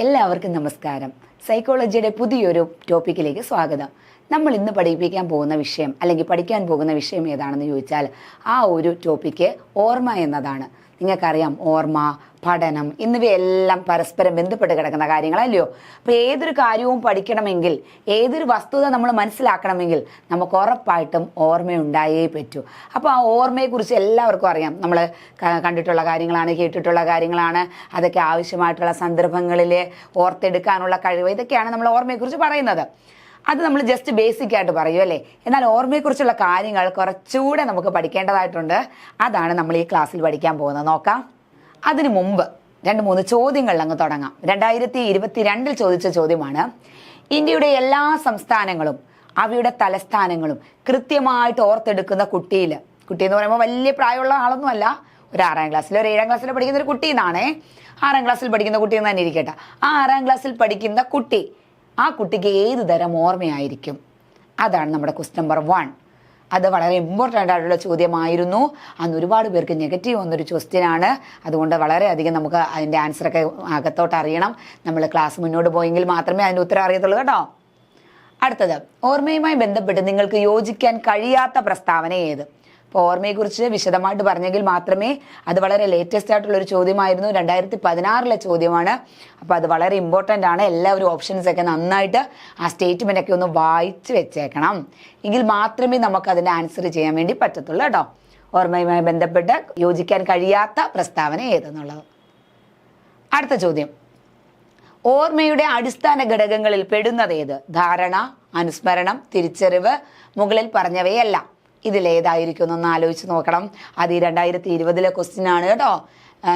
എല്ലാവർക്കും നമസ്കാരം. സൈക്കോളജിയുടെ പുതിയൊരു ടോപ്പിക്കിലേക്ക് സ്വാഗതം. നമ്മൾ ഇന്ന് പഠിപ്പിക്കാൻ പോകുന്ന വിഷയം അല്ലെങ്കിൽ പഠിക്കാൻ പോകുന്ന വിഷയം ഏതാണെന്ന് ചോദിച്ചാൽ ആ ഒരു ടോപ്പിക്ക് ഓർമ്മ എന്നതാണ്. നിങ്ങൾക്കറിയാം, ഓർമ്മ, പഠനം എന്നിവയെല്ലാം പരസ്പരം ബന്ധപ്പെട്ട് കിടക്കുന്ന കാര്യങ്ങളല്ലയോ. അപ്പോൾ ഏതൊരു കാര്യവും പഠിക്കണമെങ്കിൽ, ഏതൊരു വസ്തുത നമ്മൾ മനസ്സിലാക്കണമെങ്കിൽ നമുക്ക് ഉറപ്പായിട്ടും ഓർമ്മയുണ്ടായേ പറ്റൂ. അപ്പോൾ ആ ഓർമ്മയെക്കുറിച്ച് എല്ലാവർക്കും അറിയാം. നമ്മൾ കണ്ടിട്ടുള്ള കാര്യങ്ങളാണ്, കേട്ടിട്ടുള്ള കാര്യങ്ങളാണ്. അതൊക്കെ ആവശ്യമായിട്ടുള്ള സന്ദർഭങ്ങളിൽ ഓർത്തെടുക്കാനുള്ള കഴിവ്, ഇതൊക്കെയാണ് നമ്മൾ ഓർമ്മയെക്കുറിച്ച് പറയുന്നത്. അത് നമ്മൾ ജസ്റ്റ് ബേസിക് ആയിട്ട് പറയൂ അല്ലേ. എന്നാൽ ഓർമ്മയെക്കുറിച്ചുള്ള കാര്യങ്ങൾ കുറച്ചുകൂടെ നമുക്ക് പഠിക്കേണ്ടതായിട്ടുണ്ട്. അതാണ് നമ്മൾ ഈ ക്ലാസ്സിൽ പഠിക്കാൻ പോകുന്നത്. നോക്കാം. അതിനു മുമ്പ് 2-3 ചോദ്യങ്ങളിൽ അങ്ങ് തുടങ്ങാം. 2022 ചോദിച്ച ചോദ്യമാണ്: ഇന്ത്യയുടെ എല്ലാ സംസ്ഥാനങ്ങളും അവയുടെ തലസ്ഥാനങ്ങളും കൃത്യമായിട്ട് ഓർത്തെടുക്കുന്ന കുട്ടി എന്ന് പറയുമ്പോൾ വലിയ പ്രായമുള്ള ആളൊന്നുമല്ല, ഒരു 6ാം ക്ലാസ്സിലോ ഒരു 7ാം ക്ലാസ്സിലോ പഠിക്കുന്ന ഒരു കുട്ടി എന്നാണേ. 6ാം ക്ലാസ്സിൽ പഠിക്കുന്ന കുട്ടി എന്ന് തന്നെ ഇരിക്കട്ടെ. ആ 6ാം ക്ലാസ്സിൽ പഠിക്കുന്ന കുട്ടി, ആ കുട്ടിക്ക് ഏത് തരം ഓർമ്മയായിരിക്കും? അതാണ് നമ്മുടെ ക്വസ്റ്റ്യൻ നമ്പർ 1. അത് വളരെ ഇമ്പോർട്ടൻ്റ് ആയിട്ടുള്ള ചോദ്യമായിരുന്നു. അന്ന് ഒരുപാട് പേർക്ക് നെഗറ്റീവ് വന്നൊരു ക്വസ്റ്റ്യനാണ്. അതുകൊണ്ട് വളരെയധികം നമുക്ക് അതിൻ്റെ ആൻസറൊക്കെ അകത്തോട്ട് അറിയണം. നമ്മൾ ക്ലാസ് മുന്നോട്ട് പോയെങ്കിൽ മാത്രമേ അതിൻ്റെ ഉത്തരം അറിയത്തുള്ളൂ കേട്ടോ. അടുത്തത്, ഓർമ്മയുമായി ബന്ധപ്പെട്ട് നിങ്ങൾക്ക് യോജിക്കാൻ കഴിയാത്ത പ്രസ്താവന ഏത്? അപ്പോൾ ഓർമ്മയെക്കുറിച്ച് വിശദമായിട്ട് പറഞ്ഞെങ്കിൽ മാത്രമേ, അത് വളരെ ലേറ്റസ്റ്റ് ആയിട്ടുള്ളൊരു ചോദ്യമായിരുന്നു. 2016 ചോദ്യമാണ്. അപ്പോൾ അത് വളരെ ഇമ്പോർട്ടൻ്റ് ആണ്. എല്ലാവരും ഓപ്ഷൻസൊക്കെ നന്നായിട്ട് ആ സ്റ്റേറ്റ്മെൻ്റൊക്കെ ഒന്ന് വായിച്ച് വെച്ചേക്കണം. എങ്കിൽ മാത്രമേ നമുക്ക് അതിൻ്റെ ആൻസർ ചെയ്യാൻ വേണ്ടി പറ്റത്തുള്ളൂ കേട്ടോ. ഓർമ്മയുമായി ബന്ധപ്പെട്ട് യോജിക്കാൻ കഴിയാത്ത പ്രസ്താവന ഏതെന്നുള്ളത്. അടുത്ത ചോദ്യം, ഓർമ്മയുടെ അടിസ്ഥാന ഘടകങ്ങളിൽ പെടുന്നത് ഏത്? ധാരണ, അനുസ്മരണം, തിരിച്ചറിവ്, മുകളിൽ പറഞ്ഞവയല്ല. ഇതിലേതായിരിക്കും എന്നൊന്ന് ആലോചിച്ച് നോക്കണം. അത് ഈ 2020 ക്വസ്റ്റ്യൻ ആണ് കേട്ടോ.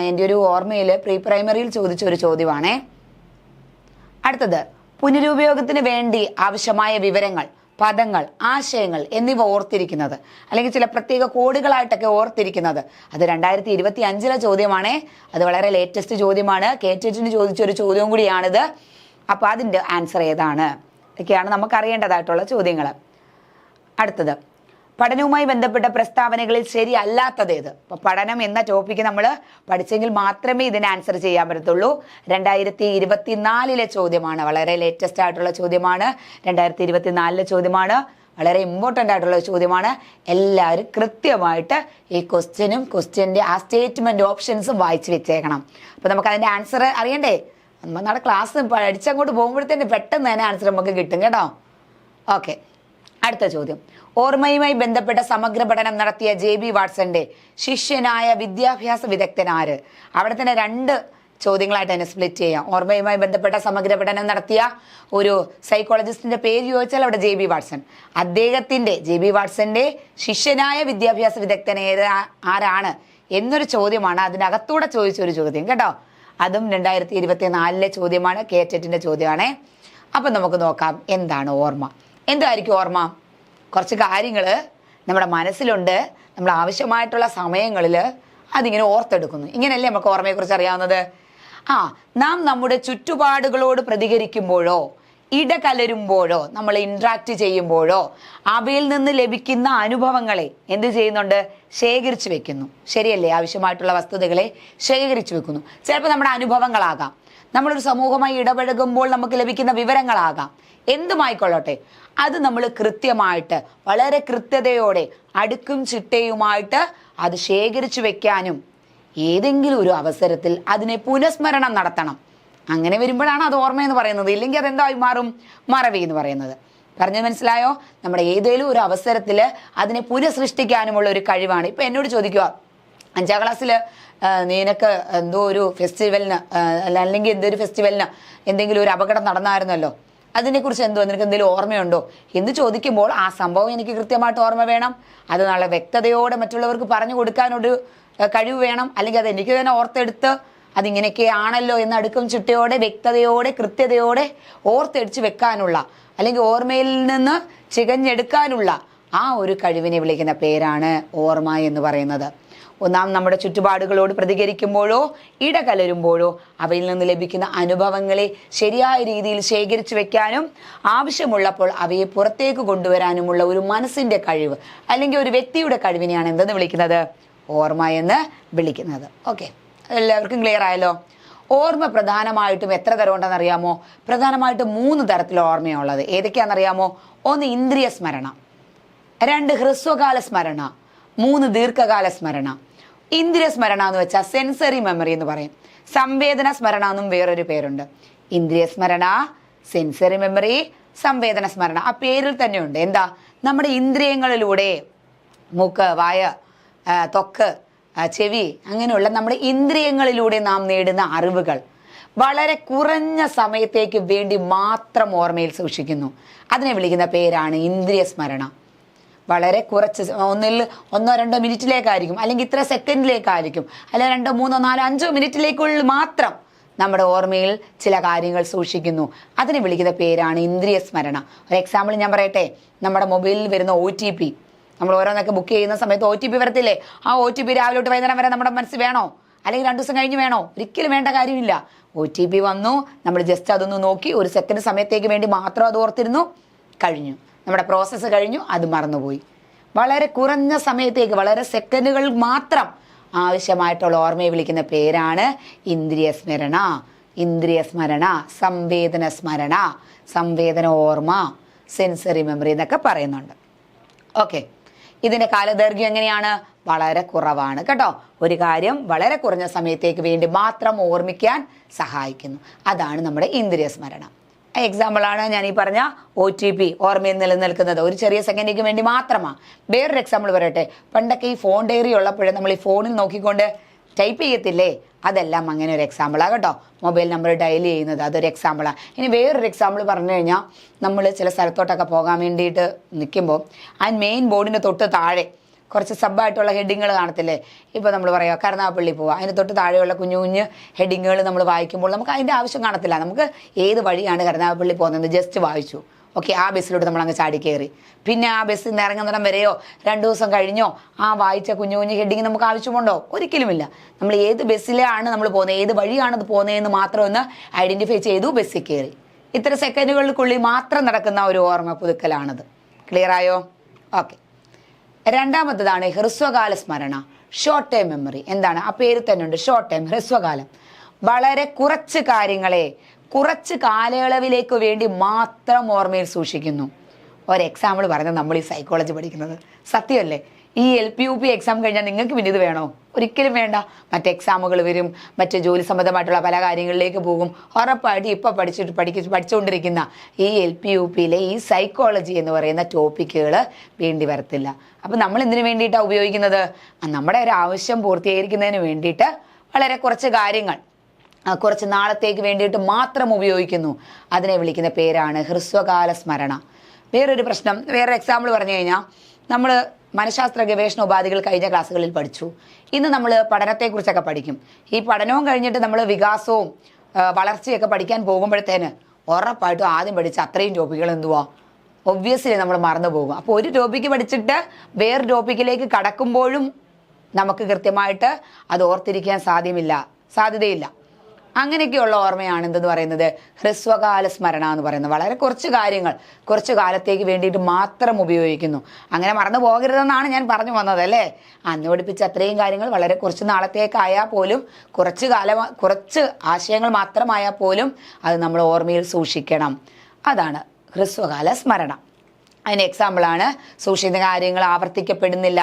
എൻ്റെ ഒരു ഓർമ്മയിൽ പ്രീ പ്രൈമറിയിൽ ചോദിച്ച ഒരു ചോദ്യമാണേ. അടുത്തത്, പുനരുപയോഗത്തിന് വേണ്ടി ആവശ്യമായ വിവരങ്ങൾ, പദങ്ങൾ, ആശയങ്ങൾ എന്നിവ ഓർത്തിരിക്കുന്നത്, അല്ലെങ്കിൽ ചില പ്രത്യേക കോഡുകളായിട്ടൊക്കെ ഓർത്തിരിക്കുന്നത്, അത് 2025 ചോദ്യമാണേ. അത് വളരെ ലേറ്റസ്റ്റ് ചോദ്യമാണ്. കേറ്റിന് ചോദിച്ചൊരു ചോദ്യവും കൂടിയാണിത്. അപ്പോൾ അതിൻ്റെ ആൻസർ ഏതാണ്? ഇതൊക്കെയാണ് നമുക്കറിയേണ്ടതായിട്ടുള്ള ചോദ്യങ്ങൾ. അടുത്തത്, പഠനവുമായി ബന്ധപ്പെട്ട പ്രസ്താവനകളിൽ ശരിയല്ലാത്തത് ഏത്? അപ്പോൾ പഠനം എന്ന ടോപ്പിക്ക് നമ്മൾ പഠിച്ചെങ്കിൽ മാത്രമേ ഇതിന് ആൻസർ ചെയ്യാൻ പറ്റത്തുള്ളൂ. 2024 ചോദ്യമാണ്. വളരെ ലേറ്റസ്റ്റ് ആയിട്ടുള്ള ചോദ്യമാണ്. 2024 ചോദ്യമാണ്. വളരെ ഇമ്പോർട്ടൻ്റ് ആയിട്ടുള്ള ചോദ്യമാണ്. എല്ലാവരും കൃത്യമായിട്ട് ഈ ക്വസ്റ്റ്യൻ്റെ ആ സ്റ്റേറ്റ്മെൻറ്റ് ഓപ്ഷൻസും വായിച്ച് വെച്ചേക്കണം. അപ്പോൾ നമുക്ക് അതിൻ്റെ ആൻസർ അറിയണ്ടേ? നമ്മുടെ ക്ലാസ് പഠിച്ചങ്ങോട്ട് പോകുമ്പോഴത്തേന് പെട്ടെന്ന് തന്നെ ആൻസർ നമുക്ക് കിട്ടും കേട്ടോ. ഓക്കെ, അടുത്ത ചോദ്യം, ഓർമ്മയുമായി ബന്ധപ്പെട്ട സമഗ്ര പഠനം നടത്തിയ JB വാട്സന്റെ ശിഷ്യനായ വിദ്യാഭ്യാസ വിദഗ്ധൻ ആര്? അവിടെ തന്നെ 2 ചോദ്യങ്ങളായിട്ട് തന്നെ സ്പ്ലിറ്റ് ചെയ്യാം. ഓർമ്മയുമായി ബന്ധപ്പെട്ട സമഗ്ര പഠനം നടത്തിയ ഒരു സൈക്കോളജിസ്റ്റിന്റെ പേര് ചോദിച്ചാൽ അവിടെ JB വാട്സൺ. JB വാട്സന്റെ ശിഷ്യനായ വിദ്യാഭ്യാസ വിദഗ്ധൻ ആരാണ് എന്നൊരു ചോദ്യമാണ് അതിനകത്തൂടെ ചോദിച്ചൊരു ചോദ്യം കേട്ടോ. അതും 2024 ചോദ്യമാണ്. കേറ്ററ്റിന്റെ ചോദ്യമാണേ. അപ്പം നമുക്ക് നോക്കാം, എന്താണ് ഓർമ്മ? എന്തായിരിക്കും ഓർമ്മ? കുറച്ച് കാര്യങ്ങൾ നമ്മുടെ മനസ്സിലുണ്ട്. നമ്മൾ ആവശ്യമായിട്ടുള്ള സമയങ്ങളിൽ അതിങ്ങനെ ഓർത്തെടുക്കുന്നു. ഇങ്ങനെയല്ലേ നമുക്ക് ഓർമ്മയെക്കുറിച്ച് അറിയാവുന്നത്? നാം നമ്മുടെ ചുറ്റുപാടുകളോട് പ്രതികരിക്കുമ്പോഴോ ഇടകലരുമ്പോഴോ നമ്മൾ ഇൻട്രാക്ട് ചെയ്യുമ്പോഴോ അവയിൽ നിന്ന് ലഭിക്കുന്ന അനുഭവങ്ങളെ എന്ത് ചെയ്യുന്നുണ്ട്? ശേഖരിച്ചു വെക്കുന്നു. ശരിയല്ലേ? ആവശ്യമായിട്ടുള്ള വസ്തുതകളെ ശേഖരിച്ചു വെക്കുന്നു. ചിലപ്പോൾ നമ്മുടെ അനുഭവങ്ങളാകാം, നമ്മളൊരു സമൂഹമായി ഇടപഴകുമ്പോൾ നമുക്ക് ലഭിക്കുന്ന വിവരങ്ങളാകാം, എന്തുമായിക്കൊള്ളട്ടെ. അത് നമ്മൾ കൃത്യമായിട്ട്, വളരെ കൃത്യതയോടെ, അടുക്കും ചിട്ടയുമായിട്ട് അത് ശേഖരിച്ചു വെക്കാനും ഏതെങ്കിലും ഒരു അവസരത്തിൽ അതിനെ പുനഃസ്മരണം നടത്തണം. അങ്ങനെ വരുമ്പോഴാണ് അത് ഓർമ്മയെന്ന് പറയുന്നത്. ഇല്ലെങ്കിൽ അതെന്തായി മാറും? മറവി എന്ന് പറയുന്നത്. പറഞ്ഞത് മനസ്സിലായോ? നമ്മുടെ ഏതെങ്കിലും ഒരു അവസരത്തിൽ അതിനെ പുനഃസൃഷ്ടിക്കാനുമുള്ള ഒരു കഴിവാണ്. ഇപ്പം എന്നോട് ചോദിക്കുക, 5ാം ക്ലാസ്സിൽ നിനക്ക് എന്തോ ഒരു ഫെസ്റ്റിവലിന് അല്ലെങ്കിൽ എന്തൊരു ഫെസ്റ്റിവലിന് എന്തെങ്കിലും ഒരു അപകടം നടന്നായിരുന്നല്ലോ, അതിനെക്കുറിച്ച് നിനക്ക് എന്തെങ്കിലും ഓർമ്മയുണ്ടോ എന്ന് ചോദിക്കുമ്പോൾ ആ സംഭവം എനിക്ക് കൃത്യമായിട്ട് ഓർമ്മ വേണം. അത് നാളെ വ്യക്തതയോടെ മറ്റുള്ളവർക്ക് പറഞ്ഞു കൊടുക്കാനൊരു കഴിവ് വേണം. അല്ലെങ്കിൽ അത് എനിക്ക് തന്നെ ഓർത്തെടുത്ത് അതിങ്ങനെയൊക്കെയാണല്ലോ എന്ന് അടുക്കും ചിട്ടയോടെ, വ്യക്തതയോടെ, കൃത്യതയോടെ ഓർത്തെടിച്ച് വെക്കാനുള്ള, അല്ലെങ്കിൽ ഓർമ്മയിൽ നിന്ന് ചികഞ്ഞെടുക്കാനുള്ള ആ ഒരു കഴിവിനെ വിളിക്കുന്ന പേരാണ് ഓർമ്മ എന്ന് പറയുന്നത്. നാം നമ്മുടെ ചുറ്റുപാടുകളോട് പ്രതികരിക്കുമ്പോഴോ ഇടകലരുമ്പോഴോ അവയിൽ നിന്ന് ലഭിക്കുന്ന അനുഭവങ്ങളെ ശരിയായ രീതിയിൽ ശേഖരിച്ചു വെക്കാനും ആവശ്യമുള്ളപ്പോൾ അവയെ പുറത്തേക്ക് കൊണ്ടുവരാനുമുള്ള ഒരു മനസ്സിന്റെ കഴിവ്, അല്ലെങ്കിൽ ഒരു വ്യക്തിയുടെ കഴിവിനെയാണ് എന്തെന്ന് വിളിക്കുന്നത്? ഓർമ്മ എന്ന് വിളിക്കുന്നത്. ഓക്കെ, എല്ലാവർക്കും ക്ലിയർ ആയല്ലോ? ഓർമ്മ പ്രധാനമായിട്ടും എത്ര തരം ഉണ്ടെന്ന് അറിയാമോ? പ്രധാനമായിട്ടും 3 തരത്തിൽ ഓർമ്മയുള്ളത്. ഏതൊക്കെയാണെന്നറിയാമോ? 1 ഇന്ദ്രിയ സ്മരണ, 2 ഹ്രസ്വകാല സ്മരണ, 3 ദീർഘകാല സ്മരണ. ഇന്ദ്രിയ സ്മരണ എന്ന് വെച്ചാൽ സെൻസറി മെമ്മറി എന്ന് പറയും. സംവേദന സ്മരണ എന്നും വേറൊരു പേരുണ്ട്. ഇന്ദ്രിയ സ്മരണ, സെൻസറി മെമ്മറി, സംവേദന സ്മരണ. ആ പേരിൽ തന്നെ ഉണ്ട്. എന്താ? നമ്മുടെ ഇന്ദ്രിയങ്ങളിലൂടെ മൂക്ക്, വായ, ത്വക്ക്, ചെവി, അങ്ങനെയുള്ള നമ്മുടെ ഇന്ദ്രിയങ്ങളിലൂടെ നാം നേടുന്ന അറിവുകൾ വളരെ കുറഞ്ഞ സമയത്തേക്ക് വേണ്ടി മാത്രം ഓർമ്മയിൽ സൂക്ഷിക്കുന്നു. അതിനെ വിളിക്കുന്ന പേരാണ് ഇന്ദ്രിയ സ്മരണ. വളരെ കുറച്ച്, ഒന്നോ രണ്ടോ മിനിറ്റിലേക്കായിരിക്കും, അല്ലെങ്കിൽ ഇത്ര സെക്കൻഡിലേക്കായിരിക്കും, അല്ലെങ്കിൽ 2, 3, 4, 5 മിനിറ്റിലേക്കുള്ളിൽ മാത്രം നമ്മുടെ ഓർമ്മയിൽ ചില കാര്യങ്ങൾ സൂക്ഷിക്കുന്നു. അതിനെ വിളിക്കുന്ന പേരാണ് ഇന്ദ്രിയ സ്മരണ. ഒരു എക്സാമ്പിൾ ഞാൻ പറയട്ടെ. നമ്മുടെ മൊബൈലിൽ വരുന്ന OTP, നമ്മൾ ഓരോന്നൊക്കെ ബുക്ക് ചെയ്യുന്ന സമയത്ത് OTP വരത്തില്ലേ? ആ OTP രാവിലെ തൊട്ട് വൈകുന്നേരം വരെ നമ്മുടെ മനസ്സിൽ വേണോ? അല്ലെങ്കിൽ 2 ദിവസം കഴിഞ്ഞ് വേണോ? ഒരിക്കലും വേണ്ട കാര്യമില്ല. OTP വന്നു, നമ്മൾ ജസ്റ്റ് അതൊന്ന് നോക്കി, 1 സെക്കൻഡ് സമയത്തേക്ക് വേണ്ടി മാത്രം അത് ഓർത്തിരുന്നു, കഴിഞ്ഞു. നമ്മുടെ പ്രോസസ്സ് കഴിഞ്ഞു, അത് മറന്നുപോയി. വളരെ കുറഞ്ഞ സമയത്തേക്ക്, വളരെ സെക്കൻഡുകൾ മാത്രം ആവശ്യമായിട്ടുള്ള ഓർമ്മയെ വിളിക്കുന്ന പേരാണ് ഇന്ദ്രിയ സ്മരണ. ഇന്ദ്രിയ സ്മരണ, സംവേദന സ്മരണ, സംവേദന ഓർമ്മ, സെൻസറി മെമ്മറി എന്നൊക്കെ പറയുന്നുണ്ട്. ഓക്കെ, ഇതിന്റെ കാലദൈർഘ്യം എങ്ങനെയാണ്? വളരെ കുറവാണ് കേട്ടോ. ഒരു കാര്യം വളരെ കുറഞ്ഞ സമയത്തേക്ക് വേണ്ടി മാത്രം ഓർമ്മിക്കാൻ സഹായിക്കുന്നു. അതാണ് നമ്മുടെ ഇന്ദ്രിയ സ്മരണ. എക്സാമ്പിളാണ് ഞാൻ ഈ പറഞ്ഞ OTP, ഓർമ്മയിൽ നിലനിൽക്കുന്നത് ഒരു ചെറിയ സെക്കൻഡിക്ക് വേണ്ടി മാത്രമാണ്. വേറൊരു എക്സാമ്പിൾ പറയട്ടെ. പണ്ടൊക്കെ ഈ ഫോൺ ഡയറി ഉള്ളപ്പോഴേ നമ്മൾ ഈ ഫോണിൽ നോക്കിക്കൊണ്ട് ടൈപ്പ് ചെയ്യത്തില്ലേ? അതെല്ലാം അങ്ങനെ ഒരു എക്സാമ്പിളാണ് കേട്ടോ. മൊബൈൽ നമ്പർ ഡയൽ ചെയ്യുന്നത് അതൊരു എക്സാമ്പിളാണ്. ഇനി വേറൊരു എക്സാമ്പിൾ പറഞ്ഞു കഴിഞ്ഞാൽ, നമ്മൾ ചില സ്ഥലത്തോട്ടൊക്കെ പോകാൻ വേണ്ടിയിട്ട് നിൽക്കുമ്പോൾ ആ മെയിൻ ബോർഡിന് തൊട്ട് താഴെ കുറച്ച് സബ്ബായിട്ടുള്ള ഹെഡിങ്ങൾ കാണത്തില്ലേ? ഇപ്പോൾ നമ്മൾ പറയുക കരുനാഗപ്പള്ളി പോവുക, അതിന് തൊട്ട് താഴെയുള്ള കുഞ്ഞു കുഞ്ഞ് ഹെഡിങ്ങുകൾ നമ്മൾ വായിക്കുമ്പോൾ നമുക്ക് അതിൻ്റെ ആവശ്യം കാണത്തില്ല. നമുക്ക് ഏത് വഴിയാണ് കരുനാഗപ്പള്ളി പോകുന്നത് ജസ്റ്റ് വായിച്ചു, ഓക്കെ, ആ ബസ്സിലോട്ട് നമ്മൾ അങ്ങ് ചാടി കയറി. പിന്നെ ആ ബസ്സിൽ നിന്ന് ഇറങ്ങുന്നിടം വരെയോ 2 ദിവസം കഴിഞ്ഞോ ആ വായിച്ച കുഞ്ഞു കുഞ്ഞു ഹെഡിങ് നമുക്ക് ആവശ്യമുണ്ടോ? ഒരിക്കലുമില്ല. നമ്മൾ ഏത് ബസ്സിലാണ് നമ്മൾ പോകുന്നത്, ഏത് വഴിയാണത് പോകുന്നതെന്ന് മാത്രം ഒന്ന് ഐഡൻറ്റിഫൈ ചെയ്തു, ബസ്സിൽ കയറി. ഇത്ര സെക്കൻഡുകൾക്കുള്ളിൽ മാത്രം നടക്കുന്ന ഒരു ഓർമ്മ പുതുക്കലാണത്. ക്ലിയർ ആയോ? ഓക്കെ. രണ്ടാമത്തതാണ് ഹ്രസ്വകാല സ്മരണ, ഷോർട്ട് ടൈം മെമ്മറി. എന്താണ്? ആ പേര് തന്നെ ഉണ്ട്, ഷോർട്ട് ടൈം, ഹ്രസ്വകാലം. വളരെ കുറച്ച് കാര്യങ്ങളെ കുറച്ച് കാലയളവിലേക്ക് വേണ്ടി മാത്രം ഓർമ്മയിൽ സൂക്ഷിക്കുന്നു. ഒരു എക്സാമ്പിൾ പറഞ്ഞാൽ നമ്മൾ ഈ സൈക്കോളജി പഠിക്കുന്നത് സത്യമല്ലേ? ഈ LP-UP എക്സാം കഴിഞ്ഞാൽ നിങ്ങൾക്ക് പിന്നെ ഇത് വേണോ? ഒരിക്കലും വേണ്ട. മറ്റ് എക്സാമുകൾ വരും, മറ്റ് ജോലി സംബന്ധമായിട്ടുള്ള പല കാര്യങ്ങളിലേക്ക് പോകും. ഉറപ്പായിട്ട് ഇപ്പം പഠിച്ചുകൊണ്ടിരിക്കുന്ന ഈ LP-UPയിലെ ഈ സൈക്കോളജി എന്ന് പറയുന്ന ടോപ്പിക്കുകൾ വേണ്ടി വരത്തില്ല. അപ്പം നമ്മൾ എന്തിനു വേണ്ടിയിട്ടാണ് ഉപയോഗിക്കുന്നത്? നമ്മുടെ ഒരു ആവശ്യം പൂർത്തീകരിക്കുന്നതിന് വേണ്ടിയിട്ട് വളരെ കുറച്ച് കാര്യങ്ങൾ കുറച്ച് നാളത്തേക്ക് വേണ്ടിയിട്ട് മാത്രം ഉപയോഗിക്കുന്നു. അതിനെ വിളിക്കുന്ന പേരാണ് ഹ്രസ്വകാല സ്മരണ. വേറൊരു പ്രശ്നം, വേറൊരു എക്സാമ്പിൾ പറഞ്ഞു കഴിഞ്ഞാൽ, നമ്മൾ മനഃശാസ്ത്ര ഗവേഷണ ഉപാധികൾ കഴിഞ്ഞ ക്ലാസ്സുകളിൽ പഠിച്ചു. ഇന്ന് നമ്മൾ പഠനത്തെക്കുറിച്ചൊക്കെ പഠിക്കും. ഈ പഠനവും കഴിഞ്ഞിട്ട് നമ്മൾ വികാസവും വളർച്ചയൊക്കെ പഠിക്കാൻ പോകുമ്പോഴത്തേന് ഉറപ്പായിട്ടും ആദ്യം പഠിച്ച അത്രയും ടോപ്പിക്കുകൾ എന്തുവാ? ഒബ്വിയസ്ലി നമ്മൾ മറന്നു പോകും. അപ്പോൾ ഒരു ടോപ്പിക്ക് പഠിച്ചിട്ട് വേറൊരു ടോപ്പിക്കിലേക്ക് കടക്കുമ്പോഴും നമുക്ക് കൃത്യമായിട്ട് അത് ഓർത്തിരിക്കാൻ സാധ്യതയില്ല. അങ്ങനെയൊക്കെയുള്ള ഓർമ്മയാണ് എന്തെന്ന് പറയുന്നത്? ഹ്രസ്വകാല സ്മരണ എന്ന് പറയുന്നത്. വളരെ കുറച്ച് കാര്യങ്ങൾ കുറച്ച് കാലത്തേക്ക് വേണ്ടിയിട്ട് മാത്രം ഉപയോഗിക്കുന്നു. അങ്ങനെ മറന്നു പോകരുതെന്നാണ് ഞാൻ പറഞ്ഞു വന്നത് അല്ലേ? അന്ന് പഠിപ്പിച്ച അത്രയും കാര്യങ്ങൾ വളരെ കുറച്ച് നാളത്തേക്കായാൽ പോലും, കുറച്ച് ആശയങ്ങൾ മാത്രമായാൽ പോലും അത് നമ്മൾ ഓർമ്മയിൽ സൂക്ഷിക്കണം. അതാണ് ഹ്രസ്വകാല സ്മരണ. അതിന് എക്സാമ്പിളാണ് സൂക്ഷിക്കുന്ന കാര്യങ്ങൾ ആവർത്തിക്കപ്പെടുന്നില്ല.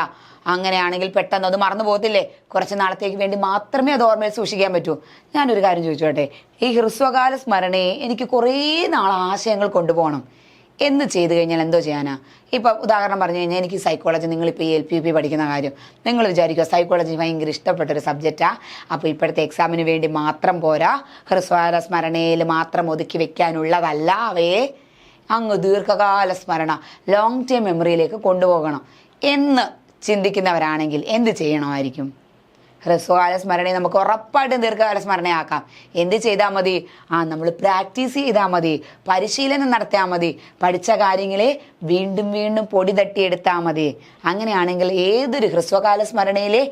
അങ്ങനെയാണെങ്കിൽ പെട്ടെന്ന് അത് മറന്നു പോകത്തില്ലേ? കുറച്ച് നാളത്തേക്ക് വേണ്ടി മാത്രമേ അത് ഓർമ്മയിൽ സൂക്ഷിക്കാൻ പറ്റൂ. ഞാനൊരു കാര്യം ചോദിച്ചോട്ടെ, ഈ ഹ്രസ്വകാല സ്മരണയെ എനിക്ക് കുറേ നാൾ ആശയങ്ങൾ കൊണ്ടുപോകണം എന്ന് ചെയ്തു കഴിഞ്ഞാൽ എന്തോ ചെയ്യാനാ? ഇപ്പം ഉദാഹരണം പറഞ്ഞു കഴിഞ്ഞാൽ, എനിക്ക് സൈക്കോളജി, നിങ്ങളിപ്പോൾ ഈ LP-UP പഠിക്കുന്ന കാര്യം നിങ്ങൾ വിചാരിക്കുക സൈക്കോളജി ഭയങ്കര ഇഷ്ടപ്പെട്ടൊരു സബ്ജക്റ്റാണ്. അപ്പോൾ ഇപ്പോഴത്തെ എക്സാമിന് വേണ്ടി മാത്രം പോരാ, ഹ്രസ്വകാല സ്മരണയിൽ മാത്രം ഒതുക്കി വെക്കാനുള്ളതല്ല അവയെ അങ്ങ് ദീർഘകാല സ്മരണ, ലോങ് ടൈം മെമ്മറിയിലേക്ക് കൊണ്ടുപോകണം എന്ന് ചിന്തിക്കുന്നവരാണെങ്കിൽ എന്ത് ചെയ്യണമായിരിക്കും? ഹ്രസ്വകാല സ്മരണയെ നമുക്ക് ഉറപ്പായിട്ടും ദീർഘകാല സ്മരണയാക്കാം. എന്ത് ചെയ്താൽ മതി? നമ്മൾ പ്രാക്ടീസ് ചെയ്താൽ മതി, പരിശീലനം നടത്തിയാൽ മതി, പഠിച്ച കാര്യങ്ങളെ വീണ്ടും വീണ്ടും പൊടി തട്ടിയെടുത്താൽ മതി. അങ്ങനെയാണെങ്കിൽ ഏതൊരു ഹ്രസ്വകാല സ്മരണയിലെ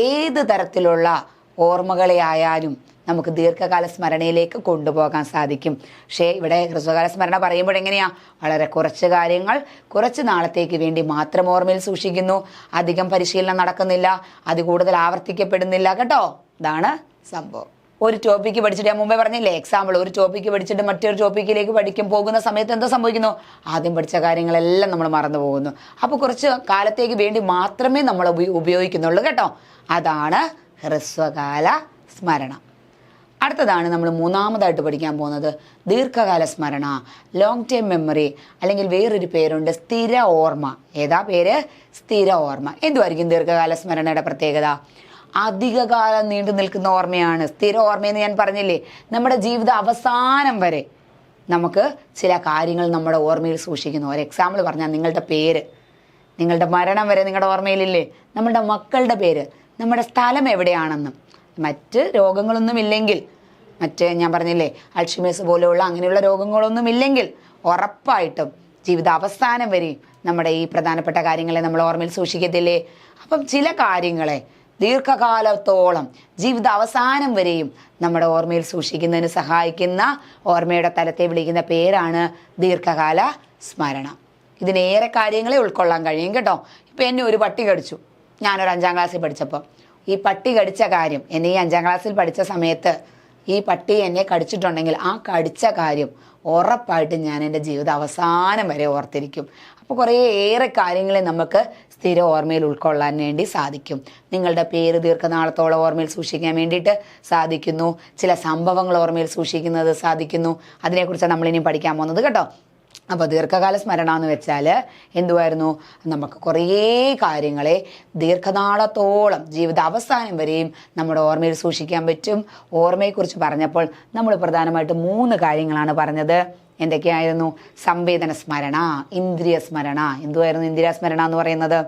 ഏത് തരത്തിലുള്ള ഓർമ്മകളെ ആയാലും നമുക്ക് ദീർഘകാല സ്മരണയിലേക്ക് കൊണ്ടുപോകാൻ സാധിക്കും. പക്ഷേ ഇവിടെ ഹ്രസ്വകാല സ്മരണ പറയുമ്പോഴെങ്ങനെയാ? വളരെ കുറച്ച് കാര്യങ്ങൾ കുറച്ച് നാളത്തേക്ക് വേണ്ടി മാത്രം ഓർമ്മയിൽ സൂക്ഷിക്കുന്നു. അധികം പരിശീലനം നടക്കുന്നില്ല, അത് കൂടുതൽ ആവർത്തിക്കപ്പെടുന്നില്ല കേട്ടോ. ഇതാണ് സംഭവം. ഒരു ടോപ്പിക്ക് പഠിച്ചിട്ട് ഞാൻ മുമ്പേ പറഞ്ഞില്ലേ, എക്സാമ്പിൾ ഒരു ടോപ്പിക്ക് പഠിച്ചിട്ട് മറ്റൊരു ടോപ്പിക്കിലേക്ക് പോകുന്ന സമയത്ത് എന്താ സംഭവിക്കുന്നു? ആദ്യം പഠിച്ച കാര്യങ്ങളെല്ലാം നമ്മൾ മറന്നു പോകുന്നു. അപ്പോൾ കുറച്ച് കാലത്തേക്ക് വേണ്ടി മാത്രമേ നമ്മൾ ഉപയോഗിക്കുന്നുള്ളൂ കേട്ടോ. അതാണ് ഹ്രസ്വകാല സ്മരണ. അടുത്തതാണ് നമ്മൾ മൂന്നാമതായിട്ട് പഠിക്കാൻ പോകുന്നത് ദീർഘകാല സ്മരണ, ലോങ് ടൈം മെമ്മറി, അല്ലെങ്കിൽ വേറൊരു പേരുണ്ട് സ്ഥിര ഓർമ്മ. ഏതാ പേര്? സ്ഥിര ഓർമ്മ. എന്തുമായിരിക്കും ദീർഘകാല സ്മരണയുടെ പ്രത്യേകത? അധികകാലം നീണ്ടു നിൽക്കുന്ന ഓർമ്മയാണ് സ്ഥിര ഓർമ്മയെന്ന് ഞാൻ പറഞ്ഞില്ലേ. നമ്മുടെ ജീവിത അവസാനം വരെ നമുക്ക് ചില കാര്യങ്ങൾ നമ്മുടെ ഓർമ്മയിൽ സൂക്ഷിക്കുന്നു. ഒരു എക്സാമ്പിൾ പറഞ്ഞാൽ, നിങ്ങളുടെ പേര്, നിങ്ങളുടെ മരണം വരെ നിങ്ങളുടെ ഓർമ്മയിലില്ലേ? നമ്മുടെ മക്കളുടെ പേര്, നമ്മുടെ സ്ഥലം എവിടെയാണെന്നും. മറ്റ് രോഗങ്ങളൊന്നും ഇല്ലെങ്കിൽ, ഞാൻ പറഞ്ഞില്ലേ അൾഷിമേഴ്സ് പോലെയുള്ള അങ്ങനെയുള്ള രോഗങ്ങളൊന്നും ഇല്ലെങ്കിൽ ഉറപ്പായിട്ടും ജീവിത അവസാനം വരെയും നമ്മുടെ ഈ പ്രധാനപ്പെട്ട കാര്യങ്ങളെ നമ്മൾ ഓർമ്മയിൽ സൂക്ഷിക്കത്തില്ലേ? അപ്പം ചില കാര്യങ്ങളെ ദീർഘകാലത്തോളം ജീവിത അവസാനം വരെയും നമ്മുടെ ഓർമ്മയിൽ സൂക്ഷിക്കുന്നതിന് സഹായിക്കുന്ന ഓർമ്മയുടെ തലത്തെ വിളിക്കുന്ന പേരാണ് ദീർഘകാല സ്മരണ. ഇതിനേറെ കാര്യങ്ങളെ ഉൾക്കൊള്ളാൻ കഴിയും കേട്ടോ. ഇപ്പം എന്നെ ഒരു പട്ടി കടിച്ചു, ഞാനൊരു 5ാം ക്ലാസ്സിൽ പഠിച്ചപ്പോൾ. ഈ പട്ടി കടിച്ച കാര്യം, എന്നെ ഈ 5ാം ക്ലാസ്സിൽ പഠിച്ച സമയത്ത് ഈ പട്ടി എന്നെ കടിച്ചിട്ടുണ്ടെങ്കിൽ ആ കടിച്ച കാര്യം ഉറപ്പായിട്ടും ഞാൻ എൻ്റെ ജീവിത അവസാനം വരെ ഓർത്തിരിക്കും. അപ്പോൾ കുറേയേറെ കാര്യങ്ങളെ നമുക്ക് സ്ഥിര ഓർമ്മയിൽ ഉൾക്കൊള്ളാൻ വേണ്ടി സാധിക്കും. നിങ്ങളുടെ പേര് ദീർഘനാളത്തോളം ഓർമ്മയിൽ സൂക്ഷിക്കാൻ വേണ്ടിയിട്ട് സാധിക്കുന്നു. ചില സംഭവങ്ങൾ ഓർമ്മയിൽ സൂക്ഷിക്കുന്നത് സാധിക്കുന്നു. അതിനെക്കുറിച്ചാണ് നമ്മളിനി പഠിക്കാൻ പോകുന്നത് കേട്ടോ. അപ്പോൾ ദീർഘകാല സ്മരണ എന്ന് വെച്ചാൽ എന്തുവായിരുന്നു? നമുക്ക് കുറേ കാര്യങ്ങളെ ദീർഘനാളത്തോളം ജീവിത അവസാനം വരെയും നമ്മുടെ ഓർമ്മയിൽ സൂക്ഷിക്കാൻ പറ്റും. ഓർമ്മയെക്കുറിച്ച് പറഞ്ഞപ്പോൾ നമ്മൾ പ്രധാനമായിട്ട് 3 കാര്യങ്ങളാണ് പറഞ്ഞത്. എന്തൊക്കെയായിരുന്നു? സംവേദന സ്മരണ, ഇന്ദ്രിയ സ്മരണ. എന്തുവായിരുന്നു ഇന്ദ്രിയ സ്മരണ എന്ന് പറയുന്നത്?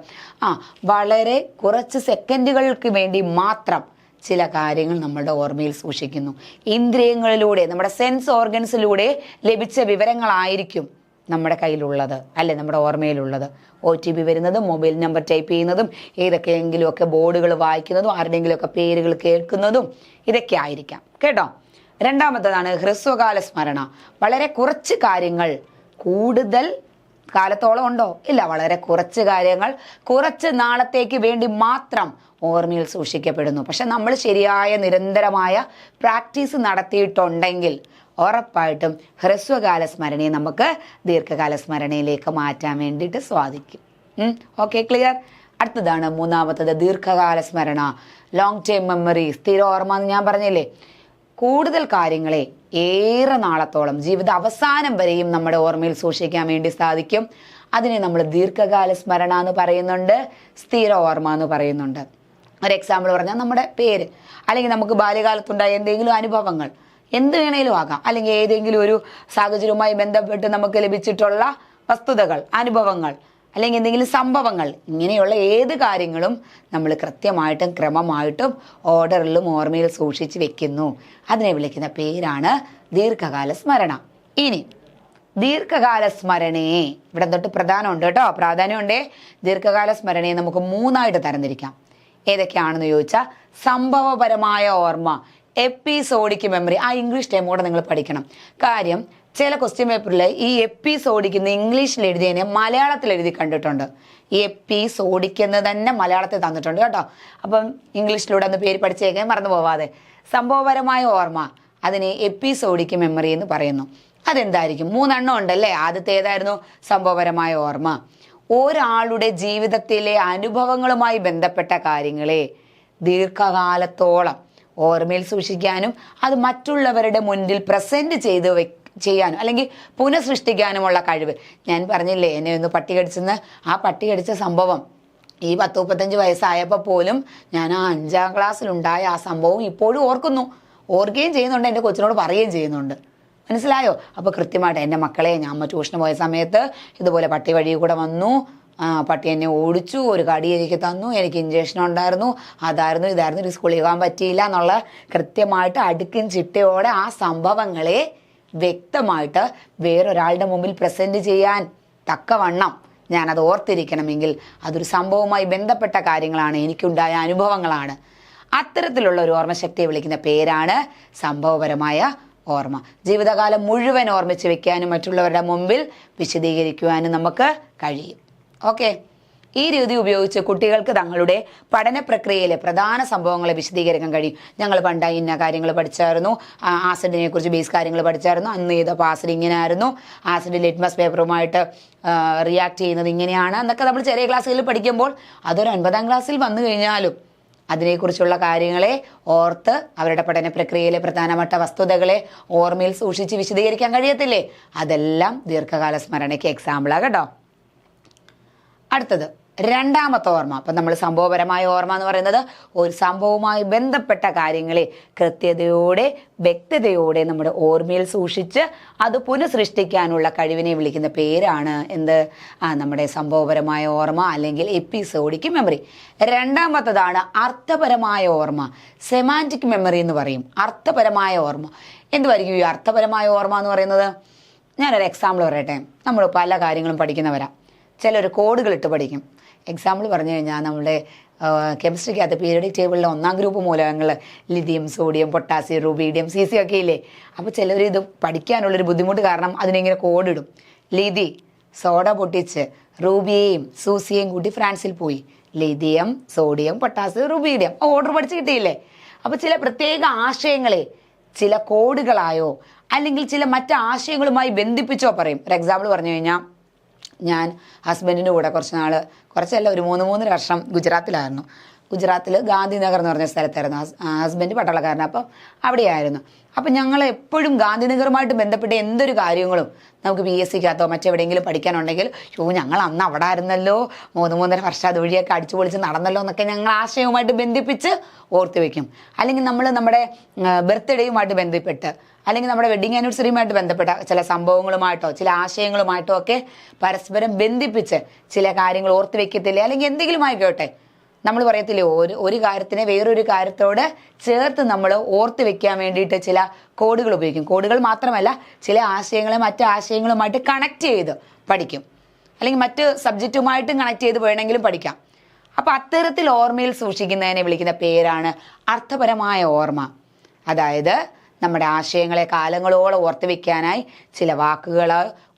വളരെ കുറച്ച് സെക്കൻഡുകൾക്ക് വേണ്ടി മാത്രം ചില കാര്യങ്ങൾ നമ്മളുടെ ഓർമ്മയിൽ സൂക്ഷിക്കുന്നു. ഇന്ദ്രിയങ്ങളിലൂടെ, നമ്മുടെ സെൻസ് ഓർഗൻസിലൂടെ ലഭിച്ച വിവരങ്ങളായിരിക്കും നമ്മുടെ കയ്യിലുള്ളത്, അല്ലെ നമ്മുടെ ഓർമ്മയിലുള്ളത്. OTP വരുന്നതും, മൊബൈൽ നമ്പർ ടൈപ്പ് ചെയ്യുന്നതും, ഏതൊക്കെയെങ്കിലുമൊക്കെ ബോർഡുകൾ വായിക്കുന്നതും, ആരുടെയെങ്കിലുമൊക്കെ പേരുകൾ കേൾക്കുന്നതും, ഇതൊക്കെ ആയിരിക്കാം കേട്ടോ. രണ്ടാമത്തേതാണ് ഹ്രസ്വകാല സ്മരണ. വളരെ കുറച്ച് കാര്യങ്ങൾ കൂടുതൽ കാലത്തോളം ഉണ്ടോ? ഇല്ല, വളരെ കുറച്ച് കാര്യങ്ങൾ കുറച്ച് നാളത്തേക്ക് വേണ്ടി മാത്രം ഓർമ്മയിൽ സൂക്ഷിക്കപ്പെടുന്നു. പക്ഷെ നമ്മൾ ശരിയായ നിരന്തരമായ പ്രാക്ടീസ് നടത്തിയിട്ടുണ്ടെങ്കിൽ ഉറപ്പായിട്ടും ഹ്രസ്വകാല സ്മരണയെ നമുക്ക് ദീർഘകാല സ്മരണയിലേക്ക് മാറ്റാൻ വേണ്ടിയിട്ട് സാധിക്കും. Okay, clear? അടുത്തതാണ് മൂന്നാമത്തത് ദീർഘകാല സ്മരണ, ലോങ് ടൈം മെമ്മറി, സ്ഥിര ഓർമ്മ എന്ന് ഞാൻ പറഞ്ഞില്ലേ. കൂടുതൽ കാര്യങ്ങളെ ഏറെ നാളത്തോളം ജീവിത അവസാനം വരെയും നമ്മുടെ ഓർമ്മയിൽ സൂക്ഷിക്കാൻ വേണ്ടി സാധിക്കും. അതിനെ നമ്മൾ ദീർഘകാല സ്മരണ എന്ന് പറയുന്നുണ്ട്, സ്ഥിര ഓർമ്മ എന്ന് പറയുന്നുണ്ട്. ഒരു എക്സാമ്പിൾ പറഞ്ഞാൽ നമ്മുടെ പേര്, അല്ലെങ്കിൽ നമുക്ക് ബാല്യകാലത്തുണ്ടായ എന്തെങ്കിലും അനുഭവങ്ങൾ, എന്ത് വേണേലും ആകാം, അല്ലെങ്കിൽ ഏതെങ്കിലും ഒരു സാഹചര്യവുമായി ബന്ധപ്പെട്ട് നമുക്ക് ലഭിച്ചിട്ടുള്ള വസ്തുതകൾ, അനുഭവങ്ങൾ, അല്ലെങ്കിൽ എന്തെങ്കിലും സംഭവങ്ങൾ, ഇങ്ങനെയുള്ള ഏത് കാര്യങ്ങളും നമ്മൾ കൃത്യമായിട്ടും ക്രമമായിട്ടും ഓർഡറിലും ഓർമ്മയിൽ സൂക്ഷിച്ച് വെക്കുന്നു. അതിനെ വിളിക്കുന്ന പേരാണ് ദീർഘകാല സ്മരണ. ഇനി ദീർഘകാല സ്മരണയെ ഇവിടെ തൊട്ട് പ്രാധാന്യമുണ്ട്. ദീർഘകാല സ്മരണയെ നമുക്ക് 3ആയിട്ട് തരംതിരിക്കാം. ഏതൊക്കെയാണെന്ന് ചോദിച്ചാൽ, സംഭവപരമായ ഓർമ്മ, എപ്പിസോഡിക് മെമ്മറി. ആ ഇംഗ്ലീഷ് ടൈം കൂടെ നിങ്ങൾ പഠിക്കണം. കാര്യം ചില ക്വസ്റ്റ്യൻ പേപ്പറിൽ ഈ എപ്പിസോഡിക് ഇംഗ്ലീഷിൽ എഴുതിയതിനെ മലയാളത്തിൽ എഴുതി കണ്ടിട്ടുണ്ട്. ഈ എപ്പിസോഡിക് എന്ന് തന്നെ മലയാളത്തിൽ തന്നിട്ടുണ്ട് കേട്ടോ. അപ്പം ഇംഗ്ലീഷിലൂടെ ഒന്ന് പേര് പഠിച്ചേക്കാൻ മറന്നു പോവാതെ. സംഭവപരമായ ഓർമ്മ, അതിനെ എപ്പിസോഡിക് മെമ്മറി എന്ന് പറയുന്നു. അതെന്തായിരിക്കും? 3 എണ്ണം ഉണ്ടല്ലേ. ആദ്യത്തെ ഏതായിരുന്നു? സംഭവപരമായ ഓർമ്മ. ഒരാളുടെ ജീവിതത്തിലെ അനുഭവങ്ങളുമായി ബന്ധപ്പെട്ട കാര്യങ്ങളെ ദീർഘകാലത്തോളം ഓർമ്മയിൽ സൂക്ഷിക്കാനും അത് മറ്റുള്ളവരുടെ മുന്നിൽ പ്രസന്റ് ചെയ്യാനും അല്ലെങ്കിൽ പുനഃസൃഷ്ടിക്കാനുമുള്ള കഴിവ്. ഞാൻ പറഞ്ഞില്ലേ, എന്നെ ഒന്ന് പട്ടി കടിച്ചെന്ന്. ആ പട്ടി കടിച്ച സംഭവം ഈ 10-35 വയസ്സായപ്പോൾ പോലും ഞാൻ ആ 5ാം ക്ലാസ്സിലുണ്ടായ ആ സംഭവം ഇപ്പോഴും ഓർക്കുകയും ചെയ്യുന്നുണ്ട്, എൻ്റെ കൊച്ചിനോട് പറയുകയും ചെയ്യുന്നുണ്ട്. മനസ്സിലായോ? അപ്പോൾ കൃത്യമായിട്ട് എൻ്റെ മക്കളെ, ഞാൻ ട്യൂഷന് പോയ സമയത്ത് ഇതുപോലെ പട്ടി വഴി കൂടെ വന്നു, പട്ടി എന്നെ ഓടിച്ചു, ഒരു കടി എനിക്ക് തന്നു, എനിക്ക് ഇഞ്ചക്ഷൻ ഉണ്ടായിരുന്നു, അതായിരുന്നു ഇതായിരുന്നു, ഒരു സ്കൂളിൽ പോകാൻ പറ്റിയില്ല എന്നുള്ള കൃത്യമായിട്ട് അടുക്കും ചിട്ടയോടെ ആ സംഭവങ്ങളെ വ്യക്തമായിട്ട് വേറൊരാളുടെ മുമ്പിൽ പ്രസന്റ് ചെയ്യാൻ തക്കവണ്ണം ഞാനത് ഓർത്തിരിക്കണമെങ്കിൽ അതൊരു സംഭവവുമായി ബന്ധപ്പെട്ട കാര്യങ്ങളാണ്, എനിക്കുണ്ടായ അനുഭവങ്ങളാണ്. അത്തരത്തിലുള്ള ഒരു ഓർമ്മശക്തിയെ വിളിക്കുന്ന പേരാണ് സംഭവപരമായ ഓർമ്മ. ജീവിതകാലം മുഴുവൻ ഓർമ്മിച്ച് വെക്കാനും മറ്റുള്ളവരുടെ മുമ്പിൽ വിശദീകരിക്കുവാനും നമുക്ക് കഴിയും. ഓക്കെ, ഈ രീതി ഉപയോഗിച്ച് കുട്ടികൾക്ക് തങ്ങളുടെ പഠന പ്രക്രിയയിലെ പ്രധാന സംഭവങ്ങളെ വിശദീകരിക്കാൻ കഴിയും. ഞങ്ങൾ പണ്ട് ഇന്ന കാര്യങ്ങൾ പഠിച്ചായിരുന്നു, ആസിഡിനെ കുറിച്ച് ബേസ് കാര്യങ്ങൾ പഠിച്ചായിരുന്നു, അന്ന് ചെയ്തപ്പോൾ ആസിഡ് ഇങ്ങനെ ആയിരുന്നു, ആസിഡ് ലിറ്റ്മസ് പേപ്പറുമായിട്ട് റിയാക്ട് ചെയ്യുന്നത് ഇങ്ങനെയാണ് എന്നൊക്കെ നമ്മൾ ചെറിയ ക്ലാസ്സുകളിൽ പഠിക്കുമ്പോൾ അതൊരു 9ാം ക്ലാസ്സിൽ വന്നു കഴിഞ്ഞാലും അതിനെക്കുറിച്ചുള്ള കാര്യങ്ങളെ ഓർത്ത് അവരുടെ പഠന പ്രക്രിയയിലെ പ്രധാനപ്പെട്ട വസ്തുതകളെ ഓർമ്മയിൽ സൂക്ഷിച്ച് വിശദീകരിക്കാൻ കഴിയത്തില്ലേ? അതെല്ലാം ദീർഘകാല സ്മരണയ്ക്ക് എക്സാമ്പിളാണ് കേട്ടോ. അടുത്തത് രണ്ടാമത്തെ ഓർമ്മ. അപ്പം നമ്മൾ സംഭവപരമായ ഓർമ്മ എന്ന് പറയുന്നത് ഒരു സംഭവവുമായി ബന്ധപ്പെട്ട കാര്യങ്ങളെ കൃത്യതയോടെ വ്യക്തതയോടെ നമ്മുടെ ഓർമ്മയിൽ സൂക്ഷിച്ച് അത് പുനഃസൃഷ്ടിക്കാനുള്ള കഴിവിനെ വിളിക്കുന്ന പേരാണ് എന്ത്? നമ്മുടെ സംഭവപരമായ ഓർമ്മ അല്ലെങ്കിൽ എപ്പിസോഡിക് മെമ്മറി. രണ്ടാമത്തതാണ് അർത്ഥപരമായ ഓർമ്മ, സെമാൻറ്റിക് മെമ്മറി എന്ന് പറയും. അർത്ഥപരമായ ഓർമ്മ എന്തുവായിരിക്കും ഈ അർത്ഥപരമായ ഓർമ്മ എന്ന് പറയുന്നത്? ഞാനൊരു എക്സാമ്പിൾ പറയട്ടെ. നമ്മൾ പല കാര്യങ്ങളും പഠിക്കുന്നവരാ. ചിലർ കോഡുകൾ ഇട്ട് പഠിക്കും. എക്സാമ്പിൾ പറഞ്ഞു കഴിഞ്ഞാൽ നമ്മുടെ കെമിസ്ട്രിക്കകത്ത് പീരിയോഡിക് ടേബിളിലെ 1ാം ഗ്രൂപ്പ് മൂലകങ്ങൾ lithium, sodium, potassium, rubidium, caesium ഒക്കെ ഇല്ലേ? അപ്പോൾ ചിലർ ഇത് പഠിക്കാനുള്ളൊരു ബുദ്ധിമുട്ട് കാരണം അതിനിങ്ങനെ കോഡിടും. ലിഥി സോഡ പൊട്ടിച്ച് റൂബിയെയും സൂസിയെയും കൂട്ടി ഫ്രാൻസിൽ പോയി. Lithium, sodium, potassium, rubidium order പഠിച്ച് കിട്ടിയില്ലേ? അപ്പോൾ ചില പ്രത്യേക ആശയങ്ങളെ ചില കോഡുകളായോ അല്ലെങ്കിൽ ചില മറ്റ് ആശയങ്ങളുമായി ബന്ധിപ്പിച്ചോ പറയും. ഒരു എക്സാമ്പിൾ പറഞ്ഞു കഴിഞ്ഞാൽ, ഞാൻ ഹസ്ബൻഡിൻ്റെ കൂടെ കുറച്ചല്ല ഒരു 3 വർഷം ഗുജറാത്തിലായിരുന്നു. ഗുജറാത്തിൽ ഗാന്ധിനഗർ എന്ന് പറഞ്ഞ സ്ഥലത്തായിരുന്നു. ഹസ്ബൻഡ് പട്ടാളക്കാരൻ. അപ്പം അവിടെയായിരുന്നു. അപ്പം ഞങ്ങൾ എപ്പോഴും ഗാന്ധിനഗറുമായിട്ട് ബന്ധപ്പെട്ട എന്തൊരു കാര്യങ്ങളും നമുക്ക് PSCക്കകത്തോ മറ്റെവിടെയെങ്കിലും പഠിക്കാനുണ്ടെങ്കിൽ ഞങ്ങൾ അന്ന് അവിടെ ആയിരുന്നല്ലോ, 3 വർഷം അതുവഴിയൊക്കെ അടിച്ചു പൊളിച്ച് നടന്നല്ലോ എന്നൊക്കെ ഞങ്ങൾ ആശയവുമായിട്ട് ബന്ധിപ്പിച്ച് ഓർത്ത് വയ്ക്കും. അല്ലെങ്കിൽ നമ്മൾ നമ്മുടെ ബർത്ത്ഡേയുമായിട്ട് ബന്ധപ്പെട്ട് അല്ലെങ്കിൽ നമ്മുടെ വെഡിങ് ആനിവേഴ്സറിയുമായിട്ട് ബന്ധപ്പെട്ട ചില സംഭവങ്ങളുമായിട്ടോ ചില ആശയങ്ങളുമായിട്ടോ ഒക്കെ പരസ്പരം ബന്ധിപ്പിച്ച് ചില കാര്യങ്ങൾ ഓർത്ത് വെക്കത്തില്ലേ? അല്ലെങ്കിൽ എന്തെങ്കിലും ആയിക്കോട്ടെ, നമ്മൾ പറയത്തില്ലേ ഒരു കാര്യത്തിനെ വേറൊരു കാര്യത്തോട് ചേർത്ത് നമ്മൾ ഓർത്ത് വെക്കാൻ വേണ്ടിയിട്ട് ചില കോഡുകൾ ഉപയോഗിക്കും. കോഡുകൾ മാത്രമല്ല, ചില ആശയങ്ങളെ മറ്റ് ആശയങ്ങളുമായിട്ട് കണക്ട് ചെയ്ത് പഠിക്കും. അല്ലെങ്കിൽ മറ്റ് സബ്ജക്റ്റുമായിട്ടും കണക്ട് ചെയ്ത് വേണമെങ്കിലും പഠിക്കാം. അപ്പം അത്തരത്തിൽ ഓർമ്മയിൽ സൂക്ഷിക്കുന്നതിനെ വിളിക്കുന്ന പേരാണ് അർത്ഥപരമായ ഓർമ്മ. അതായത് നമ്മുടെ ആശയങ്ങളെ കാലങ്ങളോളം ഓർത്ത് വെക്കാനായി ചില വാക്കുകൾ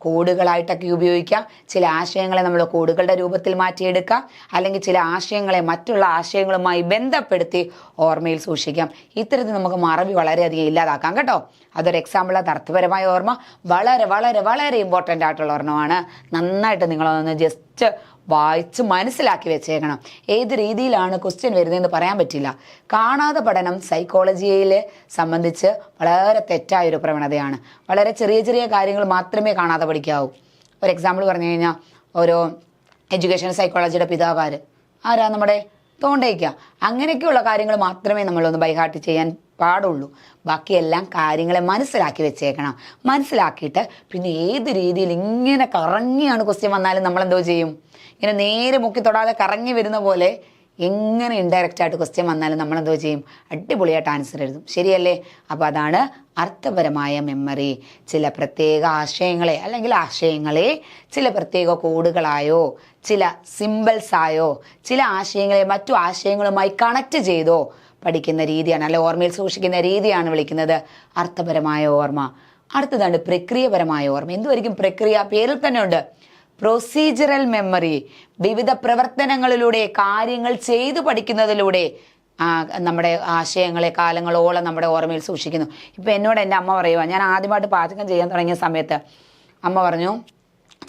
കോഡുകളായിട്ടൊക്കെ ഉപയോഗിക്കാം. ചില ആശയങ്ങളെ നമ്മൾ കോഡുകളുടെ രൂപത്തിൽ മാറ്റിയെടുക്കാം. അല്ലെങ്കിൽ ചില ആശയങ്ങളെ മറ്റുള്ള ആശയങ്ങളുമായി ബന്ധപ്പെടുത്തി ഓർമ്മയിൽ സൂക്ഷിക്കാം. ഇത്തരത്തിൽ നമുക്ക് മറവി വളരെയധികം ഇല്ലാതാക്കാം കേട്ടോ. അതൊരു എക്സാമ്പിൾ. അത് അർത്ഥപരമായ ഓർമ്മ വളരെ വളരെ വളരെ ഇമ്പോർട്ടൻ്റ് ആയിട്ടുള്ള ഒരെണ്ണമാണ്. നന്നായിട്ട് നിങ്ങളൊന്ന് ജസ്റ്റ് വായിച്ച് മനസ്സിലാക്കി വെച്ചേക്കണം. ഏത് രീതിയിലാണ് ക്വസ്റ്റ്യൻ വരുന്നതെന്ന് പറയാൻ പറ്റില്ല. കാണാതെ പഠനം സൈക്കോളജിയെ സംബന്ധിച്ച് വളരെ തെറ്റായൊരു പ്രവണതയാണ്. വളരെ ചെറിയ ചെറിയ കാര്യങ്ങൾ മാത്രമേ കാണാതെ പഠിക്കാവൂ. ഒരു എക്സാമ്പിൾ പറഞ്ഞു കഴിഞ്ഞാൽ, ഓരോ എഡ്യൂക്കേഷൻ സൈക്കോളജിയുടെ പിതാവാര് ആരാ? നമ്മുടെ തോണ്ടയ്ക്ക. അങ്ങനെയൊക്കെയുള്ള കാര്യങ്ങൾ മാത്രമേ നമ്മളൊന്ന് ബൈഹാർട്ട് ചെയ്യാൻ പാടുള്ളൂ. ബാക്കിയെല്ലാം കാര്യങ്ങളെ മനസ്സിലാക്കി വെച്ചേക്കണം. മനസ്സിലാക്കിയിട്ട് പിന്നെ ഏത് രീതിയിൽ ഇങ്ങനെ കറങ്ങിയാണ് ക്വസ്റ്റ്യൻ വന്നാലും നമ്മളെന്തോ ചെയ്യും? ഇങ്ങനെ നേരെ മുക്കി തൊടാതെ കറങ്ങി വരുന്ന പോലെ എങ്ങനെ ഇൻഡയറക്റ്റ് ആയിട്ട് ക്വസ്റ്റ്യൻ വന്നാലും നമ്മളെന്തോ ചെയ്യും? അടിപൊളിയായിട്ട് ആൻസർ എഴുതും. ശരിയല്ലേ? അപ്പോൾ അതാണ് അർത്ഥപരമായ മെമ്മറി. ചില പ്രത്യേക ആശയങ്ങളെ അല്ലെങ്കിൽ ആശയങ്ങളെ ചില പ്രത്യേക കോഡുകളായോ ചില സിമ്പിൾസായോ ചില ആശയങ്ങളെ മറ്റു ആശയങ്ങളുമായി കണക്ട് ചെയ്തോ പഠിക്കുന്ന രീതിയാണ്, അല്ലെ ഓർമ്മയിൽ സൂക്ഷിക്കുന്ന രീതിയാണ് വിളിക്കുന്നത് അർത്ഥപരമായ ഓർമ്മ. അടുത്തതാണ് പ്രക്രിയപരമായ ഓർമ്മ. എന്തുമായിരിക്കും പ്രക്രിയ? പേരിൽ തന്നെ ഉണ്ട്, പ്രൊസീജറൽ മെമ്മറി. വിവിധ പ്രവർത്തനങ്ങളിലൂടെ കാര്യങ്ങൾ ചെയ്തു പഠിക്കുന്നതിലൂടെ നമ്മുടെ ആശയങ്ങളെ കാലങ്ങളോളം നമ്മുടെ ഓർമ്മയിൽ സൂക്ഷിക്കുന്നു. ഇപ്പം എന്നോട് എൻ്റെ അമ്മ പറയുക, ഞാൻ ആദ്യമായിട്ട് പാചകം ചെയ്യാൻ തുടങ്ങിയ സമയത്ത് അമ്മ പറഞ്ഞു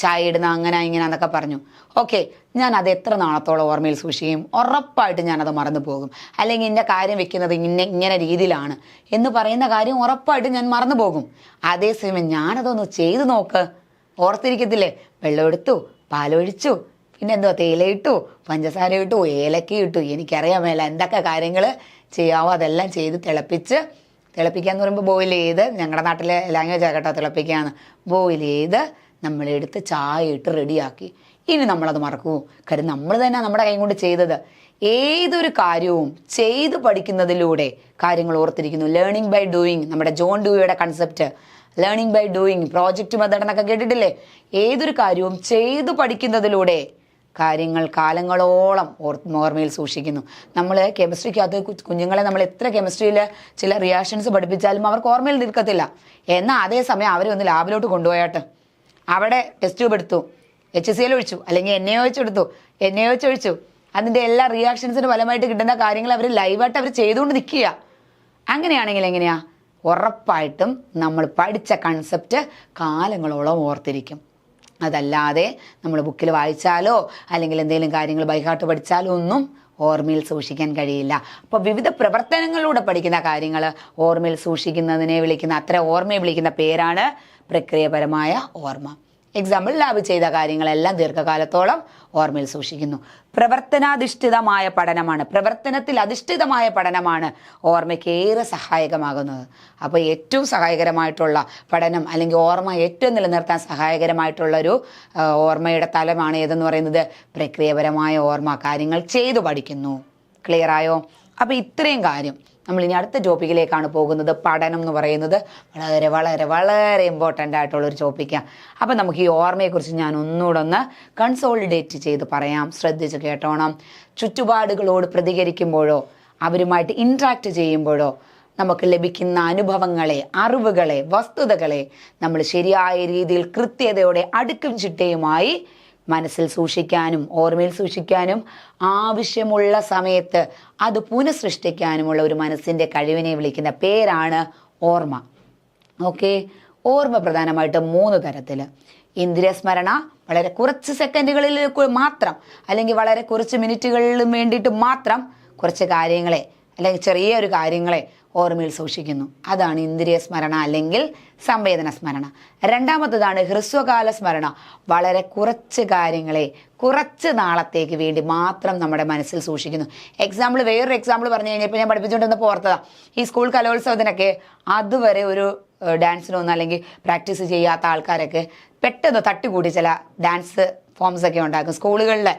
ചായ ഇടുന്ന അങ്ങനെ ഇങ്ങനെ എന്നൊക്കെ പറഞ്ഞു. ഓക്കെ, ഞാൻ അത് എത്ര നാളത്തോളം ഓർമ്മയിൽ സൂക്ഷിക്കും? ഉറപ്പായിട്ട് ഞാനത് മറന്നു പോകും. അല്ലെങ്കിൽ ഇന്ന കാര്യം വെക്കുന്നത് ഇങ്ങനെ രീതിയിലാണ് എന്ന് പറയുന്ന കാര്യം ഉറപ്പായിട്ട് ഞാൻ മറന്നു പോകും. അതേസമയം ഞാനതൊന്ന് ചെയ്തു നോക്ക്, ഓർത്തിരിക്കത്തില്ലേ? വെള്ളം എടുത്തു, പാലൊഴിച്ചു, പിന്നെ എന്തോ തേയിലയിട്ടു, പഞ്ചസാര ഇട്ടു, ഏലക്ക ഇട്ടു, എനിക്കറിയാൻ മേല എന്തൊക്കെ കാര്യങ്ങൾ ചെയ്യാവോ അതെല്ലാം ചെയ്ത് തിളപ്പിക്കാന്ന് പറയുമ്പോൾ ബോയിൽ ചെയ്ത്, ഞങ്ങളുടെ നാട്ടിലെ ലാംഗ്വേജ് ആകട്ടോ തിളപ്പിക്കാന്ന്, ബോയിൽ ചെയ്ത് നമ്മളെടുത്ത് ചായ ഇട്ട് റെഡിയാക്കി. ഇനി നമ്മളത് മറക്കുമോ? കാര്യം നമ്മൾ തന്നെ നമ്മുടെ കൈ കൊണ്ട് ചെയ്തത്. ഏതൊരു കാര്യവും ചെയ്ത് പഠിക്കുന്നതിലൂടെ കാര്യങ്ങൾ ഓർത്തിരിക്കുന്നു. ലേണിംഗ് ബൈ ഡൂയിങ്, നമ്മുടെ ജോൺ ഡൂയിയുടെ concept learning by doing, project method എന്നൊക്കെ കേട്ടിട്ടില്ലേ? ഏതൊരു കാര്യവും ചെയ്തു പഠിക്കുന്നതിലൂടെ കാര്യങ്ങൾ കാലങ്ങളോളം ഓർമ്മയിൽ സൂക്ഷിക്കുന്നു. നമ്മൾ കെമിസ്ട്രിക്കകത്ത് കുഞ്ഞുങ്ങളെ നമ്മൾ എത്ര കെമിസ്ട്രിയിൽ ചില റിയാക്ഷൻസ് പഠിപ്പിച്ചാലും അവർക്ക് ഓർമ്മയിൽ നിൽക്കത്തില്ല. എന്നാൽ അതേസമയം അവരെ ഒന്ന് ലാബിലോട്ട് കൊണ്ടുപോയാട്ട് അവിടെ ടെസ്റ്റ് ട്യൂബ് എടുത്തു, HCl ഒഴിച്ചു, അല്ലെങ്കിൽ എണ്ണ ഒഴിച്ചെടുത്തു, എണ്ണ ഒഴിച്ചൊഴിച്ചു, അതിൻ്റെ എല്ലാ റിയാക്ഷൻസിന് ഫലമായിട്ട് കിട്ടുന്ന കാര്യങ്ങൾ അവർ ലൈവായിട്ട് അവർ ചെയ്തുകൊണ്ട് നിൽക്കുക. അങ്ങനെയാണെങ്കിൽ എങ്ങനെയാ? ഉറപ്പായിട്ടും നമ്മൾ പഠിച്ച കൺസെപ്റ്റ് കാലങ്ങളോളം ഓർത്തിരിക്കും. അതല്ലാതെ നമ്മൾ ബുക്കിൽ വായിച്ചാലോ അല്ലെങ്കിൽ എന്തെങ്കിലും കാര്യങ്ങൾ ബൈഹാർട്ട് പഠിച്ചാലോ ഒന്നും ഓർമ്മയിൽ സൂക്ഷിക്കാൻ കഴിയില്ല. അപ്പോൾ വിവിധ പ്രവർത്തനങ്ങളിലൂടെ പഠിക്കുന്ന കാര്യങ്ങൾ ഓർമ്മയിൽ സൂക്ഷിക്കുന്നതിനെ വിളിക്കുന്ന, അത്ര ഓർമ്മയെ വിളിക്കുന്ന പേരാണ് പ്രക്രിയപരമായ ഓർമ്മ. എക്സാമ്പിൾ, ലാബ് ചെയ്ത കാര്യങ്ങളെല്ലാം ദീർഘകാലത്തോളം ഓർമ്മയിൽ സൂക്ഷിക്കുന്നു. പ്രവർത്തനാധിഷ്ഠിതമായ പഠനമാണ്, പ്രവർത്തനത്തിൽ അധിഷ്ഠിതമായ പഠനമാണ് ഓർമ്മയ്ക്ക് ഏറെ സഹായകമാകുന്നത്. അപ്പോൾ ഏറ്റവും സഹായകരമായിട്ടുള്ള പഠനം അല്ലെങ്കിൽ ഓർമ്മ ഏറ്റവും നിലനിർത്താൻ സഹായകരമായിട്ടുള്ളൊരു ഓർമ്മയുടെ തലമാണ് ഏതെന്ന് പറയുന്നത് പ്രക്രിയപരമായ ഓർമ്മ. കാര്യങ്ങൾ ചെയ്തു പഠിക്കുന്നു. ക്ലിയർ ആയോ? അപ്പോൾ ഇത്രയും കാര്യം നമ്മൾ ഇനി അടുത്ത ടോപ്പിക്കിലേക്കാണ് പോകുന്നത്. പഠനം എന്ന് പറയുന്നത് വളരെ വളരെ വളരെ ഇമ്പോർട്ടൻ്റ് ആയിട്ടുള്ളൊരു ടോപ്പിക്കാണ്. അപ്പം നമുക്ക് ഈ ഓർമ്മയെക്കുറിച്ച് ഞാൻ ഒന്നുകൂടെ ഒന്ന് കൺസോളിഡേറ്റ് ചെയ്ത് പറയാം. ശ്രദ്ധിച്ച് കേട്ടോണം. ചുറ്റുപാടുകളോട് പ്രതികരിക്കുമ്പോഴോ അവരുമായിട്ട് ഇൻട്രാക്ട് ചെയ്യുമ്പോഴോ നമുക്ക് ലഭിക്കുന്ന അനുഭവങ്ങളെ, അറിവുകളെ, വസ്തുതകളെ നമ്മൾ ശരിയായ രീതിയിൽ കൃത്യതയോടെ അടുക്കും ചിട്ടയുമായി മനസ്സിൽ സൂക്ഷിക്കാനും ഓർമ്മയിൽ സൂക്ഷിക്കാനും ആവശ്യമുള്ള സമയത്ത് അത് പുനഃസൃഷ്ടിക്കാനുമുള്ള ഒരു മനസ്സിൻ്റെ കഴിവിനെ വിളിക്കുന്ന പേരാണ് ഓർമ്മ. ഓക്കെ, ഓർമ്മ പ്രധാനമായിട്ട് 3 തരത്തിൽ. ഇന്ദ്രിയസ്മരണ, വളരെ കുറച്ച് സെക്കൻഡുകളിൽ മാത്രം അല്ലെങ്കിൽ വളരെ കുറച്ച് മിനിറ്റുകളിലും വേണ്ടിയിട്ട് മാത്രം കുറച്ച് കാര്യങ്ങളെ അല്ലെങ്കിൽ ചെറിയൊരു കാര്യങ്ങളെ ഓർമ്മയിൽ സൂക്ഷിക്കുന്നു. അതാണ് ഇന്ദ്രിയ സ്മരണ അല്ലെങ്കിൽ സംവേദന സ്മരണ. രണ്ടാമത്തതാണ് ഹ്രസ്വകാല സ്മരണ. വളരെ കുറച്ച് കാര്യങ്ങളെ കുറച്ച് നാളത്തേക്ക് വേണ്ടി മാത്രം നമ്മുടെ മനസ്സിൽ സൂക്ഷിക്കുന്നു. എക്സാമ്പിൾ, വേറൊരു എക്സാമ്പിൾ പറഞ്ഞു കഴിഞ്ഞാൽ ഇപ്പോൾ ഞാൻ പഠിപ്പിച്ചുകൊണ്ടിരുന്നപ്പോൾ ഓർത്തതാ, ഈ സ്കൂൾ കലോത്സവത്തിനൊക്കെ അതുവരെ ഒരു ഡാൻസിനൊന്നും അല്ലെങ്കിൽ പ്രാക്ടീസ് ചെയ്യാത്ത ആൾക്കാരൊക്കെ പെട്ടെന്ന് തട്ടുകൂടി ചില ഡാൻസ് ഫോംസ് ഒക്കെ ഉണ്ടാക്കും. സ്കൂളുകളിലെ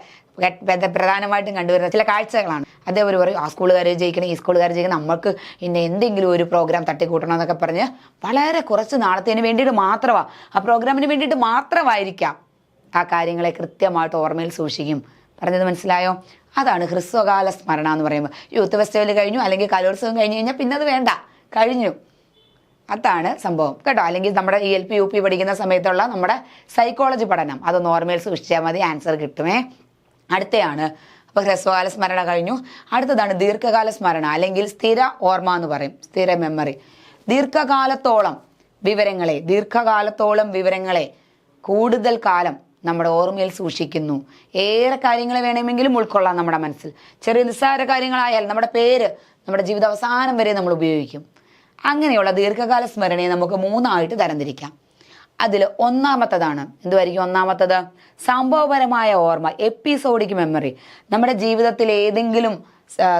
പ്രധാനമായിട്ടും കണ്ടുവരുന്ന ചില കാഴ്ചകളാണ്. അതേപോലെ പറയും ആ സ്കൂളുകാർ ജയിക്കണം, ഈ സ്കൂളുകാർ ജയിക്കണം, നമുക്ക് ഇന്ന എന്തെങ്കിലും ഒരു പ്രോഗ്രാം തട്ടിക്കൂട്ടണം എന്നൊക്കെ പറഞ്ഞ് വളരെ കുറച്ച് നാളത്തേന് വേണ്ടിയിട്ട് മാത്രമാണ്, ആ പ്രോഗ്രാമിന് വേണ്ടിയിട്ട് മാത്രമായിരിക്കാം ആ കാര്യങ്ങളെ കൃത്യമായിട്ട് ഓർമ്മയിൽ സൂക്ഷിക്കും. പറഞ്ഞത് മനസ്സിലായോ? അതാണ് ഹ്രസ്വകാല സ്മരണ എന്ന് പറയുമ്പോൾ. യൂത്ത് ഫെസ്റ്റിവൽ കഴിഞ്ഞു അല്ലെങ്കിൽ കലോത്സവം കഴിഞ്ഞു കഴിഞ്ഞാൽ പിന്നെ അത് വേണ്ട, കഴിഞ്ഞു. അതാണ് സംഭവം കേട്ടോ. അല്ലെങ്കിൽ നമ്മുടെ LP UP പഠിക്കുന്ന സമയത്തുള്ള നമ്മുടെ സൈക്കോളജി പഠനം അതൊന്ന് ഓർമ്മയിൽ സൂക്ഷിച്ചാൽ മതി, ആൻസർ കിട്ടുമേ. അടുത്തയാണ്, അപ്പോൾ ഹ്രസ്വകാല സ്മരണ കഴിഞ്ഞു. അടുത്തതാണ് ദീർഘകാല സ്മരണ അല്ലെങ്കിൽ സ്ഥിര ഓർമ്മ എന്ന് പറയും, സ്ഥിര മെമ്മറി. ദീർഘകാലത്തോളം വിവരങ്ങളെ കൂടുതൽ കാലം നമ്മുടെ ഓർമ്മയിൽ സൂക്ഷിക്കുന്നു. ഏറെ കാര്യങ്ങൾ വേണമെങ്കിലും ഉൾക്കൊള്ളാം നമ്മുടെ മനസ്സിൽ. ചെറിയ നിസ്സാര കാര്യങ്ങളായാൽ നമ്മുടെ പേര് നമ്മുടെ ജീവിത അവസാനം വരെ നമ്മൾ ഉപയോഗിക്കും. അങ്ങനെയുള്ള ദീർഘകാല സ്മരണയെ നമുക്ക് 3 ആയിട്ട് തരംതിരിക്കാം. അതിൽ ഒന്നാമത്തതാണ്, എന്തുമായിരിക്കും ഒന്നാമത്തത്? സംഭവപരമായ ഓർമ്മ, എപ്പിസോഡിക് മെമ്മറി. നമ്മുടെ ജീവിതത്തിൽ ഏതെങ്കിലും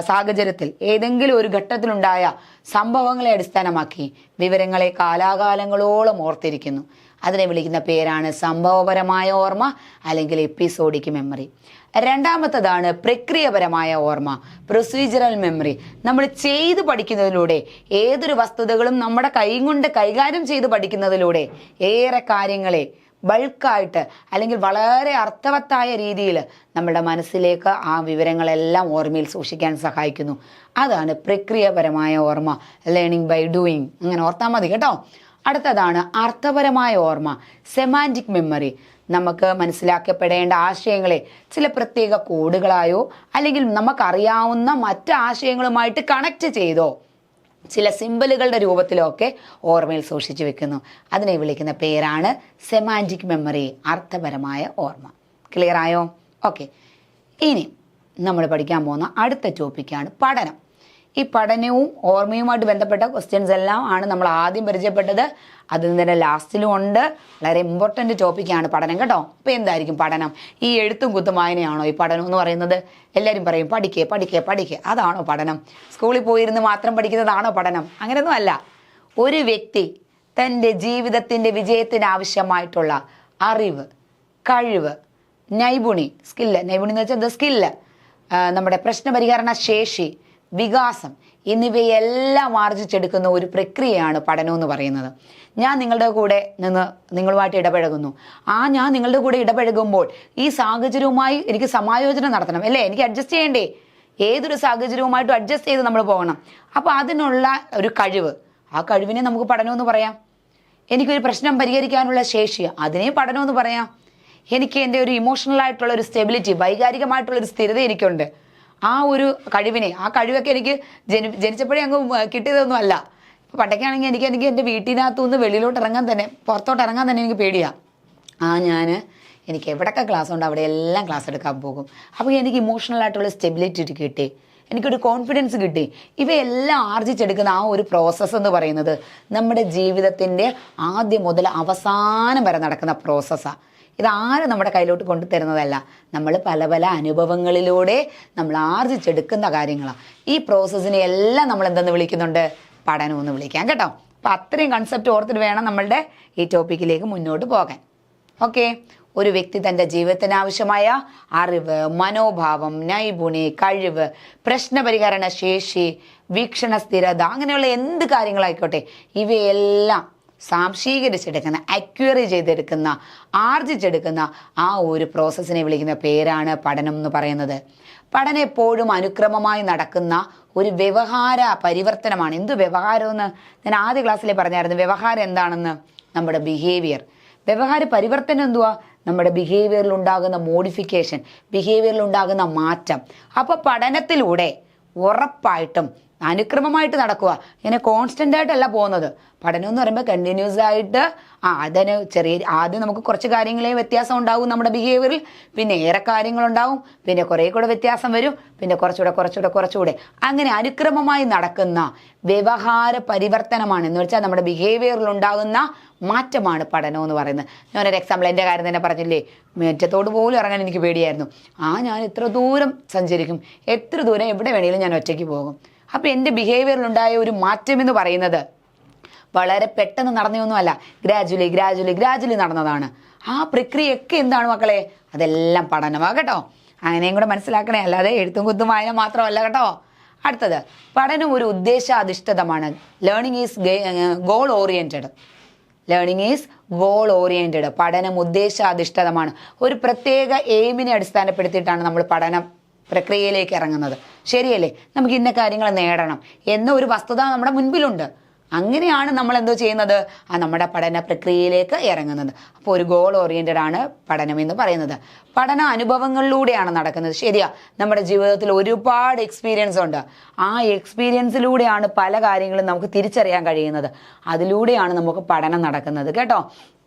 സാഹചര്യത്തിൽ ഏതെങ്കിലും ഒരു ഘട്ടത്തിലുണ്ടായ സംഭവങ്ങളെ അടിസ്ഥാനമാക്കി വിവരങ്ങളെ കാലാകാലങ്ങളോളം ഓർത്തിരിക്കുന്നു. അതിനെ വിളിക്കുന്ന പേരാണ് സംഭവപരമായ ഓർമ്മ അല്ലെങ്കിൽ എപ്പിസോഡിക് മെമ്മറി. രണ്ടാമത്തതാണ് പ്രക്രിയപരമായ ഓർമ്മ, പ്രൊസീജറൽ മെമ്മറി. നമ്മൾ ചെയ്ത് പഠിക്കുന്നതിലൂടെ, ഏതൊരു വസ്തുതകളും നമ്മുടെ കൈ കൊണ്ട് കൈകാര്യം ചെയ്ത് പഠിക്കുന്നതിലൂടെ ഏറെ കാര്യങ്ങളെ ബൾക്കായിട്ട് അല്ലെങ്കിൽ വളരെ അർത്ഥവത്തായ രീതിയിൽ നമ്മുടെ മനസ്സിലേക്ക് ആ വിവരങ്ങളെല്ലാം ഓർമ്മയിൽ സൂക്ഷിക്കാൻ സഹായിക്കുന്നു. അതാണ് പ്രക്രിയപരമായ ഓർമ്മ, ലേണിംഗ് ബൈ ഡൂയിങ്. അങ്ങനെ ഓർത്താൽ മതി കേട്ടോ. അടുത്തതാണ് അർത്ഥപരമായ ഓർമ്മ, സെമാൻറ്റിക് മെമ്മറി. നമുക്ക് മനസ്സിലാക്കപ്പെടേണ്ട ആശയങ്ങളെ ചില പ്രത്യേക കോഡുകളായോ അല്ലെങ്കിൽ നമുക്കറിയാവുന്ന മറ്റ് ആശയങ്ങളുമായിട്ട് കണക്ട് ചെയ്തോ ചില സിമ്പലുകളുടെ രൂപത്തിലോ ഒക്കെ ഓർമ്മയിൽ സൂക്ഷിച്ചു വെക്കുന്നു. അതിനെ വിളിക്കുന്ന പേരാണ് സെമാൻറ്റിക് മെമ്മറി, അർത്ഥപരമായ ഓർമ്മ. ക്ലിയർ ആയോ? ഓക്കെ, ഇനി നമ്മൾ പഠിക്കാൻ പോകുന്ന അടുത്ത ടോപ്പിക്കാണ് പഠനം. ഈ പഠനവും ഓർമ്മയുമായിട്ട് ബന്ധപ്പെട്ട ക്വസ്റ്റ്യൻസ് എല്ലാം ആണ് നമ്മൾ ആദ്യം പരിചയപ്പെട്ടത്. അതിൽ തന്നെ ലാസ്റ്റിലും ഉണ്ട്. വളരെ ഇമ്പോർട്ടൻ്റ് ടോപ്പിക്കാണ് പഠനം കേട്ടോ. അപ്പോൾ എന്തായിരിക്കും പഠനം? ഈ എഴുത്തും കുത്തും വായനയാണോ ഈ പഠനം എന്ന് പറയുന്നത്? എല്ലാവരും പറയും പഠിക്കുക. അതാണോ പഠനം? സ്കൂളിൽ പോയിരുന്ന് മാത്രം പഠിക്കുന്നതാണോ പഠനം? അങ്ങനെയൊന്നും അല്ല. ഒരു വ്യക്തി തൻ്റെ ജീവിതത്തിൻ്റെ വിജയത്തിന് ആവശ്യമായിട്ടുള്ള അറിവ്, കഴിവ്, നൈപുണി എന്ന് വെച്ചാൽ എന്താ? സ്കില്ല്, നമ്മുടെ പ്രശ്നപരിഹരണ ശേഷി, വികാസം എന്നിവയെല്ലാം ആർജിച്ചെടുക്കുന്ന ഒരു പ്രക്രിയയാണ് പഠനം എന്ന് പറയുന്നത്. ഞാൻ നിങ്ങളുടെ കൂടെ നിന്ന് നിങ്ങളുമായിട്ട് ഇടപഴകുന്നു. ഞാൻ നിങ്ങളുടെ കൂടെ ഇടപഴകുമ്പോൾ ഈ സാഹചര്യവുമായി എനിക്ക് സമായോജനം നടത്തണം അല്ലേ? എനിക്ക് അഡ്ജസ്റ്റ് ചെയ്യണ്ടേ? ഏതൊരു സാഹചര്യവുമായിട്ടും അഡ്ജസ്റ്റ് ചെയ്ത് നമ്മൾ പോകണം. അപ്പോൾ അതിനുള്ള ഒരു കഴിവ്, ആ കഴിവിനെ നമുക്ക് പഠനമെന്ന് പറയാം. എനിക്കൊരു പ്രശ്നം പരിഹരിക്കാനുള്ള ശേഷി, അതിനെ പഠനമെന്ന് പറയാം. എനിക്ക് എൻ്റെ ഒരു ഇമോഷണൽ ആയിട്ടുള്ള ഒരു സ്റ്റെബിലിറ്റി, വൈകാരികമായിട്ടുള്ള ഒരു സ്ഥിരത എനിക്കുണ്ട്. ആ ഒരു ആ കഴിവൊക്കെ എനിക്ക് ജനിച്ചപ്പോഴേ അങ്ങ് കിട്ടിയതൊന്നും അല്ല. ഇപ്പോൾ പണ്ടൊക്കെയാണെങ്കിൽ എനിക്ക് എൻ്റെ വീട്ടിനകത്തുനിന്ന് വെളിയിലോട്ട് ഇറങ്ങാൻ തന്നെ, പുറത്തോട്ട് ഇറങ്ങാൻ തന്നെ എനിക്ക് പേടിയാണ്. എനിക്ക് എവിടെയൊക്കെ ക്ലാസ് ഉണ്ട് അവിടെ എല്ലാം ക്ലാസ് എടുക്കാൻ പോകും. അപ്പോൾ എനിക്ക് ഇമോഷണൽ ആയിട്ടുള്ള സ്റ്റെബിലിറ്റി കിട്ടി, എനിക്കൊരു കോൺഫിഡൻസ് കിട്ടി. ഇവയെല്ലാം ആർജിച്ചെടുക്കുന്ന ആ ഒരു പ്രോസസ്സ് എന്ന് പറയുന്നത് നമ്മുടെ ജീവിതത്തിൻ്റെ ആദ്യം മുതൽ അവസാനം വരെ നടക്കുന്ന പ്രോസസ്സാണ്. ഇതാരും നമ്മുടെ കയ്യിലോട്ട് കൊണ്ടുതരുന്നതല്ല, നമ്മൾ പല പല അനുഭവങ്ങളിലൂടെ നമ്മൾ ആർജിച്ചെടുക്കുന്ന കാര്യങ്ങളാണ്. ഈ പ്രോസസ്സിനെ എല്ലാം നമ്മൾ എന്തെന്ന് വിളിക്കുന്നുണ്ട്? പഠനമെന്ന് വിളിക്കാം കേട്ടോ. അപ്പം അത്രയും കൺസെപ്റ്റ് ഓർത്തിട്ട് വേണം നമ്മളുടെ ഈ ടോപ്പിക്കിലേക്ക് മുന്നോട്ട് പോകാൻ. ഓക്കെ, ഒരു വ്യക്തി തൻ്റെ ജീവിതത്തിന് ആവശ്യമായ അറിവ്, മനോഭാവം, നൈപുണ്യം, കഴിവ്, പ്രശ്നപരിഹരണ ശേഷി, വീക്ഷണ സ്ഥിരത, അങ്ങനെയുള്ള എന്ത് കാര്യങ്ങളായിക്കോട്ടെ ഇവയെല്ലാം സാംശീകരിച്ചെടുക്കുന്ന, അക്വയർ ചെയ്തെടുക്കുന്ന, ആർജിച്ചെടുക്കുന്ന ആ ഒരു പ്രോസസ്സിനെ വിളിക്കുന്ന പേരാണ് പഠനം എന്ന് പറയുന്നത്. പഠനം എപ്പോഴും അനുക്രമമായി നടക്കുന്ന ഒരു വ്യവഹാര പരിവർത്തനമാണ്. എന്ത് വ്യവഹാരമെന്ന് ഞാൻ ആദ്യ ക്ലാസ്സിലെ പറഞ്ഞായിരുന്നു. വ്യവഹാരം എന്താണെന്ന്? നമ്മുടെ ബിഹേവിയർ. വ്യവഹാര പരിവർത്തനം എന്തുവാ? നമ്മുടെ ബിഹേവിയറിൽ ഉണ്ടാകുന്ന മോഡിഫിക്കേഷൻ, ബിഹേവിയറിൽ ഉണ്ടാകുന്ന മാറ്റം. അപ്പോൾ പഠനത്തിലൂടെ ഉറപ്പായിട്ടും അനുക്രമമായിട്ട് നടക്കുക, ഇങ്ങനെ കോൺസ്റ്റൻ്റ് ആയിട്ടല്ല പോകുന്നത്. പഠനം എന്ന് പറയുമ്പോൾ കണ്ടിന്യൂസ് ആയിട്ട് അതിന് ആദ്യം നമുക്ക് കുറച്ച് കാര്യങ്ങളെ വ്യത്യാസം ഉണ്ടാകും നമ്മുടെ ബിഹേവിയറിൽ, പിന്നെ ഏറെ കാര്യങ്ങളുണ്ടാവും, പിന്നെ കുറേ കൂടെ വ്യത്യാസം വരും, പിന്നെ കുറച്ചുകൂടെ അങ്ങനെ അനുക്രമമായി നടക്കുന്ന വ്യവഹാര പരിവർത്തനമാണ്. എന്ന് വെച്ചാൽ നമ്മുടെ ബിഹേവിയറിൽ ഉണ്ടാകുന്ന മാറ്റമാണ് പഠനം എന്ന് പറയുന്നത്. ഞാനൊരു എക്സാമ്പിൾ, എൻ്റെ കാര്യം തന്നെ പറഞ്ഞില്ലേ, മുറ്റത്തോട് പോലും ഇറങ്ങാൻ എനിക്ക് പേടിയായിരുന്നു. ഞാൻ എത്ര ദൂരം സഞ്ചരിക്കും, എത്ര ദൂരം എവിടെ വേണമെങ്കിലും ഞാൻ ഒറ്റയ്ക്ക് പോകും. അപ്പോൾ എൻ്റെ ബിഹേവിയറിലുണ്ടായ ഒരു മാറ്റം എന്ന് പറയുന്നത് വളരെ പെട്ടെന്ന് നടന്നൊന്നുമല്ല, ഗ്രാജുവലി നടന്നതാണ്. ആ പ്രക്രിയയൊക്കെ എന്താണ് മക്കളെ? അതെല്ലാം പഠനമാണ് കേട്ടോ. അങ്ങനെയും കൂടെ മനസ്സിലാക്കണേ, അല്ലാതെ എഴുത്തും കുത്തും വായന മാത്രമല്ല കേട്ടോ. അടുത്തത്, പഠനം ഒരു ഉദ്ദേശാധിഷ്ഠിതമാണ്. Learning is goal oriented. പഠനം ഉദ്ദേശാധിഷ്ഠിതമാണ്. ഒരു പ്രത്യേക എയിമിനെ അടിസ്ഥാനപ്പെടുത്തിയിട്ടാണ് നമ്മൾ പഠനം പ്രക്രിയയിലേക്ക് ഇറങ്ങുന്നത്. ശരിയല്ലേ? നമുക്ക് ഇന്ന കാര്യങ്ങൾ നേടണം എന്ന ഒരു വസ്തുത നമ്മുടെ മുൻപിലുണ്ട്. അങ്ങനെയാണ് നമ്മൾ എന്തോ ചെയ്യുന്നത്? നമ്മുടെ പഠന പ്രക്രിയയിലേക്ക് ഇറങ്ങുന്നത്. അപ്പോൾ ഒരു ഗോൾ ഓറിയൻറ്റഡ് ആണ് പഠനം എന്ന് പറയുന്നത്. പഠന അനുഭവങ്ങളിലൂടെയാണ് നടക്കുന്നത്. ശരിയാ, നമ്മുടെ ജീവിതത്തിൽ ഒരുപാട് എക്സ്പീരിയൻസ് ഉണ്ട്. ആ എക്സ്പീരിയൻസിലൂടെയാണ് പല കാര്യങ്ങളും നമുക്ക് തിരിച്ചറിയാൻ കഴിയുന്നത്. അതിലൂടെയാണ് നമുക്ക് പഠനം നടക്കുന്നത് കേട്ടോ.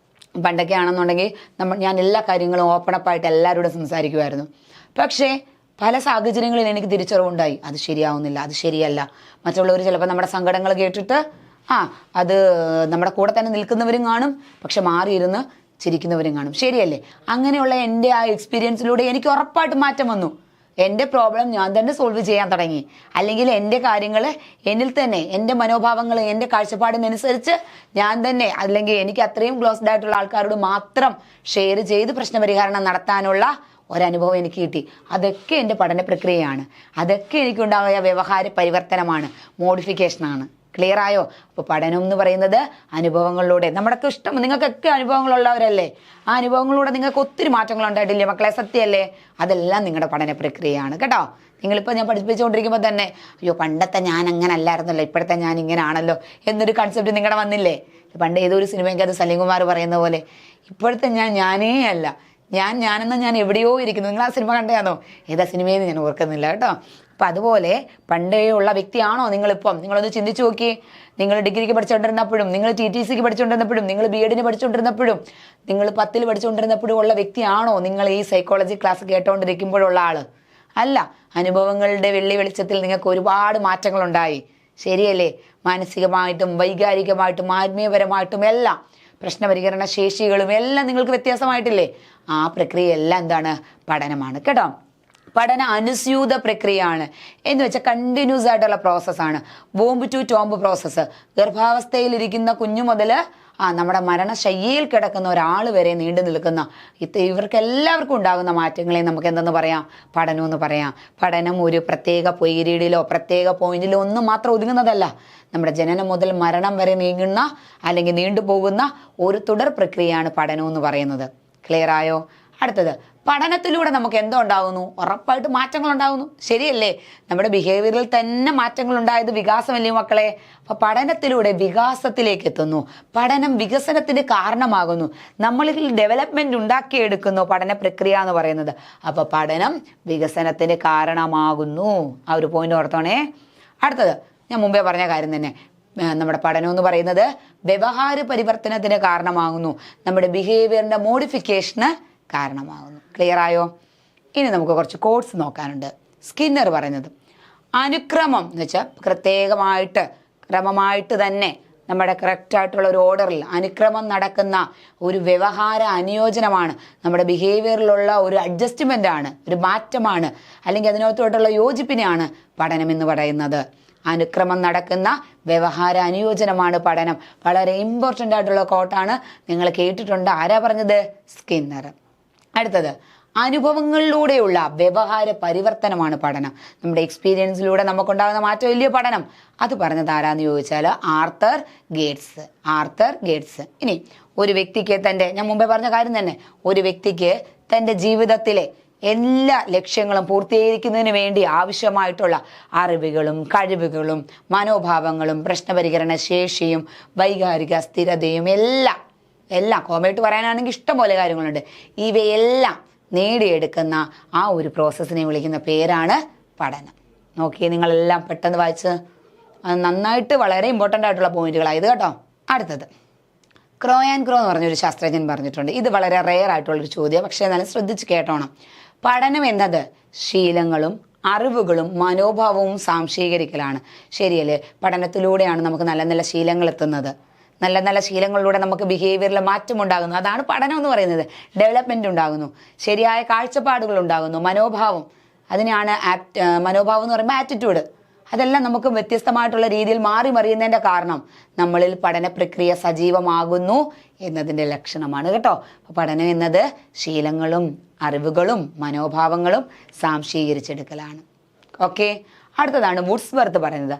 പണ്ടൊക്കെ ആണെന്നുണ്ടെങ്കിൽ ഞാൻ എല്ലാ കാര്യങ്ങളും ഓപ്പണപ്പായിട്ട് എല്ലാവരോടും സംസാരിക്കുമായിരുന്നു. പക്ഷേ പല സാഹചര്യങ്ങളിൽ എനിക്ക് തിരിച്ചറിവുണ്ടായി, അത് ശരിയാവുന്നില്ല, അത് ശരിയല്ല. മറ്റുള്ളവർ ചിലപ്പോൾ നമ്മുടെ സങ്കടങ്ങൾ കേട്ടിട്ട് അത് നമ്മുടെ കൂടെ തന്നെ നിൽക്കുന്നവരും കാണും, പക്ഷെ മാറിയിരുന്ന് ചിരിക്കുന്നവരും കാണും. ശരിയല്ലേ? അങ്ങനെയുള്ള എൻ്റെ ആ എക്സ്പീരിയൻസിലൂടെ എനിക്ക് ഉറപ്പായിട്ട് മാറ്റം വന്നു. എൻ്റെ പ്രോബ്ലം ഞാൻ തന്നെ സോൾവ് ചെയ്യാൻ തുടങ്ങി. അല്ലെങ്കിൽ എൻ്റെ കാര്യങ്ങൾ എന്നിൽ തന്നെ, എൻ്റെ മനോഭാവങ്ങൾ, എൻ്റെ കാഴ്ചപ്പാടിനനുസരിച്ച് ഞാൻ തന്നെ, അല്ലെങ്കിൽ എനിക്ക് അത്രയും ക്ലോസ്ഡ് ആയിട്ടുള്ള ആൾക്കാരോട് മാത്രം ഷെയർ ചെയ്ത് പ്രശ്നപരിഹാരം നടത്താനുള്ള ഒരനുഭവം എനിക്ക് കിട്ടി. അതൊക്കെ എൻ്റെ പഠന പ്രക്രിയയാണ്. അതൊക്കെ എനിക്കുണ്ടായ വ്യവഹാര പരിവർത്തനമാണ്, മോഡിഫിക്കേഷനാണ്. ക്ലിയർ ആയോ? അപ്പോൾ പഠനം എന്ന് പറയുന്നത് അനുഭവങ്ങളിലൂടെ, നമ്മുടെയൊക്കെ ഇഷ്ടം, നിങ്ങൾക്കൊക്കെ അനുഭവങ്ങളുള്ളവരല്ലേ, ആ അനുഭവങ്ങളിലൂടെ നിങ്ങൾക്ക് ഒത്തിരി മാറ്റങ്ങൾ ഉണ്ടായിട്ടില്ലേ മക്കളെ? സത്യമല്ലേ? അതെല്ലാം നിങ്ങളുടെ പഠന പ്രക്രിയയാണ് കേട്ടോ. നിങ്ങളിപ്പോൾ ഞാൻ പഠിപ്പിച്ചുകൊണ്ടിരിക്കുമ്പോൾ തന്നെ അയ്യോ പണ്ടത്തെ ഞാൻ അങ്ങനെ അല്ലായിരുന്നല്ലോ, ഇപ്പോഴത്തെ ഞാൻ ഇങ്ങനെ ആണല്ലോ എന്നൊരു കൺസെപ്റ്റ് നിങ്ങളുടെ വന്നില്ലേ? പണ്ട് ഏതൊരു സിനിമയ്ക്ക് അത് സലീംകുമാർ പറയുന്ന പോലെ ഇപ്പോഴത്തെ ഞാനേ അല്ല, ഞാനെന്ന് ഞാൻ എവിടെയോ ഇരിക്കുന്നു. നിങ്ങൾ ആ സിനിമ കണ്ടതാണോ? ഏതാ സിനിമയെന്ന് ഞാൻ ഓർക്കുന്നില്ല കേട്ടോ. അപ്പം അതുപോലെ പണ്ടേ ഉള്ള വ്യക്തിയാണോ നിങ്ങളിപ്പം? നിങ്ങളൊന്ന് ചിന്തിച്ചു നോക്കി. നിങ്ങൾ ഡിഗ്രിക്ക് പഠിച്ചുകൊണ്ടിരുന്നപ്പോഴും, നിങ്ങൾ TTCക്ക് പഠിച്ചുകൊണ്ടിരുന്നപ്പോഴും, നിങ്ങൾ B.Edന് പഠിച്ചുകൊണ്ടിരുന്നപ്പോഴും, നിങ്ങൾ 10ൽ പഠിച്ചുകൊണ്ടിരുന്നപ്പോഴും ഉള്ള വ്യക്തിയാണോ നിങ്ങൾ ഈ സൈക്കോളജി ക്ലാസ് കേട്ടോണ്ടിരിക്കുമ്പോഴുള്ള ആള്? അല്ല. അനുഭവങ്ങളുടെ വെളിച്ചത്തിൽ നിങ്ങൾക്ക് ഒരുപാട് മാറ്റങ്ങളുണ്ടായി. ശരിയല്ലേ? മാനസികമായിട്ടും വൈകാരികമായിട്ടും ആത്മീയപരമായിട്ടും എല്ലാം, പ്രശ്നപരിഹരണ ശേഷികളും എല്ലാം നിങ്ങൾക്ക് വ്യത്യാസമായിട്ടില്ലേ? ആ പ്രക്രിയ എല്ലാം എന്താണ്? പഠനമാണ് കേട്ടോ. പഠന അനുസ്യൂത പ്രക്രിയയാണ്. എന്ന് വെച്ചാൽ കണ്ടിന്യൂസ് ആയിട്ടുള്ള പ്രോസസ്സാണ്. Womb to tomb process. ഗർഭാവസ്ഥയിലിരിക്കുന്ന കുഞ്ഞു മുതൽ നമ്മുടെ മരണശയ്യയിൽ കിടക്കുന്ന ഒരാൾ വരെ നീണ്ടു നിൽക്കുന്ന ഇവർക്ക് എല്ലാവർക്കും ഉണ്ടാകുന്ന മാറ്റങ്ങളെ നമുക്ക് എന്തെന്ന് പറയാം? പഠനം എന്ന് പറയാം. പഠനം ഒരു പ്രത്യേക പീരീഡിലോ പ്രത്യേക പോയിന്റിലോ ഒന്നും മാത്രം ഒതുങ്ങുന്നതല്ല. നമ്മുടെ ജനനം മുതൽ മരണം വരെ നീങ്ങുന്ന അല്ലെങ്കിൽ നീണ്ടുപോകുന്ന ഒരു തുടർ പ്രക്രിയയാണ് പഠനം എന്ന് പറയുന്നത്. ക്ലിയർ ആയോ? അടുത്തത്, പഠനത്തിലൂടെ നമുക്ക് എന്തോ ഉണ്ടാകുന്നു? ഉറപ്പായിട്ട് മാറ്റങ്ങൾ ഉണ്ടാകുന്നു. ശരിയല്ലേ? നമ്മുടെ ബിഹേവിയറിൽ തന്നെ മാറ്റങ്ങൾ ഉണ്ടായത് വികാസമല്ലേ മക്കളെ? അപ്പൊ പഠനത്തിലൂടെ വികാസത്തിലേക്ക് എത്തുന്നു. പഠനം വികസനത്തിന് കാരണമാകുന്നു. നമ്മളിൽ ഡെവലപ്മെന്റ് ഉണ്ടാക്കിയെടുക്കുന്നു പഠന പ്രക്രിയ എന്ന് പറയുന്നത്. അപ്പൊ പഠനം വികസനത്തിന് കാരണമാകുന്നു. ആ ഒരു പോയിന്റ് ഓർത്തോണേ. അടുത്തത് ഞാൻ മുമ്പേ പറഞ്ഞ കാര്യം തന്നെ. നമ്മുടെ പഠനം എന്ന് പറയുന്നത് വ്യവഹാര പരിവർത്തനത്തിന് കാരണമാകുന്നു. നമ്മുടെ ബിഹേവിയറിന്റെ മോഡിഫിക്കേഷന് കാരണമാകുന്നു. ക്ലിയർ ആയോ? ഇനി നമുക്ക് കുറച്ച് കോഡ്സ് നോക്കാനുണ്ട്. സ്കിന്നർ പറയുന്നത് അനുക്രമം എന്ന് വെച്ചാൽ പ്രത്യേകമായിട്ട് ക്രമമായിട്ട് തന്നെ നമ്മുടെ കറക്റ്റായിട്ടുള്ള ഒരു ഓർഡറിൽ അനുക്രമം നടക്കുന്ന ഒരു വ്യവഹാര അനുയോജനമാണ്, നമ്മുടെ ബിഹേവിയറിലുള്ള ഒരു അഡ്ജസ്റ്റ്മെൻ്റ് ആണ്, ഒരു മാറ്റമാണ്, അല്ലെങ്കിൽ അതിനകത്തോട്ടുള്ള യോജിപ്പിനെയാണ് പഠനം എന്ന് പറയുന്നത്. അനുക്രമം നടക്കുന്ന വ്യവഹാര അനുയോജനമാണ് പഠനം. വളരെ ഇമ്പോർട്ടൻ്റ് ആയിട്ടുള്ള കോട്ടാണ്. നിങ്ങൾ കേട്ടിട്ടുണ്ട്. ആരാ പറഞ്ഞത്? സ്കിന്നർ. അടുത്തത് അനുഭവങ്ങളിലൂടെയുള്ള വ്യവഹാര പരിവർത്തനമാണ് പഠനം. നമ്മുടെ എക്സ്പീരിയൻസിലൂടെ നമുക്കുണ്ടാകുന്ന മാറ്റമല്ലേ പഠനം. അത് പറഞ്ഞത് ആരാന്ന് ചോദിച്ചാൽ ആർത്തർ ഗേറ്റ്സ്. ഇനി ഒരു വ്യക്തിക്ക് ഞാൻ മുമ്പേ പറഞ്ഞ കാര്യം തന്നെ, ഒരു വ്യക്തിക്ക് തൻ്റെ ജീവിതത്തിലെ എല്ലാ ലക്ഷ്യങ്ങളും പൂർത്തീകരിക്കുന്നതിന് വേണ്ടി ആവശ്യമായിട്ടുള്ള അറിവുകളും കഴിവുകളും മനോഭാവങ്ങളും പ്രശ്നപരിഹരണ ശേഷിയും വൈകാരിക സ്ഥിരതയും എല്ലാം കോമയായിട്ട് പറയാനാണെങ്കിൽ ഇഷ്ടംപോലെ കാര്യങ്ങളുണ്ട്. ഇവയെല്ലാം നേടിയെടുക്കുന്ന ആ ഒരു പ്രോസസ്സിനെ വിളിക്കുന്ന പേരാണ് പഠനം. നോക്കിയേ, നിങ്ങളെല്ലാം പെട്ടെന്ന് വായിച്ച് നന്നായിട്ട് വളരെ ഇമ്പോർട്ടൻ്റ് ആയിട്ടുള്ള പോയിന്റുകളായത് കേട്ടോ. അടുത്തത് ക്രോ എന്ന് പറഞ്ഞൊരു ശാസ്ത്രജ്ഞൻ പറഞ്ഞിട്ടുണ്ട്. ഇത് വളരെ റെയർ ആയിട്ടുള്ളൊരു ചോദ്യം, പക്ഷേ എന്നാലും ശ്രദ്ധിച്ച് കേട്ടോണം. പഠനം എന്നത് ശീലങ്ങളും അറിവുകളും മനോഭാവവും സാംശീകരിക്കലാണ്. ശരിയല്ലേ? പഠനത്തിലൂടെയാണ് നമുക്ക് നല്ല നല്ല ശീലങ്ങൾ എത്തുന്നത്. നല്ല നല്ല ശീലങ്ങളിലൂടെ നമുക്ക് ബിഹേവിയറിൽ മാറ്റം ഉണ്ടാകുന്നു. അതാണ് പഠനം എന്ന് പറയുന്നത്. ഡെവലപ്മെന്റ് ഉണ്ടാകുന്നു, ശരിയായ കാഴ്ചപ്പാടുകൾ ഉണ്ടാകുന്നു, മനോഭാവം, അതിനാണ് മനോഭാവം എന്ന് പറയുമ്പോൾ ആറ്റിറ്റ്യൂഡ്. അതെല്ലാം നമുക്ക് വ്യത്യസ്തമായിട്ടുള്ള രീതിയിൽ മറിയുന്നതിൻ്റെ കാരണം നമ്മളിൽ പഠന പ്രക്രിയ സജീവമാകുന്നു എന്നതിൻ്റെ ലക്ഷണമാണ് കേട്ടോ. അപ്പോൾ പഠനം എന്നത് ശീലങ്ങളും അറിവുകളും മനോഭാവങ്ങളും സാംശീകരിച്ചെടുക്കലാണ്. ഓക്കെ. അടുത്തതാണ് വുഡ്സ്വർത്ത് പറയുന്നത്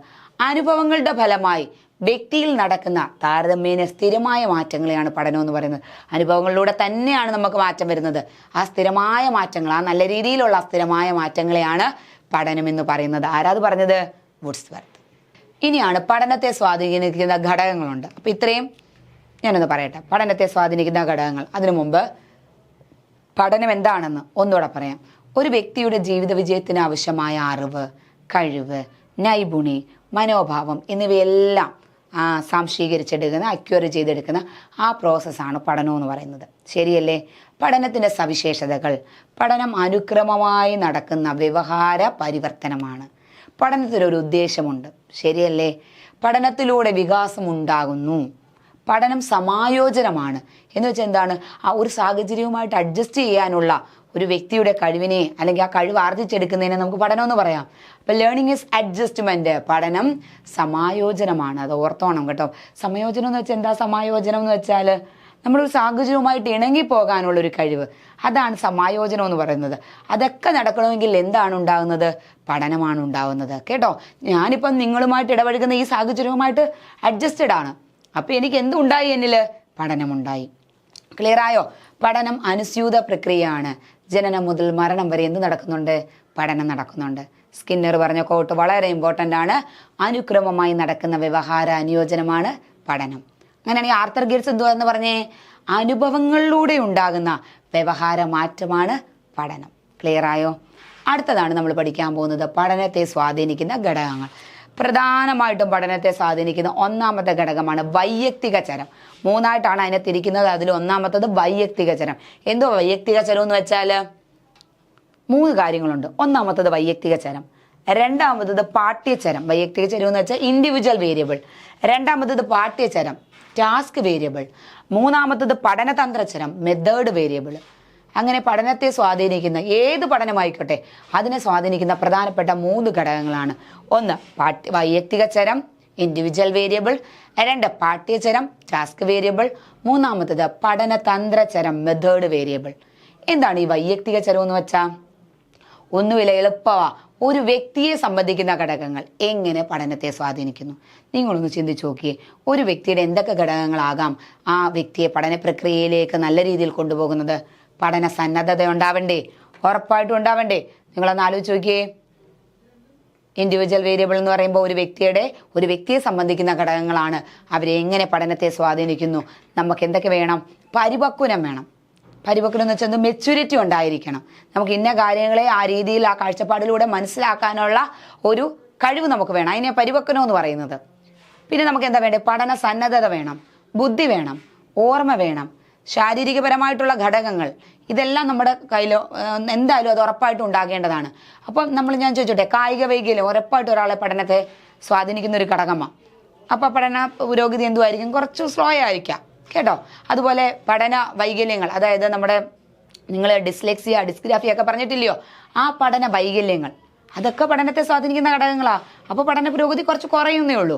അനുഭവങ്ങളുടെ ഫലമായി വ്യക്തിയിൽ നടക്കുന്ന താരതമ്യേന സ്ഥിരമായ മാറ്റങ്ങളെയാണ് പഠനം എന്ന് പറയുന്നത്. അനുഭവങ്ങളിലൂടെ തന്നെയാണ് നമുക്ക് മാറ്റം വരുന്നത്. ആ സ്ഥിരമായ മാറ്റങ്ങൾ, ആ നല്ല രീതിയിലുള്ള സ്ഥിരമായ മാറ്റങ്ങളെയാണ് പഠനം എന്ന് പറയുന്നത്. ആരാത് പറഞ്ഞത്? വുഡ്സ്വർത്ത്. ഇനിയാണ് പഠനത്തെ സ്വാധീനിക്കുന്ന ഘടകങ്ങളുണ്ട്. അപ്പോൾ ഇത്രയും ഞാനൊന്ന് പറയട്ടെ. പഠനത്തെ സ്വാധീനിക്കുന്ന ഘടകങ്ങൾ. അതിനു മുമ്പ് പഠനം എന്താണെന്ന് ഒന്നുകൂടെ പറയാം. ഒരു വ്യക്തിയുടെ ജീവിത വിജയത്തിന് ആവശ്യമായ അറിവ്, കഴിവ്, നൈപുണി, മനോഭാവം എന്നിവയെല്ലാം സാംശീകരിച്ചെടുക്കുന്ന, അക്വയർ ചെയ്തെടുക്കുന്ന ആ പ്രോസസ്സാണ് പഠനം എന്ന് പറയുന്നത്. ശരിയല്ലേ? പഠനത്തിൻ്റെ സവിശേഷതകൾ. പഠനം അനുക്രമമായി നടക്കുന്ന വ്യവഹാര പരിവർത്തനമാണ്. പഠനത്തിനൊരു ഉദ്ദേശമുണ്ട്. ശരിയല്ലേ? പഠനത്തിലൂടെ വികാസം ഉണ്ടാകുന്നു. പഠനം സമായോജനമാണ്. എന്ന് വെച്ചാൽ എന്താണ്? ആ ഒരു സാഹചര്യവുമായിട്ട് അഡ്ജസ്റ്റ് ചെയ്യാനുള്ള ഒരു വ്യക്തിയുടെ കഴിവിനെ അല്ലെങ്കിൽ ആ കഴിവ് ആർജിച്ചെടുക്കുന്നതിനെ നമുക്ക് പഠനം എന്ന് പറയാം. അപ്പം ലേണിംഗ് ഈസ് അഡ്ജസ്റ്റ്മെന്റ്. പഠനം സമായോജനമാണ്. അത് ഓർത്തോണം കേട്ടോ. സമായോജനം എന്ന് വെച്ചാൽ എന്താ? സമായോജനം എന്ന് വെച്ചാൽ നമ്മളൊരു സാഹചര്യവുമായിട്ട് ഇണങ്ങിപ്പോകാനുള്ളൊരു കഴിവ്, അതാണ് സമായോജനം എന്ന് പറയുന്നത്. അതൊക്കെ നടക്കണമെങ്കിൽ എന്താണ് ഉണ്ടാകുന്നത്? പഠനമാണ് ഉണ്ടാകുന്നത് കേട്ടോ. ഞാനിപ്പം നിങ്ങളുമായിട്ട് ഇടപഴകുന്ന ഈ സാഹചര്യവുമായിട്ട് അഡ്ജസ്റ്റഡ് ആണ്. അപ്പം എനിക്ക് എന്തുണ്ടായി? എന്നിൽ പഠനമുണ്ടായി. ക്ലിയർ ആയോ? പഠനം അനുസ്യൂത പ്രക്രിയയാണ്. ജനനം മുതൽ മരണം വരെ എന്ത് നടക്കുന്നുണ്ട്? പഠനം നടക്കുന്നുണ്ട്. സ്കിന്നർ പറഞ്ഞ കോട്ട് വളരെ ഇമ്പോർട്ടൻ്റ് ആണ്. അനുക്രമമായി നടക്കുന്ന വ്യവഹാര അനുയോജനമാണ് പഠനം. അങ്ങനെയാണെങ്കിൽ ആർത്തർ ഗിറ്റ്സ് എന്തുവാന്ന് പറഞ്ഞേ? അനുഭവങ്ങളിലൂടെ ഉണ്ടാകുന്ന വ്യവഹാര മാറ്റമാണ് പഠനം. ക്ലിയർ ആയോ? അടുത്തതാണ് നമ്മൾ പഠിക്കാൻ പോകുന്നത് പഠനത്തെ സ്വാധീനിക്കുന്ന ഘടകങ്ങൾ. പ്രധാനമായിട്ടും പഠനത്തെ സ്വാധീനിക്കുന്ന ഒന്നാമത്തെ ഘടകമാണ് വൈയക്തിക ചരം. മൂന്നായിട്ടാണ് അതിനെ തിരിക്കുന്നത്. അതിൽ ഒന്നാമത്തത് വൈയക്തിക ചരം. എന്തോ വൈയക്തിക ചരം എന്ന് വെച്ചാൽ 3 കാര്യങ്ങളുണ്ട്. ഒന്നാമത്തത് വൈയക്തിക ചരം, രണ്ടാമത്തത് പാഠ്യചരം. വൈയക്തിക ചരം എന്ന് വെച്ചാൽ ഇൻഡിവിജ്വൽ വേരിയബിൾ. രണ്ടാമത്തത് പാഠ്യചരം, ടാസ്ക് വേരിയബിൾ. മൂന്നാമത്തത് പഠനതന്ത്രചരം, മെത്തേഡ് വേരിയബിൾ. അങ്ങനെ പഠനത്തെ സ്വാധീനിക്കുന്ന ഏത് പഠനമായിക്കോട്ടെ അതിനെ സ്വാധീനിക്കുന്ന പ്രധാനപ്പെട്ട 3 ഘടകങ്ങളാണ്. ഒന്ന് വൈയക്തിക ചരം, ഇൻഡിവിജ്വൽ വേരിയബിൾ. 2 പാഠ്യചരം, ടാസ്ക് വേരിയബിൾ. മൂന്നാമത്തത് പഠനതന്ത്രചരം, മെത്തേഡ് വേരിയബിൾ. എന്താണ് ഈ വൈയക്തിക ചരം എന്ന് വെച്ചാൽ? ഒന്നുമില്ല, എളുപ്പമാ. ഒരു വ്യക്തിയെ സംബന്ധിക്കുന്ന ഘടകങ്ങൾ എങ്ങനെ പഠനത്തെ സ്വാധീനിക്കുന്നു? നിങ്ങളൊന്ന് ചിന്തിച്ചു നോക്കിയേ. ഒരു വ്യക്തിയുടെ എന്തൊക്കെ ഘടകങ്ങളാകാം ആ വ്യക്തിയെ പഠന പ്രക്രിയയിലേക്ക് നല്ല രീതിയിൽ കൊണ്ടുപോകുന്നത്? പഠന സന്നദ്ധത ഉണ്ടാവണ്ടേ? ഉറപ്പായിട്ടും ഉണ്ടാവണ്ടേ? നിങ്ങളൊന്ന് ആലോചിച്ച് നോക്കിയേ. ഇൻഡിവിജ്വൽ വേരിയബിൾ എന്ന് പറയുമ്പോൾ ഒരു വ്യക്തിയെ സംബന്ധിക്കുന്ന ഘടകങ്ങളാണ്. അവരെ എങ്ങനെ പഠനത്തെ സ്വാധീനിക്കുന്നു? നമുക്ക് എന്തൊക്കെ വേണം? പരിപക്വനം വേണം. പരിപക്വനം എന്ന് വെച്ചാൽ മെച്യൂരിറ്റി ഉണ്ടായിരിക്കണം. നമുക്ക് ഇന്ന കാര്യങ്ങളെ ആ രീതിയിൽ, ആ കാഴ്ചപ്പാടിലൂടെ മനസ്സിലാക്കാനുള്ള ഒരു കഴിവ് നമുക്ക് വേണം. അതിനെ പരിപക്വനം എന്ന് പറയുന്നത്. പിന്നെ നമുക്ക് എന്താ വേണ്ടത്? പഠന സന്നദ്ധത വേണം, ബുദ്ധി വേണം, ഓർമ്മ വേണം, ശാരീരികപരമായിട്ടുള്ള ഘടകങ്ങൾ. ഇതെല്ലാം നമ്മുടെ കയ്യിൽ എന്തായാലും അത് ഉറപ്പായിട്ടും ഉണ്ടാകേണ്ടതാണ്. അപ്പം ഞാൻ ചോദിച്ചോട്ടെ, കായിക വൈകല്യം ഉറപ്പായിട്ടും ഒരാളെ പഠനത്തെ സ്വാധീനിക്കുന്ന ഒരു ഘടകമാണ്. അപ്പം പഠന പുരോഗതി എന്തുമായിരിക്കും? കുറച്ച് സ്ലോ ആയിരിക്കാം കേട്ടോ. അതുപോലെ പഠന വൈകല്യങ്ങൾ, അതായത് നിങ്ങൾ ഡിസ്ലെക്സിയ, ഡിസ്ഗ്രാഫിയ ഒക്കെ പറഞ്ഞിട്ടില്ലയോ? ആ പഠന വൈകല്യങ്ങൾ അതൊക്കെ പഠനത്തെ സ്വാധീനിക്കുന്ന ഘടകങ്ങളാണ്. അപ്പോൾ പഠന പുരോഗതി കുറച്ച് കുറയുന്നേ ഉള്ളൂ.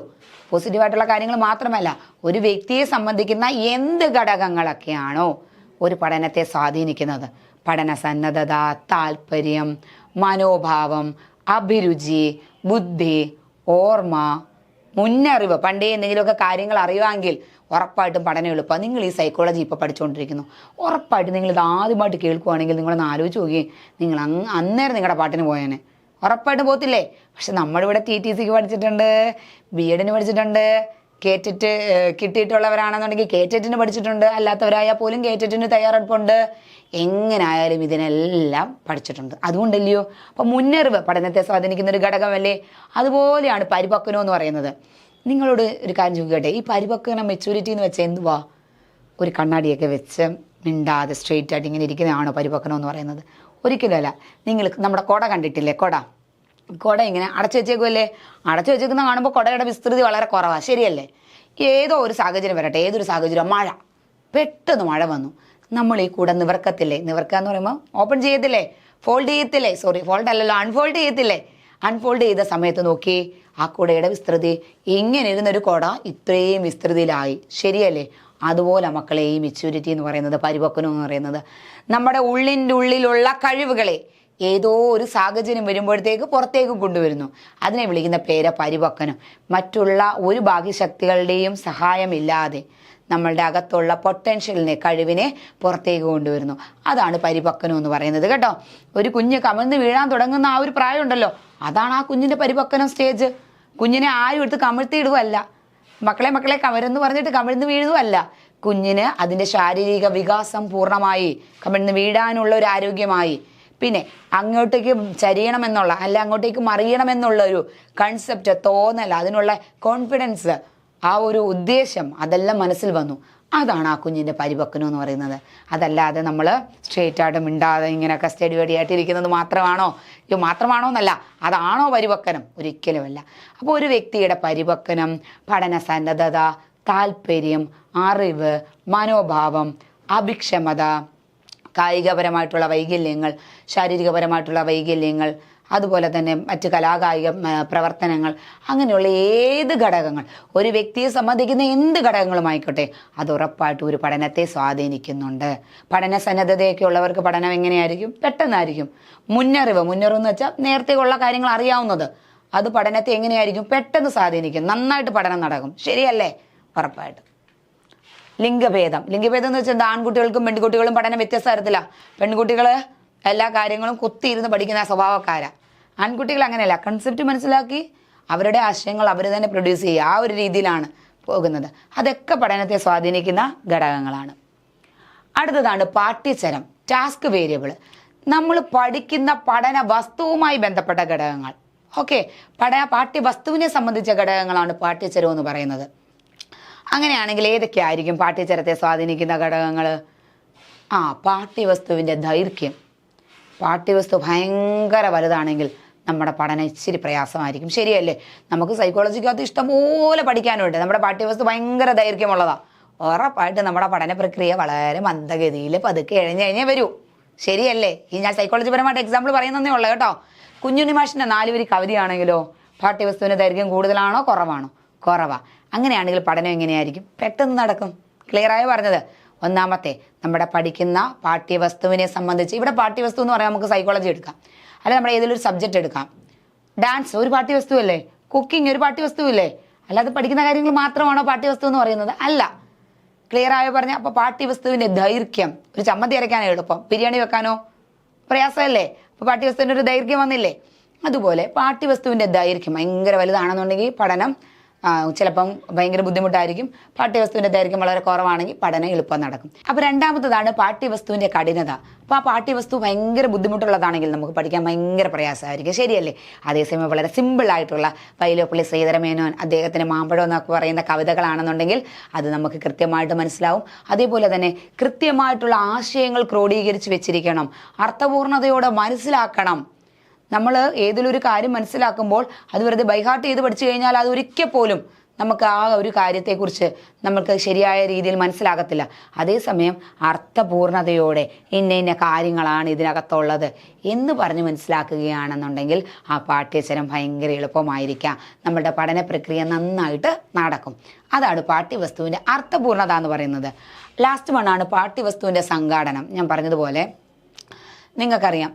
പോസിറ്റീവായിട്ടുള്ള കാര്യങ്ങൾ മാത്രമല്ല, ഒരു വ്യക്തിയെ സംബന്ധിക്കുന്ന എന്ത് ഘടകങ്ങളൊക്കെയാണോ ഒരു പഠനത്തെ സ്വാധീനിക്കുന്നത്, പഠന സന്നദ്ധത, താല്പര്യം, മനോഭാവം, അഭിരുചി, ബുദ്ധി, ഓർമ്മ, മുന്നറിവ്, പണ്ടേ എന്തെങ്കിലുമൊക്കെ കാര്യങ്ങൾ അറിയുമെങ്കിൽ ഉറപ്പായിട്ടും പഠനം എളുപ്പമാണ്. നിങ്ങൾ ഈ സൈക്കോളജി ഇപ്പോൾ പഠിച്ചുകൊണ്ടിരിക്കുന്നു, ഉറപ്പായിട്ടും നിങ്ങൾ ഇത് ആദ്യമായിട്ട് കേൾക്കുകയാണെങ്കിൽ നിങ്ങളൊന്ന് ആലോചിച്ച് നോക്കുകയും നിങ്ങൾ അന്നേരം നിങ്ങളുടെ പാട്ടിന് പോയേനെ. ഉറപ്പായിട്ടും പോകത്തില്ലേ? പക്ഷെ നമ്മളിവിടെ TTCക്ക് പഠിച്ചിട്ടുണ്ട്, B.Edന് പഠിച്ചിട്ടുണ്ട്, കേറ്റിട്ട് കിട്ടിയിട്ടുള്ളവരാണെന്നുണ്ടെങ്കിൽ കേറ്ററ്റിന് പഠിച്ചിട്ടുണ്ട്, അല്ലാത്തവരായാൽ പോലും കേറ്ററ്റിന് തയ്യാറെടുപ്പുണ്ട്. എങ്ങനായാലും ഇതിനെല്ലാം പഠിച്ചിട്ടുണ്ട്. അതുകൊണ്ടല്ലയോ അപ്പം മുന്നറിവ് പഠനത്തെ സ്വാധീനിക്കുന്ന ഒരു ഘടകമല്ലേ? അതുപോലെയാണ് പരിപക്വനം എന്ന് പറയുന്നത്. നിങ്ങളോട് ഒരു കാര്യം ചോദിക്കട്ടെ, ഈ പരിപക്വനം, മെച്യൂരിറ്റി എന്ന് വെച്ചാൽ എന്തുവാ? ഒരു കണ്ണാടിയൊക്കെ വെച്ച് മിണ്ടാതെ സ്ട്രെയിറ്റ് ആയിട്ട് ഇങ്ങനെ ഇരിക്കുന്നതാണോ പരിപക്വനം എന്ന് പറയുന്നത്? ഒരിക്കലുമല്ല. നിങ്ങൾ നമ്മുടെ കുട കണ്ടിട്ടില്ലേ? കുട ഇങ്ങനെ അടച്ചു വെച്ചേക്കുമല്ലേ? അടച്ചു വെച്ചേക്കുന്ന കാണുമ്പോൾ കുടയുടെ വിസ്തൃതി വളരെ കുറവാണ്, ശരിയല്ലേ? ഏതോ ഒരു സാഹചര്യം വരട്ടെ, ഏതൊരു സാഹചര്യം, മഴ, പെട്ടെന്ന് മഴ വന്നു, നമ്മൾ ഈ കുട നിവർക്കത്തില്ലേ? നിവർക്കുക എന്ന് പറയുമ്പോൾ ഓപ്പൺ ചെയ്യത്തില്ലേ? ഫോൾഡ് ചെയ്യത്തില്ലേ? ഫോൾഡ് അല്ലല്ലോ, അൺഫോൾഡ് ചെയ്യത്തില്ലേ? അൺഫോൾഡ് ചെയ്ത സമയത്ത് നോക്കി ആ കുടയുടെ വിസ്തൃതി, ഇങ്ങനെ ഇരുന്നൊരു കുട ഇത്രയും വിസ്തൃതിയിലായി, ശരിയല്ലേ? അതുപോലെ മക്കളെ ഈ മെച്യൂരിറ്റി എന്ന് പറയുന്നത്, പരിപക്വനം എന്ന് പറയുന്നത്, നമ്മുടെ ഉള്ളിലുള്ള കഴിവുകളെ ഏതോ ഒരു സാഹചര്യം വരുമ്പോഴത്തേക്ക് പുറത്തേക്ക് കൊണ്ടുവരുന്നു. അതിനെ വിളിക്കുന്ന പേര് പരിപക്വനം. മറ്റുള്ള ഒരു ബാഹ്യശക്തികളുടെയും സഹായമില്ലാതെ നമ്മളുടെ അകത്തുള്ള പൊട്ടൻഷ്യലിനെ, കഴിവിനെ പുറത്തേക്ക് കൊണ്ടുവരുന്നു. അതാണ് പരിപക്വനം എന്ന് പറയുന്നത് കേട്ടോ. ഒരു കുഞ്ഞ് കമിഴ്ന്ന് വീഴാൻ തുടങ്ങുന്ന ആ ഒരു പ്രായമുണ്ടല്ലോ, അതാണ് ആ കുഞ്ഞിൻ്റെ പരിപക്വനം സ്റ്റേജ്. കുഞ്ഞിനെ ആരും എടുത്ത് കമിഴ്ത്തിയിടുവല്ല, മക്കളെ കമരെന്ന് പറഞ്ഞിട്ട് കമിഴ്ന്ന് വീഴുവല്ല. കുഞ്ഞിന് അതിൻ്റെ ശാരീരിക വികാസം പൂർണ്ണമായി, കമിഴ്ന്ന് വീഴാനുള്ള ഒരു ആരോഗ്യമായി, പിന്നെ അങ്ങോട്ടേക്ക് ചരിയണമെന്നുള്ള, അല്ല അങ്ങോട്ടേക്ക് മറിയണമെന്നുള്ള ഒരു കൺസെപ്റ്റ്, തോന്നൽ, അതിനുള്ള കോൺഫിഡൻസ്, ആ ഒരു ഉദ്ദേശം, അതെല്ലാം മനസ്സിൽ വന്നു. അതാണ് ആ കുഞ്ഞിൻ്റെ പരിപക്വനം എന്ന് പറയുന്നത്. അതല്ലാതെ നമ്മൾ സ്ട്രേറ്റ് ആയിട്ട് മിണ്ടാതെ ഇങ്ങനെയൊക്കെ സ്റ്റഡി ആയിട്ടിരിക്കുന്നത് മാത്രമാണോ എന്നല്ല, അതാണോ പരിപക്വനം? ഒരിക്കലുമല്ല. അപ്പോൾ ഒരു വ്യക്തിയുടെ പരിപക്വനം പഠന സന്നദ്ധത, താല്പര്യം, അറിവ്, മനോഭാവം, അഭിക്ഷമത, കായികപരമായിട്ടുള്ള വൈകല്യങ്ങൾ, ശാരീരികപരമായിട്ടുള്ള വൈകല്യങ്ങൾ, അതുപോലെ തന്നെ മറ്റ് കലാകായിക പ്രവർത്തനങ്ങൾ, അങ്ങനെയുള്ള ഏത് ഘടകങ്ങൾ, ഒരു വ്യക്തിയെ സംബന്ധിക്കുന്ന എന്ത് ഘടകങ്ങളുമായിക്കോട്ടെ, അത് ഉറപ്പായിട്ടും ഒരു പഠനത്തെ സ്വാധീനിക്കുന്നുണ്ട്. പഠന സന്നദ്ധതയൊക്കെ ഉള്ളവർക്ക് പഠനം എങ്ങനെയായിരിക്കും? പെട്ടെന്നായിരിക്കും. മുന്നറിവ് എന്ന് വെച്ചാൽ നേരത്തെ ഉള്ള കാര്യങ്ങൾ അറിയാവുന്നത്, അത് പഠനത്തെ എങ്ങനെയായിരിക്കും? പെട്ടെന്ന് സ്വാധീനിക്കും. നന്നായിട്ട് പഠനം നടക്കും, ശരിയല്ലേ? ഉറപ്പായിട്ടും. ലിംഗഭേദം എന്ന് വെച്ചാൽ ആൺകുട്ടികൾക്കും പെൺകുട്ടികളും പഠനം വ്യത്യസ്ത തരത്തിലാണ്. പെൺകുട്ടികൾ എല്ലാ കാര്യങ്ങളും കുത്തിയിരുന്ന് പഠിക്കുന്ന സ്വഭാവക്കാരാണ്. ആൺകുട്ടികൾ അങ്ങനെയല്ല, കൺസെപ്റ്റ് മനസ്സിലാക്കി അവരുടെ ആശയങ്ങൾ അവർ തന്നെ പ്രൊഡ്യൂസ് ചെയ്യുക, ആ ഒരു രീതിയിലാണ് പോകുന്നത്. അതൊക്കെ പഠനത്തെ സ്വാധീനിക്കുന്ന ഘടകങ്ങളാണ്. അടുത്തതാണ് പാഠ്യചരം, ടാസ്ക് വേരിയബിൾ. നമ്മൾ പഠിക്കുന്ന പഠന വസ്തുവുമായി ബന്ധപ്പെട്ട ഘടകങ്ങൾ. ഓക്കെ, പാഠ്യവസ്തുവിനെ സംബന്ധിച്ച ഘടകങ്ങളാണ് പാഠ്യചരം എന്ന് പറയുന്നത്. അങ്ങനെയാണെങ്കിൽ ഏതൊക്കെയായിരിക്കും പാഠ്യചരത്തെ സ്വാധീനിക്കുന്ന ഘടകങ്ങൾ? പാഠ്യവസ്തുവിൻ്റെ ദൈർഘ്യം. പാഠ്യവസ്തു ഭയങ്കര വലുതാണെങ്കിൽ നമ്മുടെ പഠനം ഇച്ചിരി പ്രയാസമായിരിക്കും, ശരിയല്ലേ? നമുക്ക് സൈക്കോളജിക്കകത്ത് ഇഷ്ടംപോലെ പഠിക്കാനുണ്ട്, നമ്മുടെ പാഠ്യവസ്തു ഭയങ്കര ദൈർഘ്യമുള്ളതാണ്. ഉറപ്പായിട്ട് നമ്മുടെ പഠന പ്രക്രിയ വളരെ മന്ദഗതിയിൽ പതുക്കെ ഇഴഞ്ഞേ വരൂ, ശരിയല്ലേ? ഞാൻ സൈക്കോളജി പരമായിട്ട് എക്സാമ്പിൾ പറയുന്നതേ ഉള്ളൂ കേട്ടോ. കുഞ്ഞുണ്ണി മാഷിൻ്റെ 4 വരി കവിതയാണെങ്കിലോ പാഠ്യവസ്തുവിൻ്റെ ദൈർഘ്യം കൂടുതലാണോ കുറവാണോ? കുറവാ. അങ്ങനെയാണെങ്കിൽ പഠനം എങ്ങനെയായിരിക്കും? പെട്ടെന്ന് നടക്കും. ക്ലിയറായി പറഞ്ഞത്. ഒന്നാമത്തെ, നമ്മുടെ പഠിക്കുന്ന പാഠ്യവസ്തുവിനെ സംബന്ധിച്ച്, ഇവിടെ പാഠ്യവസ്തു എന്ന് പറയാൻ നമുക്ക് സൈക്കോളജി എടുക്കാം, അല്ല നമ്മുടെ ഏതെങ്കിലും ഒരു സബ്ജക്റ്റ് എടുക്കാം. ഡാൻസ് ഒരു പാഠ്യവസ്തു അല്ലേ? കുക്കിംഗ് ഒരു പാഠ്യവസ്തു ഇല്ലേ? അല്ലാതെ പഠിക്കുന്ന കാര്യങ്ങൾ മാത്രമാണോ പാഠ്യവസ്തു എന്ന് പറയുന്നത്? അല്ല. ക്ലിയർ ആയോ പറഞ്ഞ? അപ്പൊ പാഠ്യവസ്തുവിന്റെ ദൈർഘ്യം, ഒരു ചമ്മന്തി അരയ്ക്കാനോ എളുപ്പം, ബിരിയാണി വെക്കാനോ പ്രയാസമല്ലേ? അപ്പൊ പാഠ്യവസ്തുവിന്റെ ഒരു ദൈർഘ്യം വന്നില്ലേ? അതുപോലെ പാഠ്യവസ്തുവിന്റെ ദൈർഘ്യം ഭയങ്കര വലുതാണെന്നുണ്ടെങ്കിൽ പഠനം ചിലപ്പം ഭയങ്കര ബുദ്ധിമുട്ടായിരിക്കും. പാഠ്യവസ്തുവിന്റെ ദൈർഘ്യം വളരെ കുറവാണെങ്കിൽ പഠനം എളുപ്പം നടക്കും. അപ്പൊ രണ്ടാമത്തതാണ് പാഠ്യവസ്തുവിന്റെ കഠിനത. അപ്പൊ ആ പാഠ്യവസ്തു ഭയങ്കര ബുദ്ധിമുട്ടുള്ളതാണെങ്കിൽ നമുക്ക് പഠിക്കാൻ ഭയങ്കര പ്രയാസമായിരിക്കും, ശരിയല്ലേ? അതേസമയം വളരെ സിമ്പിൾ ആയിട്ടുള്ള വൈലോപ്പള്ളി ശ്രീധരമേനോൻ അദ്ദേഹത്തിന് മാമ്പഴം എന്നൊക്കെ പറയുന്ന കവിതകളാണെന്നുണ്ടെങ്കിൽ അത് നമുക്ക് കൃത്യമായിട്ട് മനസ്സിലാവും. അതേപോലെ തന്നെ കൃത്യമായിട്ടുള്ള ആശയങ്ങൾ ക്രോഡീകരിച്ച് വെച്ചിരിക്കണം, അർത്ഥപൂർണതയോടെ മനസ്സിലാക്കണം. നമ്മൾ ഏതിലൊരു കാര്യം മനസ്സിലാക്കുമ്പോൾ അത് വെറുതെ ബൈഹാർട്ട് ചെയ്ത് പഠിച്ചു കഴിഞ്ഞാൽ അത് ഒരിക്കൽ പോലും നമുക്ക് ആ ഒരു കാര്യത്തെക്കുറിച്ച് നമുക്ക് ശരിയായ രീതിയിൽ മനസ്സിലാകത്തില്ല. അതേസമയം അർത്ഥപൂർണതയോടെ ഇന്ന കാര്യങ്ങളാണ് ഇതിനകത്തുള്ളത് എന്ന് പറഞ്ഞ് മനസ്സിലാക്കുകയാണെന്നുണ്ടെങ്കിൽ ആ പാഠ്യചരം ഭയങ്കര എളുപ്പമായിരിക്കാം, നമ്മളുടെ പഠന പ്രക്രിയ നന്നായിട്ട് നടക്കും. അതാണ് പാഠ്യവസ്തുവിൻ്റെ അർത്ഥപൂർണത എന്ന് പറയുന്നത്. ലാസ്റ്റ് വണ്ണാണ് പാഠ്യവസ്തുവിൻ്റെ സംഘാടനം. ഞാൻ പറഞ്ഞതുപോലെ നിങ്ങൾക്കറിയാം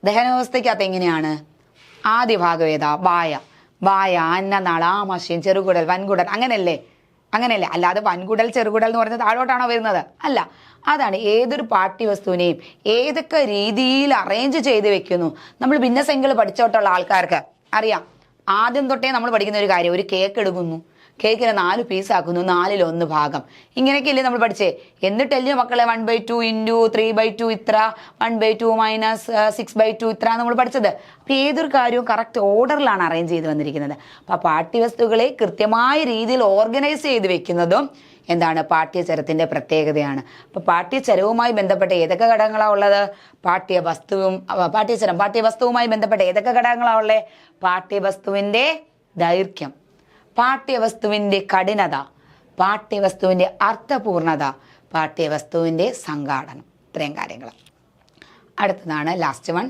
ദഹനവ്യവസ്ഥയ്ക്കകത്ത് എങ്ങനെയാണ്? ആദ്യ ഭാഗം ഏതാ? വായ, അന്നനാള, ആമാശയം, ചെറുകുടൽ, വൻകുടൽ, അങ്ങനെയല്ലേ? അല്ലാതെ വൻകുടൽ ചെറുകുടൽ എന്ന് പറഞ്ഞത് താഴോട്ടാണോ വരുന്നത്? അല്ല. അതാണ് ഏതൊരു പാഠ്യവസ്തുവിനെയും ഏതൊക്കെ രീതിയിൽ അറേഞ്ച് ചെയ്ത് വെക്കുന്നു. നമ്മൾ ഭിന്നസംഖ്യകൾ പഠിച്ചോട്ടുള്ള ആൾക്കാർക്ക് അറിയാം, ആദ്യം തൊട്ടേ നമ്മൾ പഠിക്കുന്ന ഒരു കാര്യം, ഒരു കേക്ക് എടുക്കുന്നു, കേക്കിനെ 4 പീസാക്കുന്നു, 4/1 ഭാഗം, ഇങ്ങനെയൊക്കെയല്ലേ നമ്മൾ പഠിച്ചേ? എന്നിട്ടല്ലേ മക്കളെ 1/2 ഇൻറ്റു 3/2 ഇത്ര, 1/2 മൈനസ് 6/2 ഇത്ര നമ്മൾ പഠിച്ചത്. അപ്പം ഏതൊരു കാര്യവും കറക്റ്റ് ഓർഡറിലാണ് അറേഞ്ച് ചെയ്ത് വന്നിരിക്കുന്നത്. അപ്പം പാഠ്യവസ്തുക്കളെ കൃത്യമായ രീതിയിൽ ഓർഗനൈസ് ചെയ്ത് വെക്കുന്നതും എന്താണ്? പാഠ്യചരത്തിൻ്റെ പ്രത്യേകതയാണ്. അപ്പോൾ പാഠ്യചരവുമായി ബന്ധപ്പെട്ട ഏതൊക്കെ ഘടകങ്ങളാണ് ഉള്ളത്? പാഠ്യവസ്തുവുമായി ബന്ധപ്പെട്ട ഏതൊക്കെ ഘടകങ്ങളാണ് ഉള്ളത്? പാഠ്യവസ്തുവിൻ്റെ ദൈർഘ്യം, പാഠ്യവസ്തുവിൻ്റെ കഠിനത, പാഠ്യവസ്തുവിൻ്റെ അർത്ഥപൂർണത, പാഠ്യവസ്തുവിൻ്റെ സംഘാടനം, ഇത്രയും കാര്യങ്ങൾ. അടുത്തതാണ് ലാസ്റ്റ് വൺ.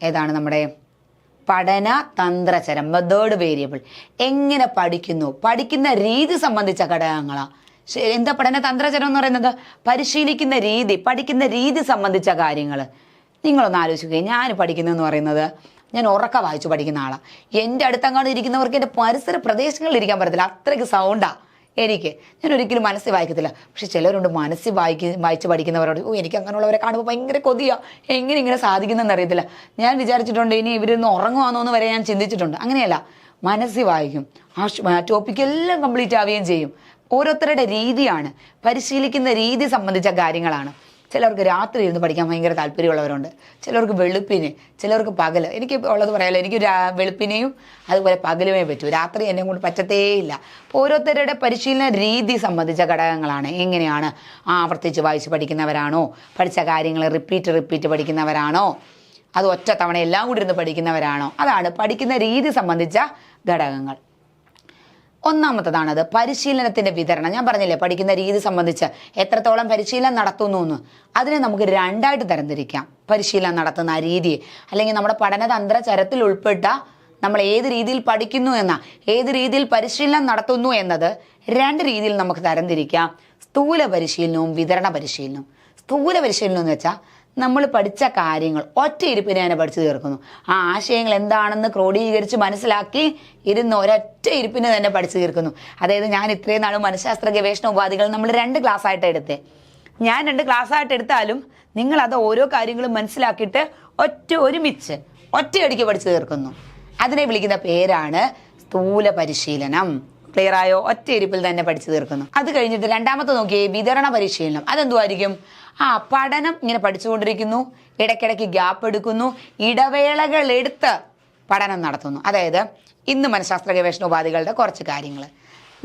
ഏതാണ്? നമ്മുടെ പഠന തന്ത്രചരം, മെത്തേഡ് വേരിയബിൾ. എങ്ങനെ പഠിക്കുന്നു, പഠിക്കുന്ന രീതി സംബന്ധിച്ച ഘടകങ്ങളാണ്. എന്താ പഠന തന്ത്രചരം എന്ന് പറയുന്നത്? പരിശീലിക്കുന്ന രീതി, പഠിക്കുന്ന രീതി സംബന്ധിച്ച കാര്യങ്ങൾ. നിങ്ങളൊന്ന് ആലോചിക്കുക. ഞാൻ പഠിക്കുന്നതെന്ന് പറയുന്നത്, ഞാൻ ഉറക്ക വായിച്ചു പഠിക്കുന്ന ആളാണ്. എൻ്റെ അടുത്തങ്ങാണ്ട് ഇരിക്കുന്നവർക്ക് എൻ്റെ പരിസര പ്രദേശങ്ങളിൽ ഇരിക്കാൻ പറ്റത്തില്ല, അത്രയ്ക്ക് സൗണ്ടാണ് എനിക്ക്. ഞാൻ ഒരിക്കലും മനസ്സിൽ വായിക്കത്തില്ല. പക്ഷെ ചിലരുണ്ട് മനസ്സിൽ വായിച്ച് പഠിക്കുന്നവരോട്, എനിക്ക് അങ്ങനെയുള്ളവരെ കാണുമ്പോൾ ഭയങ്കര കൊതിയാണ്, എങ്ങനെ ഇങ്ങനെ സാധിക്കുന്നതെന്ന് അറിയത്തില്ല. ഞാൻ വിചാരിച്ചിട്ടുണ്ട് ഇനി ഇവരൊന്ന് ഉറങ്ങുവാന്നോന്ന് വരെ ഞാൻ ചിന്തിച്ചിട്ടുണ്ട്. അങ്ങനെയല്ല, മനസ്സിൽ വായിക്കും, ആ ടോപ്പിക് എല്ലാം കംപ്ലീറ്റ് ആവുകയും ചെയ്യും. ഓരോരുത്തരുടെ രീതിയാണ്, പരിശീലിക്കുന്ന രീതി സംബന്ധിച്ച കാര്യങ്ങളാണ്. ചിലർക്ക് രാത്രി ഇരുന്ന് പഠിക്കാൻ ഭയങ്കര താല്പര്യമുള്ളവരുണ്ട്, ചിലർക്ക് വെളുപ്പിന്, ചിലർക്ക് പകൽ. എനിക്ക് ഉള്ളത് പറയാമല്ലോ, എനിക്ക് വെളുപ്പിനെയും അതുപോലെ പകലുമേ പറ്റൂ, രാത്രി എന്നെ കൊണ്ട് പറ്റത്തേയില്ല. അപ്പോൾ ഓരോരുത്തരുടെ പരിശീലന രീതി സംബന്ധിച്ച ഘടകങ്ങളാണ്. എങ്ങനെയാണ്? ആവർത്തിച്ച് വായിച്ച് പഠിക്കുന്നവരാണോ? പഠിച്ച കാര്യങ്ങൾ റിപ്പീറ്റ് പഠിക്കുന്നവരാണോ? അത് ഒറ്റ തവണ എല്ലാം കൂടി ഇരുന്ന് പഠിക്കുന്നവരാണോ? അതാണ് പഠിക്കുന്ന രീതി സംബന്ധിച്ച ഘടകങ്ങൾ. ഒന്നാമത്തതാണത് പരിശീലനത്തിൻ്റെ വിതരണം. ഞാൻ പറഞ്ഞില്ലേ, പഠിക്കുന്ന രീതി സംബന്ധിച്ച് എത്രത്തോളം പരിശീലനം നടത്തുന്നു എന്ന്. അതിനെ നമുക്ക് 2ആയിട്ട് തരംതിരിക്കാം. പരിശീലനം നടത്തുന്ന ആ രീതിയെ, അല്ലെങ്കിൽ നമ്മുടെ പഠനതന്ത്രചരത്തിൽ ഉൾപ്പെട്ട നമ്മൾ ഏത് രീതിയിൽ പഠിക്കുന്നു ഏത് രീതിയിൽ പരിശീലനം നടത്തുന്നു എന്നത് 2 രീതിയിൽ നമുക്ക് തരംതിരിക്കാം. സ്ഥൂല പരിശീലനവും വിതരണ പരിശീലനവും. സ്ഥൂല പരിശീലനം എന്ന് വെച്ചാൽ നമ്മൾ പഠിച്ച കാര്യങ്ങൾ ഒറ്റ ഇരിപ്പിനെ തന്നെ പഠിച്ചു തീർക്കുന്നു. ആ ആശയങ്ങൾ എന്താണെന്ന് ക്രോഡീകരിച്ച് മനസ്സിലാക്കി ഒരൊറ്റ ഇരിപ്പിനെ തന്നെ പഠിച്ചു തീർക്കുന്നു. അതായത് ഞാൻ ഇത്രയും നാളും മനഃശാസ്ത്ര ഗവേഷണ ഉപാധികൾ നമ്മൾ 2 ക്ലാസ്സായിട്ട് എടുത്തേ. ഞാൻ 2 ക്ലാസ്സായിട്ട് എടുത്താലും നിങ്ങളത് ഓരോ കാര്യങ്ങളും മനസ്സിലാക്കിയിട്ട് ഒരുമിച്ച് ഒറ്റയടിക്ക് പഠിച്ചു തീർക്കുന്നു. അതിനെ വിളിക്കുന്ന പേരാണ് സ്ഥൂല പരിശീലനം. ക്ലിയർ ആയോ? ഒറ്റ ഇരിപ്പിൽ തന്നെ പഠിച്ചു തീർക്കുന്നു. അത് കഴിഞ്ഞിട്ട് രണ്ടാമത്തെ നോക്കിയേ, വിതരണ പരിശീലനം. അതെന്തുമായിരിക്കും? പഠനം ഇങ്ങനെ പഠിച്ചുകൊണ്ടിരിക്കുന്നു, ഇടയ്ക്കിടയ്ക്ക് ഗ്യാപ്പ് എടുക്കുന്നു, ഇടവേളകൾ എടുത്ത് പഠനം നടത്തുന്നു. അതായത് ഇന്ന് മനഃശാസ്ത്ര ഗവേഷണ ഉപാധികളുടെ കുറച്ച് കാര്യങ്ങൾ,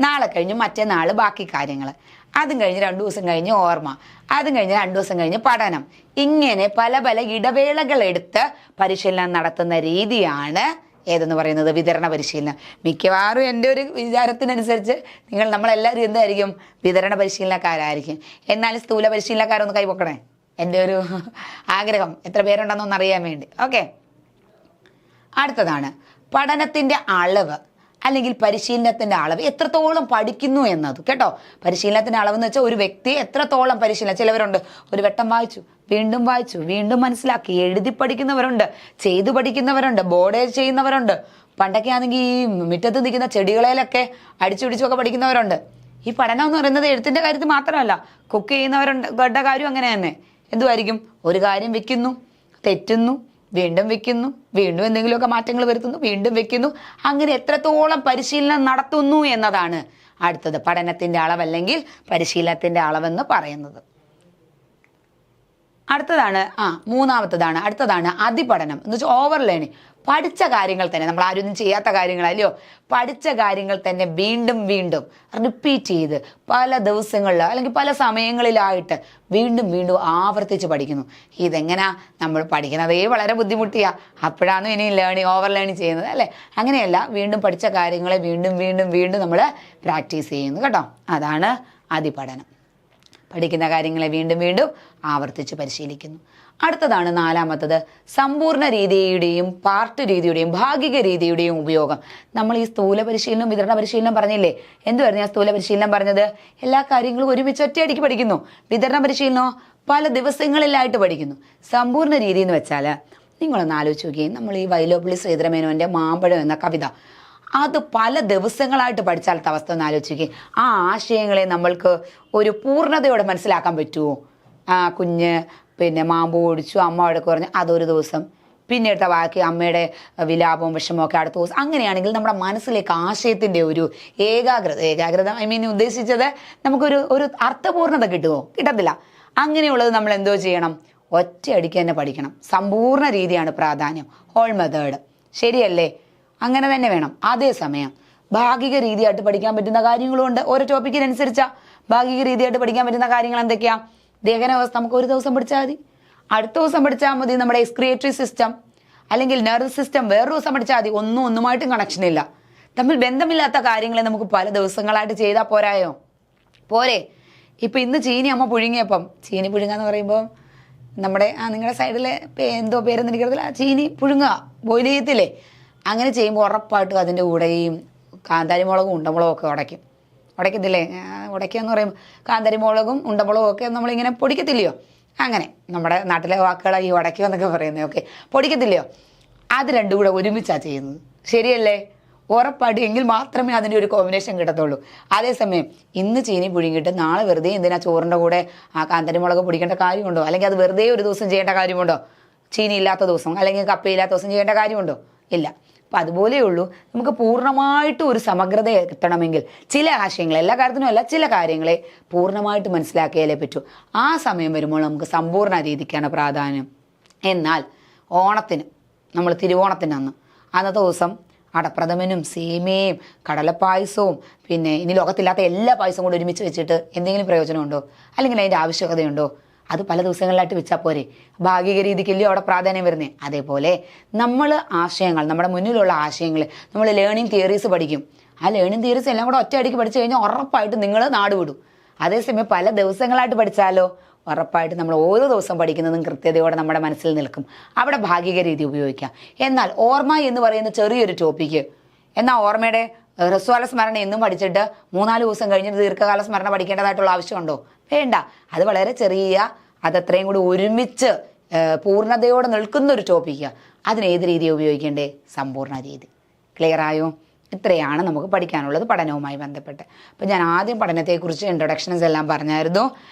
നാളെ കഴിഞ്ഞ് മറ്റന്നാൾ ബാക്കി കാര്യങ്ങൾ, അതും കഴിഞ്ഞ് 2 ദിവസം കഴിഞ്ഞ് ഓർമ്മ, അതും കഴിഞ്ഞ് 2 ദിവസം കഴിഞ്ഞ് പഠനം. ഇങ്ങനെ പല ഇടവേളകൾ എടുത്ത് പരിശീലനം നടത്തുന്ന രീതിയാണ് ഏതെന്ന് പറയുന്നത്? വിതരണ പരിശീലനം. മിക്കവാറും എൻ്റെ ഒരു വിചാരത്തിനനുസരിച്ച് നമ്മളെല്ലാവരും എന്തായിരിക്കും? വിതരണ പരിശീലനക്കാരായിരിക്കും. എന്നാലും സ്ഥൂല പരിശീലനക്കാരൊന്ന് കൈപൊക്കണേ, എൻ്റെ ഒരു ആഗ്രഹം. എത്ര പേരുണ്ടെന്നൊന്ന് അറിയാൻ വേണ്ടി. ഓക്കെ, അടുത്തതാണ് പഠനത്തിൻ്റെ അളവ്, അല്ലെങ്കിൽ പരിശീലനത്തിൻ്റെ അളവ്. എത്രത്തോളം പഠിക്കുന്നു എന്നത് കേട്ടോ. പരിശീലനത്തിൻ്റെ അളവെന്ന് വെച്ചാൽ ഒരു വ്യക്തി എത്രത്തോളം പരിശീലനം. ചിലവരുണ്ട് ഒരു വട്ടം വായിച്ചു, വീണ്ടും മനസ്സിലാക്കി, എഴുതി പഠിക്കുന്നവരുണ്ട്, ചെയ്തു പഠിക്കുന്നവരുണ്ട്, ബോർഡ് ചെയ്യുന്നവരുണ്ട്. പണ്ടൊക്കെ ആണെങ്കിൽ ഈ മുറ്റത്ത് നിൽക്കുന്ന ചെടികളിലൊക്കെ അടിച്ചു പിടിച്ചൊക്കെ പഠിക്കുന്നവരുണ്ട്. ഈ പഠനം എന്ന് പറയുന്നത് എഴുത്തിൻ്റെ കാര്യത്തിൽ മാത്രമല്ല, കുക്ക് ചെയ്യുന്നവരുടെ കാര്യം അങ്ങനെ തന്നെ. എന്തുമായിരിക്കും? ഒരു കാര്യം വെക്കുന്നു, തെറ്റുന്നു, വീണ്ടും വെക്കുന്നു, വീണ്ടും എന്തെങ്കിലുമൊക്കെ മാറ്റങ്ങൾ വരുത്തുന്നു, വീണ്ടും വെക്കുന്നു. അങ്ങനെ എത്രത്തോളം പരിശീലനം നടത്തുന്നു എന്നതാണ് അടുത്തത് പഠനത്തിൻ്റെ അളവല്ലെങ്കിൽ പരിശീലനത്തിൻ്റെ അളവെന്ന് പറയുന്നത്. അടുത്തതാണ് അതിപഠനം എന്ന് വെച്ചാൽ ഓവർ ലേണിംഗ്. പഠിച്ച കാര്യങ്ങൾ തന്നെ, നമ്മൾ ആരൊന്നും ചെയ്യാത്ത കാര്യങ്ങളല്ലയോ, പഠിച്ച കാര്യങ്ങൾ തന്നെ വീണ്ടും വീണ്ടും റിപ്പീറ്റ് ചെയ്ത് പല ദിവസങ്ങളിൽ അല്ലെങ്കിൽ പല സമയങ്ങളിലായിട്ട് വീണ്ടും വീണ്ടും ആവർത്തിച്ച് പഠിക്കുന്നു. ഇതെങ്ങനെയാ? നമ്മൾ പഠിക്കുന്നതേ വളരെ ബുദ്ധിമുട്ടിയാ, അപ്പോഴാണ് ഇനി ഓവർ ലേണിംഗ് ചെയ്യുന്നത് അല്ലേ? അങ്ങനെയല്ല, വീണ്ടും പഠിച്ച കാര്യങ്ങളെ വീണ്ടും വീണ്ടും വീണ്ടും നമ്മൾ പ്രാക്ടീസ് ചെയ്യുന്നു കേട്ടോ. അതാണ് അതിപഠനം. പഠിക്കുന്ന കാര്യങ്ങളെ വീണ്ടും വീണ്ടും ആവർത്തിച്ച് പരിശീലിക്കുന്നു. അടുത്തതാണ് നാലാമത്തത് സമ്പൂർണ്ണ രീതിയുടെയും പാർട്ട് രീതിയുടെയും ഭാഗിക രീതിയുടെയും ഉപയോഗം. നമ്മൾ ഈ സ്ഥൂല പരിശീലനം വിതരണ പരിശീലനം പറഞ്ഞില്ലേ? എന്തുവായിരുന്നു ഞാൻ സ്ഥൂല പരിശീലനം പറഞ്ഞത്? എല്ലാ കാര്യങ്ങളും ഒരുമിച്ച് ഒറ്റയടിക്ക് പഠിക്കുന്നു. വിതരണ പരിശീലനമോ പല ദിവസങ്ങളിലായിട്ട് പഠിക്കുന്നു. സമ്പൂർണ്ണ രീതി എന്ന് വെച്ചാൽ നിങ്ങളൊന്ന് ആലോചിച്ച് നോക്കുകയും, നമ്മൾ ഈ വൈലോപ്പിള്ളി ശ്രീധരമേനോൻ്റെ മാമ്പഴം എന്ന കവിത അത് പല ദിവസങ്ങളായിട്ട് പഠിച്ചാലത്തെ അവസ്ഥ ഒന്ന് ആലോചിക്കുക. ആ ആശയങ്ങളെ നമ്മൾക്ക് ഒരു പൂർണ്ണതയോടെ മനസ്സിലാക്കാൻ പറ്റുമോ? കുഞ്ഞ് മാമ്പൂ ഓടിച്ചു, അമ്മ വഴക്ക് പറഞ്ഞു, അതൊരു ദിവസം. പിന്നെ എടുത്ത ബാക്കി അമ്മയുടെ വിലാപവും വിഷമവും ഒക്കെ അടുത്ത ദിവസം. അങ്ങനെയാണെങ്കിൽ നമ്മുടെ മനസ്സിലേക്ക് ആശയത്തിൻ്റെ ഒരു ഏകാഗ്രത ഉദ്ദേശിച്ചത് നമുക്കൊരു അർത്ഥപൂർണ്ണത കിട്ടുമോ? കിട്ടത്തില്ല. അങ്ങനെയുള്ളത് നമ്മൾ എന്തോ ചെയ്യണം? ഒറ്റയടിക്ക് തന്നെ പഠിക്കണം. സമ്പൂർണ്ണ രീതിയാണ് പ്രാധാന്യം, ഹോൾ മെത്തേഡ്. ശരിയല്ലേ? അങ്ങനെ തന്നെ വേണം. അതേസമയം ഭാഗിക രീതിയായിട്ട് പഠിക്കാൻ പറ്റുന്ന കാര്യങ്ങളും ഉണ്ട്. ഓരോ ടോപ്പിക്കിനനുസരിച്ചാ ഭാഗിക രീതിയായിട്ട് പഠിക്കാൻ പറ്റുന്ന കാര്യങ്ങൾ എന്തൊക്കെയാ? ദഹനവ്യവസ്ഥ നമുക്ക് ഒരു ദിവസം പഠിച്ചാൽ മതി, അടുത്ത ദിവസം പഠിച്ചാൽ മതി. നമ്മുടെ എക്സ്ക്രിയേറ്ററി സിസ്റ്റം അല്ലെങ്കിൽ നെർവസ് സിസ്റ്റം വേറൊരു ദിവസം പഠിച്ചാൽ മതി. ഒന്നുമായിട്ടും കണക്ഷൻ ഇല്ല. തമ്മിൽ ബന്ധമില്ലാത്ത കാര്യങ്ങളെ നമുക്ക് പല ദിവസങ്ങളായിട്ട് ചെയ്താൽ പോരെ? ഇപ്പം ഇന്ന് ചീനി അമ്മ പുഴുങ്ങിയപ്പം, ചീനി പുഴുങ്ങുക എന്ന് പറയുമ്പോൾ നമ്മുടെ നിങ്ങളുടെ സൈഡിലെ എന്തോ പേരെന്ന് എനിക്കറിയത്തില്ല, ചീനി പുഴുങ്ങുക, ബോയിൽ ചെയ്യത്തില്ലേ? അങ്ങനെ ചെയ്യുമ്പോൾ ഉറപ്പായിട്ടും അതിൻ്റെ കൂടെയും കാന്താരിമുളകും ഉണ്ടമുളകും ഒക്കെ ഉടയ്ക്കത്തില്ലേ? ഉടയ്ക്കുക എന്ന് പറയുമ്പോൾ കാന്താരിമുളകും ഉണ്ടമുളകും ഒക്കെ നമ്മളിങ്ങനെ പൊടിക്കത്തില്ലയോ? അങ്ങനെ നമ്മുടെ നാട്ടിലെ വാക്കുകളാണ് ഈ ഉടയ്ക്കുക എന്നൊക്കെ പറയുന്നത്. ഓക്കെ, പൊടിക്കത്തില്ലയോ? അത് രണ്ടും കൂടെ ഒരുമിച്ചാണ് ചെയ്യുന്നത്. ശരിയല്ലേ? ഉറപ്പായിട്ടും എങ്കിൽ മാത്രമേ അതിൻ്റെ ഒരു കോമ്പിനേഷൻ കിട്ടത്തുള്ളൂ. അതേസമയം ഇന്ന് ചീനി പുഴുങ്ങിയിട്ട് നാളെ വെറുതെ എന്തിനാ ചോറിൻ്റെ കൂടെ ആ കാന്താരിമുളക് പൊടിക്കേണ്ട കാര്യമുണ്ടോ? അല്ലെങ്കിൽ അത് വെറുതെ ഒരു ദിവസം ചെയ്യേണ്ട കാര്യമുണ്ടോ? ചീനി ഇല്ലാത്ത ദിവസം അല്ലെങ്കിൽ കപ്പയില്ലാത്ത ദിവസം ചെയ്യേണ്ട കാര്യമുണ്ടോ? ഇല്ല. അപ്പം അതുപോലെയുള്ളൂ. നമുക്ക് പൂർണ്ണമായിട്ടും ഒരു സമഗ്രത കിട്ടണമെങ്കിൽ ചില ആശയങ്ങൾ, എല്ലാ കാര്യത്തിനും അല്ല, ചില കാര്യങ്ങളെ പൂർണ്ണമായിട്ട് മനസ്സിലാക്കിയാലേ പറ്റൂ. ആ സമയം വരുമ്പോൾ നമുക്ക് സമ്പൂർണ്ണ രീതിക്കാണ് പ്രാധാന്യം. എന്നാൽ ഓണത്തിന്, നമ്മൾ തിരുവോണത്തിന് അന്നത്തെ ദിവസം അടപ്രഥമനും സേമിയയും കടലപ്പായസവും ഇനി ലോകത്തില്ലാത്ത എല്ലാ പായസവും കൂടി ഒരുമിച്ച് വെച്ചിട്ട് എന്തെങ്കിലും പ്രയോജനമുണ്ടോ? അല്ലെങ്കിൽ അതിൻ്റെ ആവശ്യകതയുണ്ടോ? അത് പല ദിവസങ്ങളിലായിട്ട് വെച്ചാൽ പോരെ? ഭാഗിക രീതിക്കല്ലേ അവിടെ പ്രാധാന്യം വരുന്നത്. അതേപോലെ നമ്മൾ ആശയങ്ങൾ, നമ്മുടെ മുന്നിലുള്ള ആശയങ്ങൾ, നമ്മൾ ലേണിംഗ് തിയറീസ് പഠിക്കും. ആ ലേണിംഗ് തിയറീസ് എല്ലാം കൂടെ ഒറ്റയടിക്ക് പഠിച്ചു കഴിഞ്ഞാൽ ഉറപ്പായിട്ട് നിങ്ങൾ നാട് വിടും. അതേസമയം പല ദിവസങ്ങളായിട്ട് പഠിച്ചാലോ ഉറപ്പായിട്ട് നമ്മൾ ഓരോ ദിവസം പഠിക്കുന്നതും കൃത്യതയോടെ നമ്മുടെ മനസ്സിൽ നിൽക്കും. അവിടെ ഭാഗിക രീതി ഉപയോഗിക്കാം. എന്നാൽ ഓർമ്മ എന്ന് പറയുന്ന ചെറിയൊരു ടോപ്പിക്ക്, എന്നാൽ ഓർമ്മയുടെ ഹ്രസ്വകാല സ്മരണ എന്നും പഠിച്ചിട്ട് 3-4 ദിവസം കഴിഞ്ഞിട്ട് ദീർഘകാല സ്മരണ പഠിക്കേണ്ടതായിട്ടുള്ള ആവശ്യമുണ്ടോ? വേണ്ട. അത് വളരെ ചെറിയ, അതത്രയും കൂടി ഒരുമിച്ച് പൂർണ്ണതയോടെ നിൽക്കുന്ന ഒരു ടോപ്പിക്ക്. അതിനേത് രീതി ഉപയോഗിക്കേണ്ടേ? സമ്പൂർണ്ണ രീതി. ക്ലിയർ ആയോ? ഇത്രയാണ് നമുക്ക് പഠിക്കാനുള്ളത് പഠനവുമായി ബന്ധപ്പെട്ട്. അപ്പം ഞാൻ ആദ്യം പഠനത്തെക്കുറിച്ച് ഇൻട്രൊഡക്ഷൻസ് എല്ലാം പറഞ്ഞായിരുന്നു.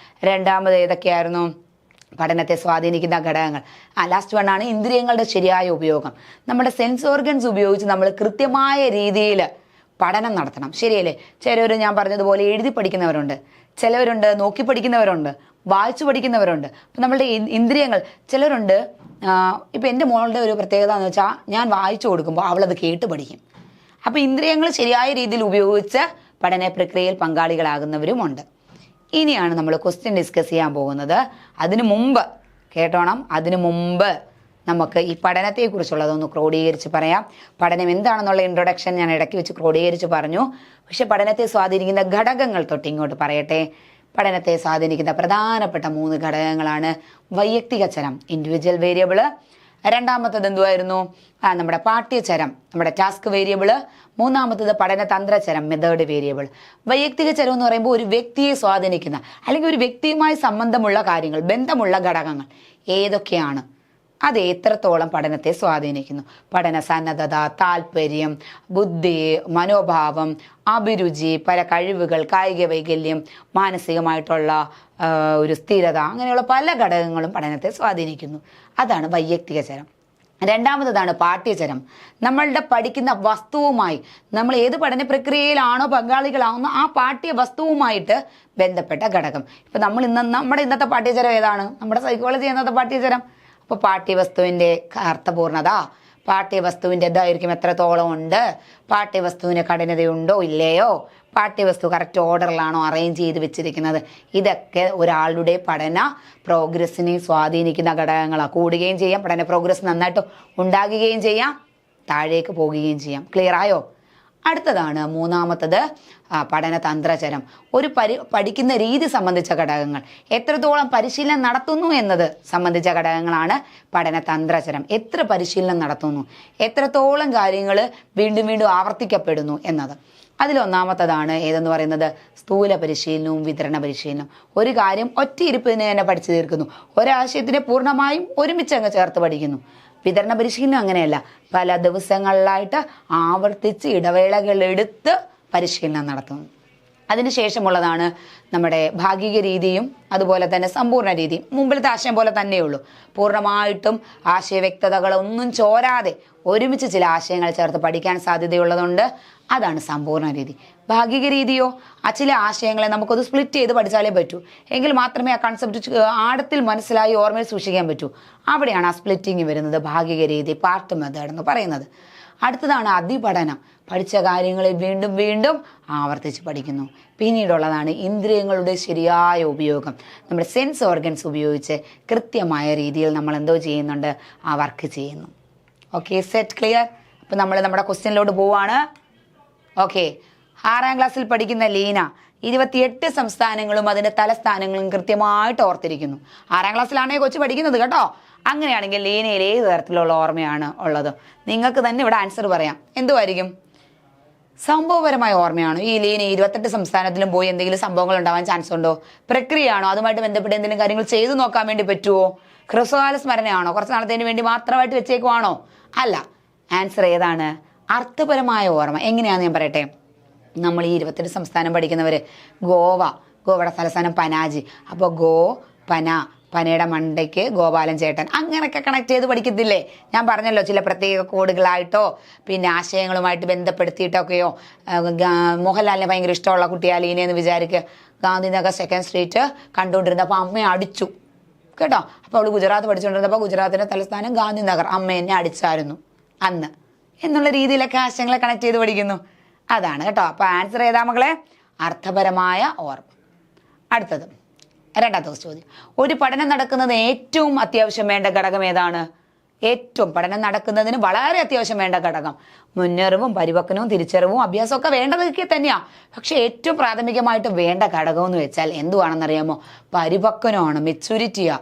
രണ്ടാമത് ഏതൊക്കെയായിരുന്നു? പഠനത്തെ സ്വാധീനിക്കുന്ന ഘടകങ്ങൾ. ലാസ്റ്റ് വണ്ണാണ് ഇന്ദ്രിയങ്ങളുടെ ശരിയായ ഉപയോഗം. നമ്മുടെ സെൻസ് ഓർഗൻസ് ഉപയോഗിച്ച് നമ്മൾ കൃത്യമായ രീതിയിൽ പഠനം നടത്തണം. ശരിയല്ലേ? ചിലവർ ഞാൻ പറഞ്ഞതുപോലെ എഴുതി പഠിക്കുന്നവരുണ്ട്, ചിലവരുണ്ട് നോക്കി പഠിക്കുന്നവരുണ്ട്, വായിച്ചു പഠിക്കുന്നവരുണ്ട്. അപ്പം നമ്മളുടെ ഇന്ദ്രിയങ്ങൾ, ചിലരുണ്ട്. ഇപ്പം എൻ്റെ മോളുടെ ഒരു പ്രത്യേകത എന്ന് വെച്ചാൽ ഞാൻ വായിച്ചു കൊടുക്കുമ്പോൾ അവളത് കേട്ട് പഠിക്കും. അപ്പോൾ ഇന്ദ്രിയങ്ങൾ ശരിയായ രീതിയിൽ ഉപയോഗിച്ച് പഠന പ്രക്രിയയിൽ പങ്കാളികളാകുന്നവരുമുണ്ട്. ഇനിയാണ് നമ്മൾ ക്വസ്റ്റ്യൻ ഡിസ്കസ് ചെയ്യാൻ പോകുന്നത്. അതിനു മുമ്പ് നമുക്ക് ഈ പഠനത്തെക്കുറിച്ചുള്ളതൊന്ന് ക്രോഡീകരിച്ച് പറയാം. പഠനം എന്താണെന്നുള്ള ഇൻട്രൊഡക്ഷൻ ഞാൻ ഇടയ്ക്ക് വെച്ച് ക്രോഡീകരിച്ച് പറഞ്ഞു. പക്ഷെ പഠനത്തെ സ്വാധീനിക്കുന്ന ഘടകങ്ങൾ തൊട്ട് ഇങ്ങോട്ട് പറയട്ടെ. പഠനത്തെ സ്വാധീനിക്കുന്ന പ്രധാനപ്പെട്ട 3 ഘടകങ്ങളാണ് വൈയക്തിക ചരം, ഇൻഡിവിജ്വൽ വേരിയബിള്. രണ്ടാമത്തത് എന്തുവായിരുന്നു? നമ്മുടെ പാഠ്യചരം, നമ്മുടെ ടാസ്ക് വേരിയബിള്. മൂന്നാമത്തത് പഠനതന്ത്രചരം, മെത്തേഡ് വേരിയബിൾ. വൈയക്തിക ചരം എന്ന് പറയുമ്പോൾ ഒരു വ്യക്തിയെ സ്വാധീനിക്കുന്ന അല്ലെങ്കിൽ ഒരു വ്യക്തിയുമായി ബന്ധമുള്ള കാര്യങ്ങൾ, ബന്ധമുള്ള ഘടകങ്ങൾ ഏതൊക്കെയാണ്? അത് എത്രത്തോളം പഠനത്തെ സ്വാധീനിക്കുന്നു? പഠന സന്നദ്ധത, താല്പര്യം, ബുദ്ധി, മനോഭാവം, അഭിരുചി, പല കഴിവുകൾ, കായിക വൈകല്യം, മാനസികമായിട്ടുള്ള ഒരു സ്ഥിരത, അങ്ങനെയുള്ള പല ഘടകങ്ങളും പഠനത്തെ സ്വാധീനിക്കുന്നു. അതാണ് വൈയക്തിക ചരം. രണ്ടാമതാണ് പാഠ്യചരം. നമ്മളുടെ പഠിക്കുന്ന വസ്തുവുമായി, നമ്മൾ ഏത് പഠന പ്രക്രിയയിലാണോ പങ്കാളികളാവുന്ന ആ പാഠ്യ വസ്തുവുമായിട്ട് ബന്ധപ്പെട്ട ഘടകം. ഇപ്പം നമ്മുടെ ഇന്നത്തെ പാഠ്യചരം ഏതാണ്? നമ്മുടെ സൈക്കോളജി ഇന്നത്തെ പാഠ്യചരം. അപ്പോൾ പാഠ്യവസ്തുവിൻ്റെ അർത്ഥപൂർണത, പാഠ്യവസ്തുവിൻ്റെ ദൈർഘ്യം എത്രത്തോളം ഉണ്ട്, പാഠ്യവസ്തുവിന് കഠിനതയുണ്ടോ ഇല്ലയോ, പാഠ്യവസ്തു കറക്റ്റ് ഓർഡറിലാണോ അറേഞ്ച് ചെയ്ത് വെച്ചിരിക്കുന്നത്, ഇതൊക്കെ ഒരാളുടെ പഠന പ്രോഗ്രസ്സിനെ സ്വാധീനിക്കുന്ന ഘടകങ്ങളാണ്. കൂടുകയും ചെയ്യാം, പഠന പ്രോഗ്രസ് നന്നായിട്ട് ഉണ്ടാകുകയും ചെയ്യാം, താഴേക്ക് പോകുകയും ചെയ്യാം. ക്ലിയർ ആയോ? അടുത്തതാണ് മൂന്നാമത്തത് പഠന തന്ത്രചരം. ഒരു പഠിക്കുന്ന രീതി സംബന്ധിച്ച ഘടകങ്ങൾ, എത്രത്തോളം പരിശീലനം നടത്തുന്നു എന്നത് സംബന്ധിച്ച ഘടകങ്ങളാണ് പഠന തന്ത്രചരം. എത്ര പരിശീലനം നടത്തുന്നു, എത്രത്തോളം കാര്യങ്ങൾ വീണ്ടും വീണ്ടും ആവർത്തിക്കപ്പെടുന്നു എന്നത്. അതിലൊന്നാമത്തതാണ് ഏതെന്ന് പറയുന്നത് സ്ഥൂല പരിശീലനവും വിതരണ പരിശീലനവും. ഒരു കാര്യം ഒറ്റയിരുപ്പിന് തന്നെ പഠിച്ചു തീർക്കുന്നു, ഒരാശയത്തിനെ പൂർണ്ണമായും ഒരുമിച്ച് അങ്ങ് ചേർത്ത് പഠിക്കുന്നു. വിതരണ പരിശീലനം അങ്ങനെയല്ല, പല ദിവസങ്ങളിലായിട്ട് ആവർത്തിച്ച് ഇടവേളകളെടുത്ത് പരിശീലനം നടത്തുന്നു. അതിനുശേഷമുള്ളതാണ് നമ്മുടെ ഭാഗിക രീതിയും അതുപോലെ തന്നെ സമ്പൂർണ്ണ രീതിയും. മുമ്പിലത്തെ ആശയം പോലെ തന്നെയുള്ളൂ, പൂർണ്ണമായിട്ടും ആശയവ്യക്തതകളൊന്നും ചോരാതെ ഒരുമിച്ച് ചില ആശയങ്ങൾ ചേർത്ത് പഠിക്കാൻ സാധ്യതയുള്ളതുകൊണ്ട് അതാണ് സമ്പൂർണ്ണ രീതി. ഭാഗിക രീതിയോ ചില ആശയങ്ങളെ നമുക്കൊന്ന് സ്പ്ലിറ്റ് ചെയ്ത് പഠിച്ചാലേ പറ്റൂ, എങ്കിൽ മാത്രമേ ആ കൺസെപ്റ്റ് ആഴത്തിൽ മനസ്സിലായി ഓർമ്മയിൽ സൂക്ഷിക്കാൻ പറ്റൂ. അവിടെയാണ് ആ സ്പ്ലിറ്റിങ് വരുന്നത്, ഭാഗിക രീതി, പാർട്ട് മെത്തേഡ് എന്ന് പറയുന്നത്. അടുത്തതാണ് അതിപഠനം. പഠിച്ച കാര്യങ്ങളെ വീണ്ടും വീണ്ടും ആവർത്തിച്ച് പഠിക്കുന്നു. പിന്നീടുള്ളതാണ് ഇന്ദ്രിയങ്ങളുടെ ശരിയായ ഉപയോഗം. നമ്മുടെ സെൻസ് ഓർഗൻസ് ഉപയോഗിച്ച് കൃത്യമായ രീതിയിൽ നമ്മൾ എന്തോ ചെയ്യുന്നുണ്ട്, ആ വർക്ക് ചെയ്യുന്നു. Okay, set, clear? അപ്പം നമ്മൾ നമ്മുടെ ക്വസ്റ്റ്യനിലോട്ട് പോവാണ്. ഓക്കെ, 6ാം ക്ലാസ്സിൽ പഠിക്കുന്ന ലീന 28 സംസ്ഥാനങ്ങളും അതിൻ്റെ തലസ്ഥാനങ്ങളും കൃത്യമായിട്ട് ഓർത്തിരിക്കുന്നു. 6ാം ക്ലാസ്സിലാണെങ്കിൽ കൊച്ചു പഠിക്കുന്നത് കേട്ടോ. അങ്ങനെയാണെങ്കിൽ ലീനയിൽ ഏത് തരത്തിലുള്ള ഓർമ്മയാണ് ഉള്ളത്? നിങ്ങൾക്ക് തന്നെ ഇവിടെ ആൻസർ പറയാം. എന്തുമായിരിക്കും? സംഭവപരമായ ഓർമ്മയാണോ? ഈ ലീന 28 സംസ്ഥാനത്തിലും പോയി എന്തെങ്കിലും സംഭവങ്ങൾ ഉണ്ടാവാൻ ചാൻസ് ഉണ്ടോ? പ്രക്രിയയാണോ? അതുമായിട്ട് ബന്ധപ്പെട്ട് എന്തെങ്കിലും കാര്യങ്ങൾ ചെയ്തു നോക്കാൻ വേണ്ടി പറ്റുമോ? ഹ്രസ്വകാല സ്മരണയാണോ? കുറച്ച് നാളത്തേന് വേണ്ടി മാത്രമായിട്ട് വെച്ചേക്കുവാണോ? അല്ല. ആൻസർ ഏതാണ്? അർത്ഥപരമായ ഓർമ്മ. എങ്ങനെയാണെന്ന് ഞാൻ പറയട്ടെ. നമ്മൾ ഈ 28 സംസ്ഥാനം പഠിക്കുന്നവർ ഗോവയുടെ തലസ്ഥാനം പനാജി. അപ്പോൾ പനയുടെ മണ്ടയ്ക്ക് ഗോപാലൻ ചേട്ടൻ, അങ്ങനെയൊക്കെ കണക്ട് ചെയ്ത് പഠിക്കത്തില്ലേ? ഞാൻ പറഞ്ഞല്ലോ, ചില പ്രത്യേക കോഡുകളായിട്ടോ പിന്നെ ആശയങ്ങളുമായിട്ട് ബന്ധപ്പെടുത്തിയിട്ടൊക്കെയോ. മോഹൻലാലിനെ ഭയങ്കര ഇഷ്ടമുള്ള കുട്ടിയാ ലീനയെന്ന് വിചാരിക്കുക. ഗാന്ധിനഗർ 2nd സ്ട്രീറ്റ് കണ്ടുകൊണ്ടിരുന്നപ്പോൾ അമ്മയെ അടിച്ചു കേട്ടോ. അപ്പോൾ അവൾ ഗുജറാത്ത് പഠിച്ചുകൊണ്ടിരുന്നപ്പോൾ ഗുജറാത്തിൻ്റെ തലസ്ഥാനം ഗാന്ധിനഗർ, അമ്മ എന്നെ അടിച്ചായിരുന്നു അന്ന് എന്നുള്ള രീതിയിലൊക്കെ ആശയങ്ങളെ കണക്ട് ചെയ്ത് പഠിക്കുന്നു. അതാണ് കേട്ടോ. അപ്പോൾ ആൻസർ ഏതാ മക്കളെ? അർത്ഥപരമായ ഓർമ്മ. അടുത്തത് 2ാമത്തെ ചോദ്യം. ഒരു പഠനം നടക്കുന്നതിന് ഏറ്റവും അത്യാവശ്യം വേണ്ട ഘടകം ഏതാണ്? പഠനം നടക്കുന്നതിന് വളരെ അത്യാവശ്യം വേണ്ട ഘടകം മുന്നറിവും പരിപക്വനവും തിരിച്ചറിവും അഭ്യാസമൊക്കെ വേണ്ടതൊക്കെ തന്നെയാണ്. പക്ഷെ ഏറ്റവും പ്രാഥമികമായിട്ട് വേണ്ട ഘടകം എന്ന് വെച്ചാൽ എന്തുവാണെന്നറിയാമോ? പരിപക്വനമാണ്, മെച്യൂരിറ്റിയാ.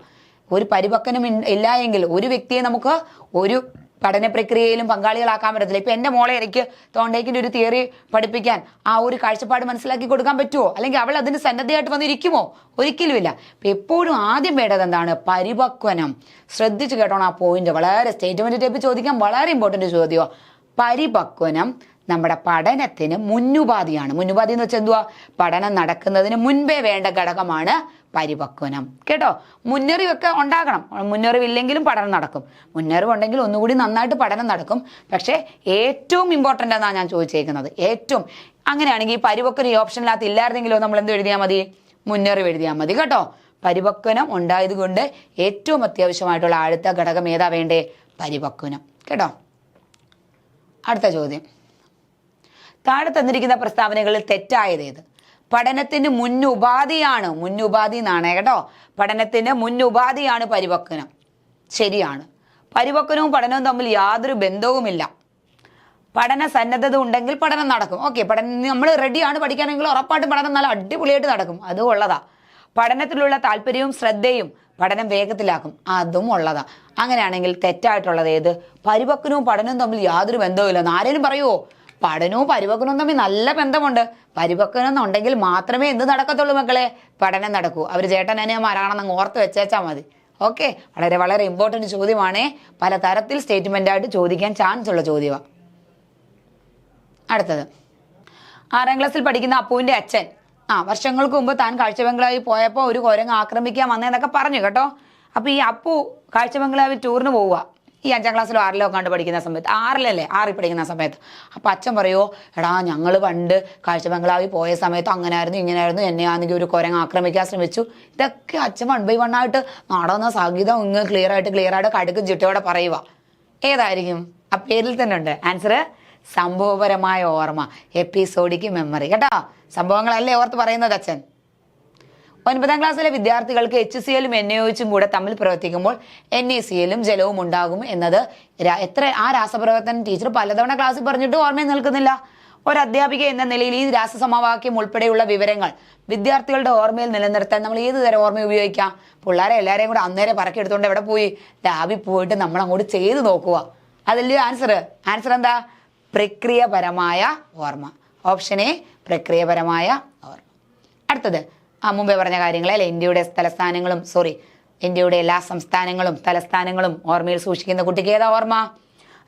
ഒരു പരിപക്വനം ഇല്ല എങ്കിൽ ഒരു വ്യക്തിയെ നമുക്ക് ഒരു പഠന പ്രക്രിയയിലും പങ്കാളികളാക്കാൻ പറ്റത്തില്ല. ഇപ്പം എൻ്റെ മോളെ എനിക്ക് തോണ്ടേക്കിൻ്റെ ഒരു തിയറി പഠിപ്പിക്കാൻ ആ ഒരു കാഴ്ചപ്പാട് മനസ്സിലാക്കി കൊടുക്കാൻ പറ്റുമോ? അല്ലെങ്കിൽ അവൾ അതിന് സന്നദ്ധയായിട്ട് വന്നിരിക്കുമോ? ഒരിക്കലുമില്ല. അപ്പം എപ്പോഴും ആദ്യം വേണ്ടത് എന്താണ്? പരിപക്വനം. ശ്രദ്ധിച്ച് കേട്ടോണം ആ പോയിന്റ്. വളരെ സ്റ്റേറ്റ്മെന്റ് ടൈപ്പ് ചോദിക്കാൻ വളരെ ഇമ്പോർട്ടൻ്റ് ചോദ്യമോ. പരിപക്വനം നമ്മുടെ പഠനത്തിന് മുന്നുപാധിയാണ്. മുന്നുപാധി എന്ന് വെച്ചാൽ എന്തുവാ? പഠനം നടക്കുന്നതിന് മുൻപേ വേണ്ട ഘടകമാണ് പരിപക്വനം കേട്ടോ. മുന്നറിവൊക്കെ ഉണ്ടാകണം. മുന്നറിവില്ലെങ്കിലും പഠനം നടക്കും. മുന്നറിവുണ്ടെങ്കിൽ ഒന്നുകൂടി നന്നായിട്ട് പഠനം നടക്കും. പക്ഷേ ഏറ്റവും ഇമ്പോർട്ടൻ്റ് എന്നാണ് ഞാൻ ചോദിച്ചേക്കുന്നത്. ഏറ്റവും അങ്ങനെയാണെങ്കിൽ ഈ പരിപക്വനം ഈ ഓപ്ഷനിനകത്ത് ഇല്ലായിരുന്നെങ്കിലോ നമ്മൾ എന്ത് എഴുതിയാൽ മതി? മുന്നറിവ് എഴുതിയാൽ മതി കേട്ടോ. പരിപക്വനം ഉണ്ടായത് കൊണ്ട് ഏറ്റവും അത്യാവശ്യമായിട്ടുള്ള അടുത്ത ഘടകം ഏതാ വേണ്ടേ? പരിപക്വനം കേട്ടോ. അടുത്ത ചോദ്യം. താഴെ തന്നിരിക്കുന്ന പ്രസ്താവനകളിൽ തെറ്റായത് ഏത്? പഠനത്തിന് മുന്നുപാധിയാണ്. മുന്നുപാധി എന്നാണ് കേട്ടോ. പഠനത്തിന് മുന്നുപാധിയാണ് പരിപക്വനം. ശരിയാണ്. പരിപക്വനവും പഠനവും തമ്മിൽ യാതൊരു ബന്ധവുമില്ല. പഠന സന്നദ്ധത ഉണ്ടെങ്കിൽ പഠനം നടക്കും. ഓക്കെ, നമ്മൾ റെഡിയാണ് പഠിക്കാനെങ്കിൽ ഉറപ്പായിട്ടും പഠനം നല്ല അടിപൊളിയായിട്ട് നടക്കും. അതും ഉള്ളതാ. പഠനത്തിലുള്ള താല്പര്യവും ശ്രദ്ധയും പഠനം വേഗത്തിലാക്കും. അതും ഉള്ളതാ. അങ്ങനെയാണെങ്കിൽ തെറ്റായിട്ടുള്ളത് ഏത്? പരിപക്വനവും പഠനവും തമ്മിൽ യാതൊരു ബന്ധവുമില്ലെന്ന് ആരെങ്കിലും പറയുമോ? പഠനവും പരിപക്വനവും തമ്മിൽ നല്ല ബന്ധമുണ്ട്. പരിപക്വനം ഉണ്ടെങ്കിൽ മാത്രമേ എന്ത് നടക്കത്തുള്ളൂ മക്കളെ? പഠനം നടക്കൂ. അവർ ചേട്ടനനിയന്മാരാണെന്ന് അങ്ങ് ഓർത്ത് വെച്ചേച്ചാൽ മതി. ഓക്കെ, വളരെ വളരെ ഇമ്പോർട്ടൻറ്റ് ചോദ്യമാണേ. പല തരത്തിൽ സ്റ്റേറ്റ്മെൻ്റ് ആയിട്ട് ചോദിക്കാൻ ചാൻസ് ഉള്ള ചോദ്യമാണ്. അടുത്തത്, 6ാം ക്ലാസ്സിൽ പഠിക്കുന്ന അപ്പുവിൻ്റെ അച്ഛൻ വർഷങ്ങൾക്ക് മുമ്പ് താൻ കാഴ്ചബംഗ്ലാവിൽ പോയപ്പോൾ ഒരു കുരങ്ങ് ആക്രമിക്കാൻ വന്നതെന്നൊക്കെ പറഞ്ഞു കേട്ടോ. അപ്പോൾ ഈ അപ്പു കാഴ്ചബംഗ്ലാവിൽ ടൂറിന് പോവുക ഈ 5ാം ക്ലാസ്സിലോ 6ലോ കണ്ട് പഠിക്കുന്ന സമയത്ത്, 6ൽ പഠിക്കുന്ന സമയത്ത്. അപ്പോൾ അച്ഛൻ പറയുമോ, എടാ ഞങ്ങൾ പണ്ട് കാഴ്ചബംഗ്ലാവിൽ പോയ സമയത്ത് അങ്ങനെയായിരുന്നു ഇങ്ങനെയായിരുന്നു, എന്നെ ആണെങ്കിൽ ഒരു കുരങ്ങ് ആക്രമിക്കാൻ ശ്രമിച്ചു. ഇതൊക്കെ അച്ഛൻ 1 by 1 ആയിട്ട് നടന്ന സംഗീതം ഇങ്ങ് ക്ലിയർ ആയിട്ട് കടുക്കും ചിട്ടയോടെ പറയുക. ഏതായിരിക്കും? ആ പേരിൽ തന്നെ ഉണ്ട് ആൻസർ. സംഭവപരമായ ഓർമ്മ, എപ്പിസോഡിക് മെമ്മറി കേട്ടോ. സംഭവങ്ങളല്ലേ ഓർത്ത് പറയുന്നത് അച്ഛൻ. 9ാം ക്ലാസ്സിലെ വിദ്യാർത്ഥികൾക്ക് HCLും NaOHും കൂടെ തമ്മിൽ പ്രവർത്തിക്കുമ്പോൾ NaClഉം ജലവും ഉണ്ടാകും എന്നത് ആ രാസപ്രവർത്തനം ടീച്ചർ പലതവണ ക്ലാസ്സിൽ പറഞ്ഞിട്ട് ഓർമ്മയിൽ നിൽക്കുന്നില്ല. ഒരു അധ്യാപിക എന്ന നിലയിൽ ഈ രാസസമവാക്യം ഉൾപ്പെടെയുള്ള വിവരങ്ങൾ വിദ്യാർത്ഥികളുടെ ഓർമ്മയിൽ നിലനിർത്താൻ നമ്മൾ ഏത് തരം ഓർമ്മ ഉപയോഗിക്കാം? പിള്ളേരെ എല്ലാവരെയും കൂടെ അന്നേരം പറക്കിയെടുത്തുകൊണ്ട് എവിടെ പോയി? ലാബിൽ പോയിട്ട് നമ്മൾ അങ്ങോട്ട് ചെയ്ത് നോക്കുക. അതല്ലേ ആൻസർ. ആൻസർ എന്താ? പ്രക്രിയപരമായ ഓർമ്മ. ഓപ്ഷൻ എ, പ്രക്രിയപരമായ ഓർമ്മ. അടുത്തത്, മുമ്പേ പറഞ്ഞ കാര്യങ്ങളല്ലേ, ഇന്ത്യയുടെ എല്ലാ സംസ്ഥാനങ്ങളും തലസ്ഥാനങ്ങളും ഓർമ്മയിൽ സൂക്ഷിക്കുന്ന കുട്ടിക്ക് ഏതാ ഓർമ്മ?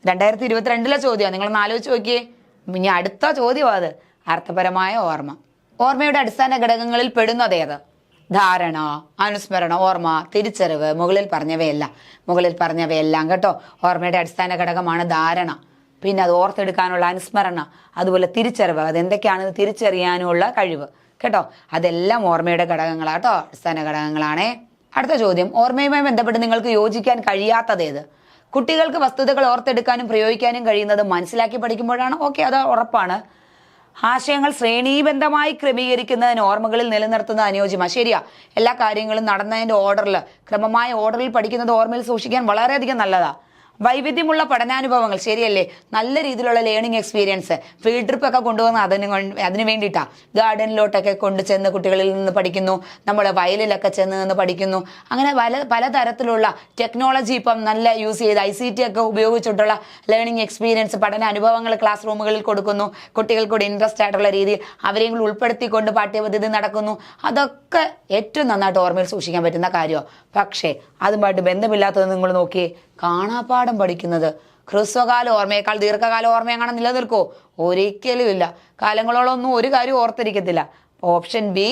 2022 ചോദ്യമാണ്, നിങ്ങളൊന്ന് ആലോചിച്ച് നോക്കിയേ. ഇനി അടുത്ത ചോദ്യമാണ് അത്, അർത്ഥപരമായ ഓർമ്മ. ഓർമ്മയുടെ അടിസ്ഥാന ഘടകങ്ങളിൽ പെടുന്നതേത്? ധാരണ, അനുസ്മരണ, ഓർമ്മ, തിരിച്ചറിവ്. മുകളിൽ പറഞ്ഞവയെല്ലാം കേട്ടോ. ഓർമ്മയുടെ അടിസ്ഥാന ഘടകമാണ് ധാരണ, പിന്നെ അത് ഓർത്തെടുക്കാനുള്ള അനുസ്മരണ, അതുപോലെ തിരിച്ചറിവ്, അതെന്തൊക്കെയാണെന്ന് തിരിച്ചറിയാനുള്ള കഴിവ് കേട്ടോ. അതെല്ലാം ഓർമ്മയുടെ ഘടകങ്ങളാട്ടോ, അടിസ്ഥാന ഘടകങ്ങളാണേ. അടുത്ത ചോദ്യം, ഓർമ്മയുമായി ബന്ധപ്പെട്ട് നിങ്ങൾക്ക് യോജിക്കാൻ കഴിയാത്തതേത്? കുട്ടികൾക്ക് വസ്തുതകൾ ഓർത്തെടുക്കാനും പ്രയോഗിക്കാനും കഴിയുന്നത് മനസ്സിലാക്കി പഠിക്കുമ്പോഴാണ്. ഓക്കെ, അത് ഉറപ്പാണ്. ആശയങ്ങൾ ശ്രേണീബന്ധമായി ക്രമീകരിക്കുന്നതിന് ഓർമ്മകളിൽ നിലനിർത്തുന്നത് അനുയോജ്യമാണ്. ശരിയാ, എല്ലാ കാര്യങ്ങളും നടന്നതിൻ്റെ ഓർഡറിൽ, ക്രമമായ ഓർഡറിൽ പഠിക്കുന്നത് ഓർമ്മയിൽ സൂക്ഷിക്കാൻ വളരെയധികം നല്ലതാണ്. വൈവിധ്യമുള്ള പഠനാനുഭവങ്ങൾ, ശരിയല്ലേ? നല്ല രീതിയിലുള്ള ലേണിംഗ് എക്സ്പീരിയൻസ്, ഫീൽഡ് ട്രിപ്പ് ഒക്കെ കൊണ്ടുവന്ന് അതിന് വേണ്ടിയിട്ടാണ്. ഗാർഡനിലോട്ടൊക്കെ കൊണ്ട് ചെന്ന് കുട്ടികളിൽ നിന്ന് പഠിക്കുന്നു, നമ്മൾ വയലിലൊക്കെ ചെന്ന് നിന്ന് പഠിക്കുന്നു. അങ്ങനെ പലതരത്തിലുള്ള ടെക്നോളജി ഇപ്പം നല്ല യൂസ് ചെയ്ത് ICT ഒക്കെ ഉപയോഗിച്ചിട്ടുള്ള ലേണിംഗ് എക്സ്പീരിയൻസ്, പഠന അനുഭവങ്ങൾ ക്ലാസ് റൂമുകളിൽ കൊടുക്കുന്നു. കുട്ടികൾക്കൂടെ ഇൻട്രസ്റ്റ് ആയിട്ടുള്ള രീതിയിൽ അവരെയും കൂടി ഉൾപ്പെടുത്തിക്കൊണ്ട് പാഠ്യപദ്ധതി നടക്കുന്നു. അതൊക്കെ ഏറ്റവും നന്നായിട്ട് ഓർമ്മയിൽ സൂക്ഷിക്കാൻ പറ്റുന്ന കാര്യമാണ്. പക്ഷേ അതുമായിട്ട് ബന്ധമില്ലാത്തത് നിങ്ങൾ നോക്കിയേ, കാണാപ്പാഠം പഠിക്കുന്നത് ഹ്രസ്വകാല ഓർമ്മയേക്കാൾ ദീർഘകാല ഓർമ്മ അങ്ങനെ നിലനിൽക്കുമോ? ഒരിക്കലും ഇല്ല. കാലങ്ങളോളൊന്നും ഒരു കാര്യം ഓർത്തിരിക്കത്തില്ല. ഓപ്ഷൻ ബി,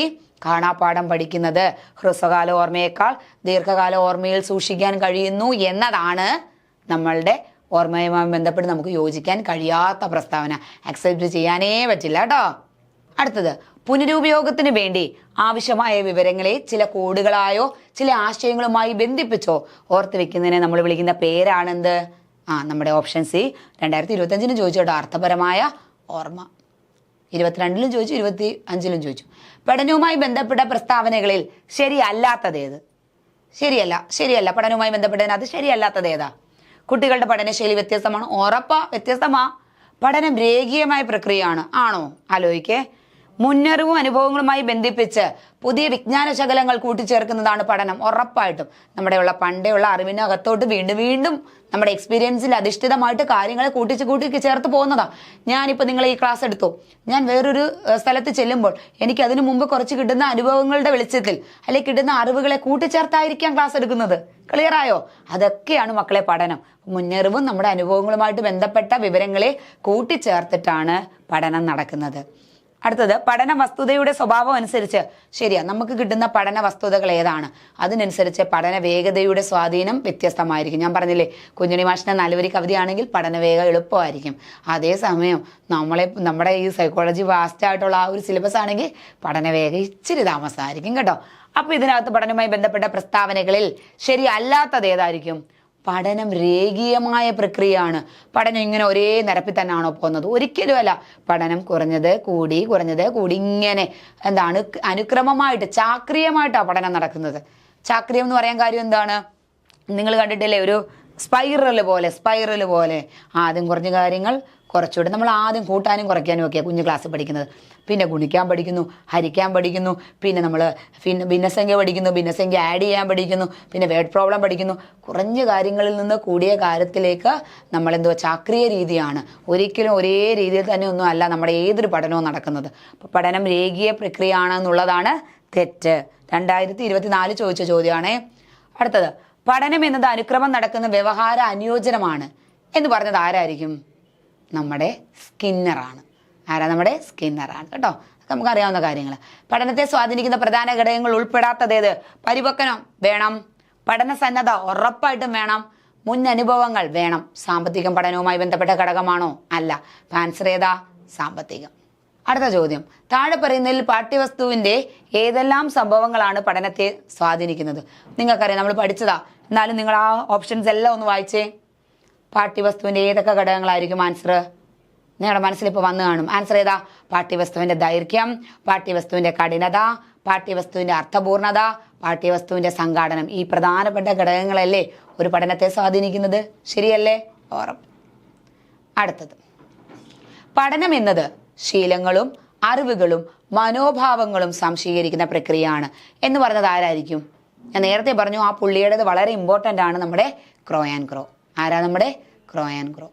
കാണാപ്പാഠം പഠിക്കുന്നത് ഹ്രസ്വകാല ഓർമ്മയേക്കാൾ ദീർഘകാല ഓർമ്മയിൽ സൂക്ഷിക്കാൻ കഴിയുന്നു എന്നതാണ് നമ്മളുടെ ഓർമ്മയുമായി ബന്ധപ്പെട്ട് നമുക്ക് യോജിക്കാൻ കഴിയാത്ത പ്രസ്താവന. അക്സെപ്റ്റ് ചെയ്യാനേ പറ്റില്ല കേട്ടോ. അടുത്തത്, പുനരുപയോഗത്തിന് വേണ്ടി ആവശ്യമായ വിവരങ്ങളെ ചില കോഡുകളായോ ചില ആശയങ്ങളുമായി ബന്ധിപ്പിച്ചോ ഓർത്ത് വെക്കുന്നതിനെ നമ്മൾ വിളിക്കുന്ന പേരാണെന്ത്? നമ്മുടെ ഓപ്ഷൻ സി. 2025 ചോദിച്ചു കേട്ടോ, അർത്ഥപരമായ ഓർമ്മ. 22 ചോദിച്ചു, 25 ചോദിച്ചു. പഠനവുമായി ബന്ധപ്പെട്ട പ്രസ്താവനകളിൽ ശരിയല്ലാത്തതേത്? ശരിയല്ല. പഠനവുമായി ബന്ധപ്പെട്ടതിനകത്ത് ശരിയല്ലാത്തതേതാ? കുട്ടികളുടെ പഠനശൈലി വ്യത്യസ്തമാണ്. ഉറപ്പാ വ്യത്യസ്തമാ. പഠനം രേഖീയമായ പ്രക്രിയയാണ്. ആണോ? ആലോചിക്കേ. മുന്നറിവും അനുഭവങ്ങളുമായി ബന്ധിപ്പിച്ച് പുതിയ വിജ്ഞാന ശകലങ്ങൾ കൂട്ടിച്ചേർക്കുന്നതാണ് പഠനം. ഉറപ്പായിട്ടും നമ്മുടെ പണ്ടേയുള്ള അറിവിനകത്തോട്ട് വീണ്ടും നമ്മുടെ എക്സ്പീരിയൻസിൽ അധിഷ്ഠിതമായിട്ട് കാര്യങ്ങളെ കൂട്ടി ചേർത്ത് പോകുന്നതാണ്. ഞാനിപ്പോൾ നിങ്ങൾ ഈ ക്ലാസ് എടുത്തു, ഞാൻ വേറൊരു സ്ഥലത്ത് ചെല്ലുമ്പോൾ എനിക്ക് അതിനു മുമ്പ് കുറച്ച് കിട്ടുന്ന അനുഭവങ്ങളുടെ വെളിച്ചത്തിൽ അല്ലെങ്കിൽ കിട്ടുന്ന അറിവുകളെ കൂട്ടിച്ചേർത്തായിരിക്കാം ക്ലാസ് എടുക്കുന്നത്. ക്ലിയറായോ? അതൊക്കെയാണ് മക്കളെ പഠനം. മുന്നറിവും നമ്മുടെ അനുഭവങ്ങളുമായിട്ട് ബന്ധപ്പെട്ട വിവരങ്ങളെ കൂട്ടിച്ചേർത്തിട്ടാണ് പഠനം നടക്കുന്നത്. അടുത്തത്, പഠന വസ്തുതയുടെ സ്വഭാവം അനുസരിച്ച്, ശരിയാ, നമുക്ക് കിട്ടുന്ന പഠന വസ്തുതകൾ ഏതാണ് അതിനനുസരിച്ച് പഠന വേഗതയുടെ സ്വാധീനം വ്യത്യസ്തമായിരിക്കും. ഞാൻ പറഞ്ഞില്ലേ, കുഞ്ഞുണ്ണി മാഷിന്റെ 4 വരി കവിതയാണെങ്കിൽ പഠനവേഗം എളുപ്പമായിരിക്കും. അതേസമയം നമ്മുടെ ഈ സൈക്കോളജി വാസ്റ്റ് ആയിട്ടുള്ള ആ ഒരു സിലബസ് ആണെങ്കിൽ പഠനവേഗം ഇച്ചിരി താമസമായിരിക്കും കേട്ടോ. അപ്പോൾ ഇതിനകത്ത് പഠനവുമായി ബന്ധപ്പെട്ട പ്രസ്താവനകളിൽ ശരിയല്ലാത്തത് ഏതായിരിക്കും? പഠനം രേഖീയമായ പ്രക്രിയയാണ്. പഠനം ഇങ്ങനെ ഒരേ നിരപ്പിൽ തന്നെയാണോ പോകുന്നത്? ഒരിക്കലുമല്ല. പഠനം കുറഞ്ഞത് കൂടി ഇങ്ങനെ അനുക്രമമായിട്ട് ചാക്രിയമായിട്ടാണ് പഠനം നടക്കുന്നത്. ചാക്രിയം എന്ന് പറയാൻ കാര്യം എന്താണ്? നിങ്ങൾ കണ്ടിട്ടില്ലേ, ഒരു സ്പൈറൽ പോലെ ആദ്യം കുറഞ്ഞ കാര്യങ്ങൾ കുറച്ചുകൂടെ നമ്മൾ ആദ്യം കൂട്ടാനും കുറയ്ക്കാനും ഒക്കെയാണ് കുഞ്ഞു ക്ലാസ്സിൽ പഠിക്കുന്നത്. പിന്നെ ഗുണിക്കാൻ പഠിക്കുന്നു, ഹരിക്കാൻ പഠിക്കുന്നു, പിന്നെ നമ്മൾ ഭിന്നസംഖ്യ പഠിക്കുന്നു, ഭിന്നസംഖ്യ ആഡ് ചെയ്യാൻ പഠിക്കുന്നു, പിന്നെ വേർഡ് പ്രോബ്ലം പഠിക്കുന്നു. കുറഞ്ഞ കാര്യങ്ങളിൽ നിന്ന് കൂടിയ കാര്യത്തിലേക്ക് നമ്മൾ ചാക്രിയ രീതിയാണ്. ഒരിക്കലും ഒരേ രീതിയിൽ തന്നെ ഒന്നും അല്ല നമ്മുടെ ഏതൊരു പഠനവും നടക്കുന്നത്. അപ്പോൾ പഠനം രേഖീയ പ്രക്രിയ ആണെന്നുള്ളതാണ് തെറ്റ്. 2024 ചോദിച്ച ചോദ്യമാണേ. അടുത്തത്, പഠനം എന്നത് അനുക്രമം നടക്കുന്ന വ്യവഹാര അനുയോജനമാണ് എന്ന് പറഞ്ഞത് ആരായിരിക്കും? നമ്മുടെ സ്കിന്നറാണ്. ആരാ? നമ്മുടെ സ്കിന്നറാണ് കേട്ടോ. നമുക്കറിയാവുന്ന കാര്യങ്ങൾ. പഠനത്തെ സ്വാധീനിക്കുന്ന പ്രധാന ഘടകങ്ങൾ ഉൾപ്പെടാത്തതേത്? പരിപക്വനം വേണം, പഠന സന്നദ്ധ ഉറപ്പായിട്ടും വേണം, മുൻ അനുഭവങ്ങൾ വേണം. സാമ്പത്തികം പഠനവുമായി ബന്ധപ്പെട്ട ഘടകമാണോ? അല്ല. ആൻസർ ഏതാ? സാമ്പത്തികം. അടുത്ത ചോദ്യം, താഴെ പറയുന്നതിൽ പാഠ്യവസ്തുവിന്റെ ഏതെല്ലാം സംഭവങ്ങളാണ് പഠനത്തെ സ്വാധീനിക്കുന്നത്? നിങ്ങൾക്കറിയാം, നമ്മൾ പഠിച്ചതാ. എന്നാലും നിങ്ങൾ ആ ഓപ്ഷൻസ് എല്ലാം ഒന്ന് വായിച്ചേ. പാഠ്യവസ്തുവിന്റെ ഏതൊക്കെ ഘടകങ്ങളായിരിക്കും? ആൻസർ നിങ്ങളുടെ മനസ്സിൽ ഇപ്പോൾ വന്നു കാണും. ആൻസർ ഏതാ? പാഠ്യവസ്തുവിന്റെ ദൈർഘ്യം, പാഠ്യവസ്തുവിന്റെ കഠിനത, പാഠ്യവസ്തുവിന്റെ അർത്ഥപൂർണത, പാഠ്യവസ്തുവിന്റെ സംഘാടനം. ഈ പ്രധാനപ്പെട്ട ഘടകങ്ങളല്ലേ ഒരു പഠനത്തെ സ്വാധീനിക്കുന്നത്? ശരിയല്ലേ? ഓർമ്മ. അടുത്തത്, പഠനം എന്നത് ശീലങ്ങളും അറിവുകളും മനോഭാവങ്ങളും സംശീകരിക്കുന്ന പ്രക്രിയയാണ് എന്ന് പറഞ്ഞത് ആരായിരിക്കും? ഞാൻ നേരത്തെ പറഞ്ഞു, ആ പുള്ളിയുടേത് വളരെ ഇമ്പോർട്ടൻ്റ് ആണ്, നമ്മുടെ ക്രോ ആൻഡ് ക്രോ. ആരാ? നമ്മുടെ ക്രോ ആൻഡ് ക്രോ.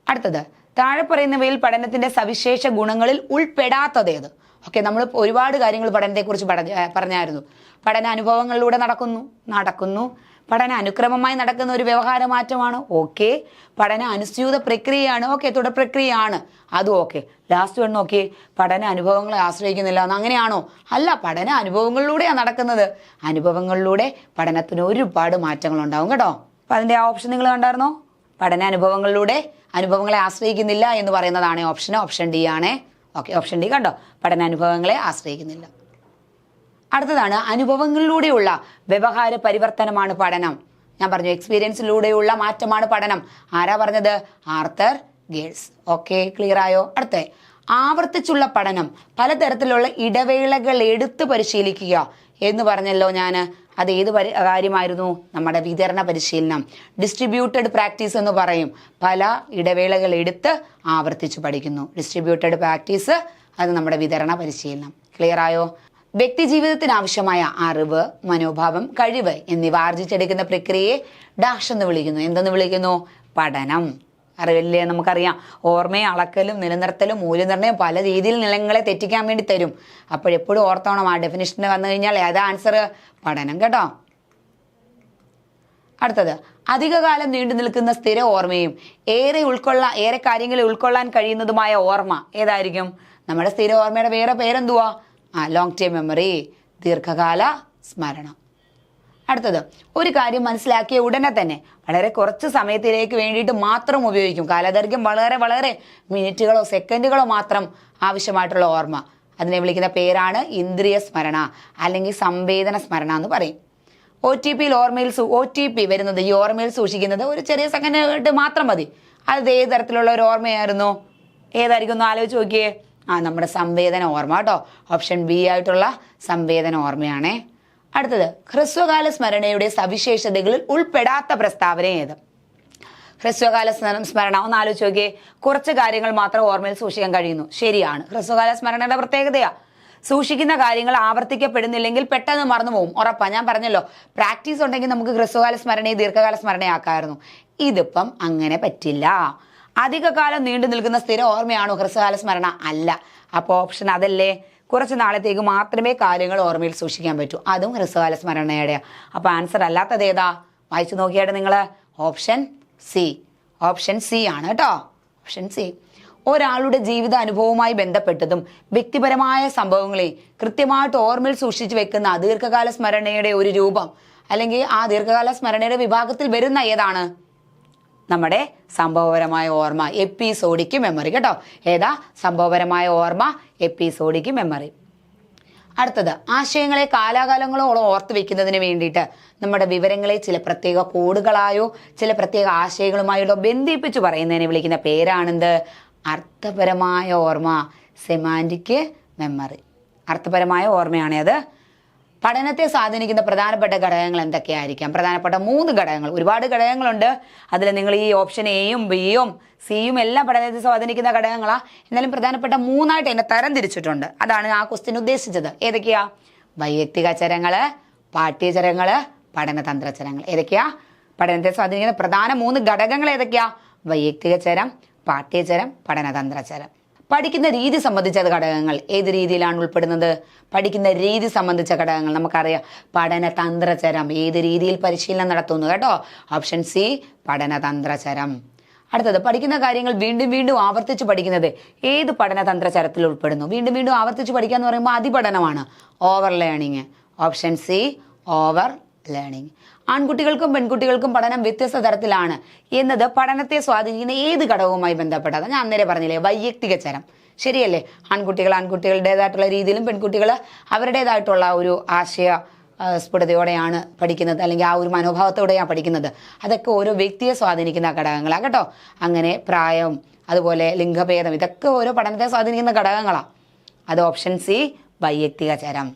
അടുത്തത്, താഴെ പറയുന്നവയിൽ പഠനത്തിന്റെ സവിശേഷ ഗുണങ്ങളിൽ ഉൾപ്പെടാത്തതേത്? ഓക്കെ, നമ്മൾ ഒരുപാട് കാര്യങ്ങൾ പഠനത്തെക്കുറിച്ച് പറഞ്ഞായിരുന്നു. പഠന അനുഭവങ്ങളിലൂടെ നടക്കുന്നു. പഠന അനുക്രമമായി നടക്കുന്ന ഒരു വ്യവഹാര മാറ്റമാണ്. ഓക്കെ. പഠന അനുസ്യൂത പ്രക്രിയയാണ്. ഓക്കെ, തുടർ പ്രക്രിയയാണ്. അതും ഓക്കെ. ലാസ്റ്റ് വൺ നോക്കി, പഠന അനുഭവങ്ങളെ ആശ്രയിക്കുന്നില്ല. അങ്ങനെയാണോ? അല്ല, പഠന അനുഭവങ്ങളിലൂടെയാണ് നടക്കുന്നത്. അനുഭവങ്ങളിലൂടെ പഠനത്തിന് ഒരുപാട് മാറ്റങ്ങൾ ഉണ്ടാവും കേട്ടോ. അപ്പൊ അതിന്റെ ആ ഓപ്ഷൻ നിങ്ങൾ കണ്ടായിരുന്നോ? പഠന അനുഭവങ്ങളിലൂടെ അനുഭവങ്ങളെ ആശ്രയിക്കുന്നില്ല എന്ന് പറയുന്നതാണ് ഓപ്ഷൻ ഡി ആണ്. ഓക്കെ, ഓപ്ഷൻ ഡി കണ്ടോ? പഠനാനുഭവങ്ങളെ ആശ്രയിക്കുന്നില്ല. അടുത്തതാണ്, അനുഭവങ്ങളിലൂടെയുള്ള വ്യവഹാര പരിവർത്തനമാണ് പഠനം. ഞാൻ പറഞ്ഞു, എക്സ്പീരിയൻസിലൂടെയുള്ള മാറ്റമാണ് പഠനം. ആരാ പറഞ്ഞത്? Arthur girls. ഓക്കെ, ക്ലിയർ ആയോ? അടുത്ത, ആവർത്തിച്ചുള്ള പഠനം, പലതരത്തിലുള്ള ഇടവേളകൾ എടുത്ത് പരിശീലിക്കുക എന്ന് പറഞ്ഞല്ലോ ഞാൻ. അത് ഏത് കാര്യമായിരുന്നു? നമ്മുടെ വിതരണ പരിശീലനം, ഡിസ്ട്രിബ്യൂട്ടഡ് പ്രാക്ടീസ് എന്ന് പറയും. പല ഇടവേളകൾ എടുത്ത് ആവർത്തിച്ച് പഠിക്കുന്നു. ഡിസ്ട്രിബ്യൂട്ടഡ് പ്രാക്ടീസ്, അത് നമ്മുടെ വിതരണ പരിശീലനം. ക്ലിയർ ആയോ? വ്യക്തി ജീവിതത്തിന് ആവശ്യമായ അറിവ്, മനോഭാവം, കഴിവ് എന്നിവ ആർജിച്ചെടുക്കുന്ന പ്രക്രിയയെ ഡാഷ് എന്ന് വിളിക്കുന്നു. എന്തെന്ന് വിളിക്കുന്നു? പഠനം. അറിവില്ലേ? നമുക്കറിയാം, ഓർമ്മയും അളക്കലും നിലനിർത്തലും മൂല്യനിർണ്ണയം പല രീതിയിൽ നിലങ്ങളെ തെറ്റിക്കാൻ വേണ്ടി തരും. അപ്പോഴെപ്പോഴും ഓർത്തോണം, ആ ഡെഫിനിഷന് വന്നു കഴിഞ്ഞാൽ ഏതാ ആൻസർ? പഠനം കേട്ടോ. അടുത്തത്, അധികകാലം നീണ്ടു നിൽക്കുന്ന സ്ഥിര ഓർമ്മയും ഏറെ കാര്യങ്ങളെ ഉൾക്കൊള്ളാൻ കഴിയുന്നതുമായ ഓർമ്മ ഏതായിരിക്കും? നമ്മുടെ സ്ഥിര ഓർമ്മയുടെ വേറെ പേരെന്തുവാ? ലോങ് ടൈം മെമ്മറി, ദീർഘകാല സ്മരണം. അടുത്തത്, ഒരു കാര്യം മനസ്സിലാക്കിയ ഉടനെ തന്നെ വളരെ കുറച്ച് സമയത്തിലേക്ക് വേണ്ടിയിട്ട് മാത്രം ഉപയോഗിക്കും. കാലദൈർഘ്യം വളരെ മിനിറ്റുകളോ സെക്കൻഡുകളോ മാത്രം ആവശ്യമായിട്ടുള്ള ഓർമ്മ. അതിനെ വിളിക്കുന്ന പേരാണ് ഇന്ദ്രിയ സ്മരണ അല്ലെങ്കിൽ സംവേദന സ്മരണ എന്ന് പറയും. OTP വരുന്നത്, ഈ ഓർമ്മയിൽ സൂക്ഷിക്കുന്നത് ഒരു ചെറിയ സെക്കൻഡ് മാത്രം മതി. അത് ഏത് തരത്തിലുള്ള ഒരു ഓർമ്മയായിരുന്നു? ഏതായിരിക്കും ഒന്ന് ആലോചിച്ച് നോക്കിയേ. നമ്മുടെ സംവേദന ഓർമ്മ കേട്ടോ. ഓപ്ഷൻ ബി ആയിട്ടുള്ള സംവേദന ഓർമ്മയാണേ. അടുത്തത്, ഹ്രസ്വകാല സ്മരണയുടെ സവിശേഷതകളിൽ ഉൾപ്പെടാത്ത പ്രസ്താവന ഏത്? ഹ്രസ്വകാല സ്മരണ ഒന്ന് ആലോചിച്ച് നോക്കിയേ. കുറച്ച് കാര്യങ്ങൾ മാത്രം ഓർമ്മയിൽ സൂക്ഷിക്കാൻ കഴിയുന്നു. ശരിയാണ്, ഹ്രസ്വകാല സ്മരണയുടെ പ്രത്യേകതയാ. സൂക്ഷിക്കുന്ന കാര്യങ്ങൾ ആവർത്തിക്കപ്പെടുന്നില്ലെങ്കിൽ പെട്ടെന്ന് മറന്നു പോകും. ഉറപ്പാ. ഞാൻ പറഞ്ഞല്ലോ, പ്രാക്ടീസ് ഉണ്ടെങ്കിൽ നമുക്ക് ഹ്രസ്വകാല സ്മരണയെ ദീർഘകാല സ്മരണയാക്കാമായിരുന്നു. ഇതിപ്പം അങ്ങനെ പറ്റില്ല. അധികകാലം നീണ്ടു നിൽക്കുന്ന സ്ഥിര ഓർമ്മയാണോ ഹ്രസ്വകാല സ്മരണ? അല്ല. അപ്പോൾ ഓപ്ഷൻ അതല്ലേ. കുറച്ച് നാളത്തേക്ക് മാത്രമേ കാര്യങ്ങൾ ഓർമ്മയിൽ സൂക്ഷിക്കാൻ പറ്റൂ. അതും ഹ്രസ്വകാല സ്മരണയുടെ. അപ്പോൾ ആൻസർ അല്ലാത്തത് ഏതാ? വായിച്ചു നോക്കിയായിട്ട് നിങ്ങൾ. ഓപ്ഷൻ സി ആണ് കേട്ടോ. Option C. ഒരാളുടെ ജീവിത അനുഭവവുമായി ബന്ധപ്പെട്ടതും വ്യക്തിപരമായ സംഭവങ്ങളെ കൃത്യമായിട്ട് ഓർമ്മയിൽ സൂക്ഷിച്ചു വെക്കുന്ന ദീർഘകാല സ്മരണയുടെ ഒരു രൂപം അല്ലെങ്കിൽ ആ ദീർഘകാല സ്മരണയുടെ വിഭാഗത്തിൽ വരുന്ന ഏതാണ്? നമ്മുടെ സംഭവപരമായ ഓർമ്മ, എപ്പിസോഡിക് മെമ്മറി കേട്ടോ. ഏതാ? സംഭവപരമായ ഓർമ്മ, എപ്പിസോഡിക് മെമ്മറി. അടുത്തത്, ആശയങ്ങളെ കാലാകാലങ്ങളോളം ഓർത്ത് വെക്കുന്നതിന് വേണ്ടിയിട്ട് നമ്മുടെ വിവരങ്ങളെ ചില പ്രത്യേക കോഡുകളായോ ചില പ്രത്യേക ആശയങ്ങളുമായോ ബന്ധിപ്പിച്ച് പറയുന്നതിനെ വിളിക്കുന്ന പേരാണെന്ത്? അർത്ഥപരമായ ഓർമ്മ, സെമാൻറ്റിക് മെമ്മറി. അർത്ഥപരമായ ഓർമ്മയാണ് അത്. പഠനത്തെ സ്വാധീനിക്കുന്ന പ്രധാനപ്പെട്ട ഘടകങ്ങൾ എന്തൊക്കെയായിരിക്കാം? പ്രധാനപ്പെട്ട 3 ഘടകങ്ങൾ. ഒരുപാട് ഘടകങ്ങളുണ്ട്. അതിൽ നിങ്ങൾ ഈ ഓപ്ഷൻ എയും ബിയും സിയും എല്ലാം പഠനത്തെ സ്വാധീനിക്കുന്ന ഘടകങ്ങളാണ്. എന്നാലും പ്രധാനപ്പെട്ട 3ആയിട്ട് എന്നെ തരം തിരിച്ചിട്ടുണ്ട്. അതാണ് ആ ക്വസ്റ്റ്യൻ ഉദ്ദേശിച്ചത്. ഏതൊക്കെയാ? വൈയക്തിക ചരങ്ങള്, പാഠ്യചരങ്ങള്, പഠനതന്ത്ര ചരങ്ങൾ. ഏതൊക്കെയാ? പഠനത്തെ സ്വാധീനിക്കുന്ന പ്രധാന 3 ഘടകങ്ങൾ ഏതൊക്കെയാ? വൈയക്തിക ചരം, പാഠ്യചരം, പഠനതന്ത്ര ചരം. പഠിക്കുന്ന രീതി സംബന്ധിച്ച ഘടകങ്ങൾ ഏത് രീതിയിലാണ് ഉൾപ്പെടുന്നത്? പഠിക്കുന്ന രീതി സംബന്ധിച്ച ഘടകങ്ങൾ നമുക്കറിയാം. പഠനതന്ത്രചരം ഏത് രീതിയിൽ പരിശീലനം നടത്തുന്നു കേട്ടോ. ഓപ്ഷൻ സി പഠനതന്ത്രചരം. അടുത്തത് പഠിക്കുന്ന കാര്യങ്ങൾ വീണ്ടും വീണ്ടും ആവർത്തിച്ച് പഠിക്കുന്നത് ഏത് പഠനതന്ത്രചരത്തിൽ ഉൾപ്പെടുന്നു? വീണ്ടും വീണ്ടും ആവർത്തിച്ച് പഠിക്കുക എന്ന് പറയുമ്പോൾ അതിപഠനമാണ്, over learning. Option C over learning. ആൺകുട്ടികൾക്കും പെൺകുട്ടികൾക്കും പഠനം വ്യത്യസ്ത തരത്തിലാണ് എന്നത് പഠനത്തെ സ്വാധീനിക്കുന്ന ഏത് ഘടകവുമായി ബന്ധപ്പെട്ടത്? ഞാൻ അന്നേരം പറഞ്ഞില്ലേ, വൈയക്തിക ചരം. ശരിയല്ലേ? ആൺകുട്ടികൾ ആൺകുട്ടികളുടേതായിട്ടുള്ള രീതിയിലും പെൺകുട്ടികൾ അവരുടേതായിട്ടുള്ള ഒരു ആശയ സ്ഫുടതയോടെയാണ് പഠിക്കുന്നത്, അല്ലെങ്കിൽ ആ ഒരു മനോഭാവത്തോടെയാണ് പഠിക്കുന്നത്. അതൊക്കെ ഓരോ വ്യക്തിയെ സ്വാധീനിക്കുന്ന ഘടകങ്ങളാണ് കേട്ടോ. അങ്ങനെ പ്രായം, അതുപോലെ ലിംഗഭേദം, ഇതൊക്കെ ഓരോ പഠനത്തെ സ്വാധീനിക്കുന്ന ഘടകങ്ങളാണ്. അത് ഓപ്ഷൻ സി വൈയക്തിക ചരം.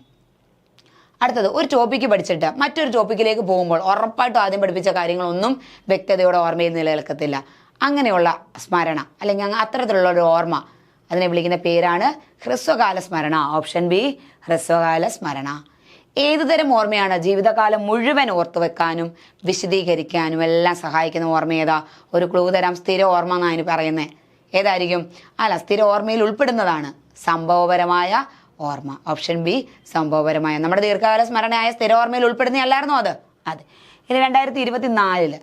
അടുത്തത്, ഒരു ടോപ്പിക്ക് പഠിച്ചിട്ട് മറ്റൊരു ടോപ്പിക്കിലേക്ക് പോകുമ്പോൾ ഉറപ്പായിട്ടും ആദ്യം പഠിപ്പിച്ച കാര്യങ്ങളൊന്നും വ്യക്തതയോടെ ഓർമ്മയിൽ നിലനിൽക്കത്തില്ല. അങ്ങനെയുള്ള സ്മരണ അല്ലെങ്കിൽ അത്തരത്തിലുള്ള ഒരു ഓർമ്മ, അതിനെ വിളിക്കുന്ന പേരാണ് ഹ്രസ്വകാല സ്മരണ. ഓപ്ഷൻ ബി ഹ്രസ്വകാല സ്മരണ. ഏതുതരം ഓർമ്മയാണ് ജീവിതകാലം മുഴുവൻ ഓർത്തു വെക്കാനും വിശദീകരിക്കാനും എല്ലാം സഹായിക്കുന്ന ഓർമ്മ ഏതാ? ഒരു ക്ലൂ തരാം. സ്ഥിര ഓർമ്മ എന്നാണ് അതിന് പറയുന്നത്. ഏതായിരിക്കും? അല്ല, സ്ഥിര ഓർമ്മയിൽ ഉൾപ്പെടുന്നതാണ് സംഭവപരമായ ഓർമ്മ. ഓപ്ഷൻ ബി സംഭവപരമായ. നമ്മുടെ ദീർഘകാല സ്മരണയായ സ്ഥിര ഓർമ്മയിൽ ഉൾപ്പെടുന്നതല്ലായിരുന്നോ അത്? അതെ. ഇനി 2024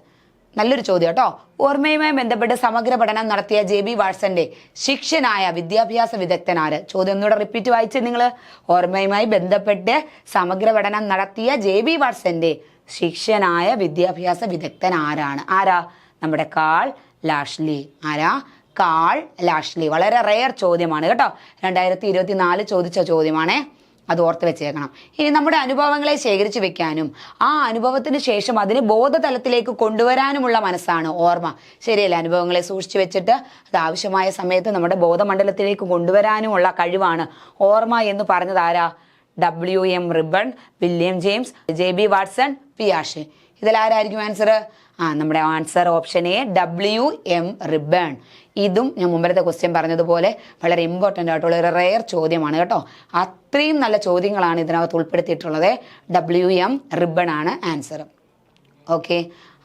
നല്ലൊരു ചോദ്യം കേട്ടോ. ഓർമ്മയുമായി ബന്ധപ്പെട്ട് സമഗ്ര പഠനം നടത്തിയ JB വാട്സന്റെ ശിഷ്യനായ വിദ്യാഭ്യാസ വിദഗ്ധൻ ആര്? ചോദ്യം ഒന്നുകൂടെ റിപ്പീറ്റ് വായിച്ച് നിങ്ങൾ. ഓർമ്മയുമായി ബന്ധപ്പെട്ട് സമഗ്ര പഠനം നടത്തിയ JB വാട്സന്റെ ശിഷ്യനായ വിദ്യാഭ്യാസ വിദഗ്ധൻ ആരാണ്? ആരാ? നമ്മുടെ കാൾ ലാഷ്ലി. ആരാ? Karl Lashley. വളരെ റെയർ ചോദ്യമാണ് കേട്ടോ. 2024 ചോദിച്ച ചോദ്യമാണേ, അത് ഓർത്ത് വെച്ചേക്കണം. ഇനി നമ്മുടെ അനുഭവങ്ങളെ ശേഖരിച്ചു വെക്കാനും ആ അനുഭവത്തിന് ശേഷം അതിനെ ബോധതലത്തിലേക്ക് കൊണ്ടുവരാനുമുള്ള മനസ്സാണ് ഓർമ്മ. ശരിയല്ലേ? അനുഭവങ്ങളെ സൂക്ഷിച്ചു വെച്ചിട്ട് അത് ആവശ്യമായ സമയത്ത് നമ്മുടെ ബോധമണ്ഡലത്തിലേക്ക് കൊണ്ടുവരാനുമുള്ള കഴിവാണ് ഓർമ്മ എന്ന് പറഞ്ഞത് ആരാ? WM Ribot, William James, JB Watson, പിയാഷെ. ഇതിലാരായിരിക്കും ആൻസർ? നമ്മുടെ answer option A WM Ribot. ഇതും ഞാൻ മുമ്പത്തെ ക്വസ്റ്റ്യൻ പറഞ്ഞതുപോലെ വളരെ ഇമ്പോർട്ടൻ്റ് ആയിട്ടുള്ള ഒരു റെയർ ചോദ്യമാണ് കേട്ടോ. അത്രയും നല്ല ചോദ്യങ്ങളാണ് ഇതിനകത്ത് ഉൾപ്പെടുത്തിയിട്ടുള്ളത്. WM റിബൺ ആണ് ആൻസർ. ഓക്കെ,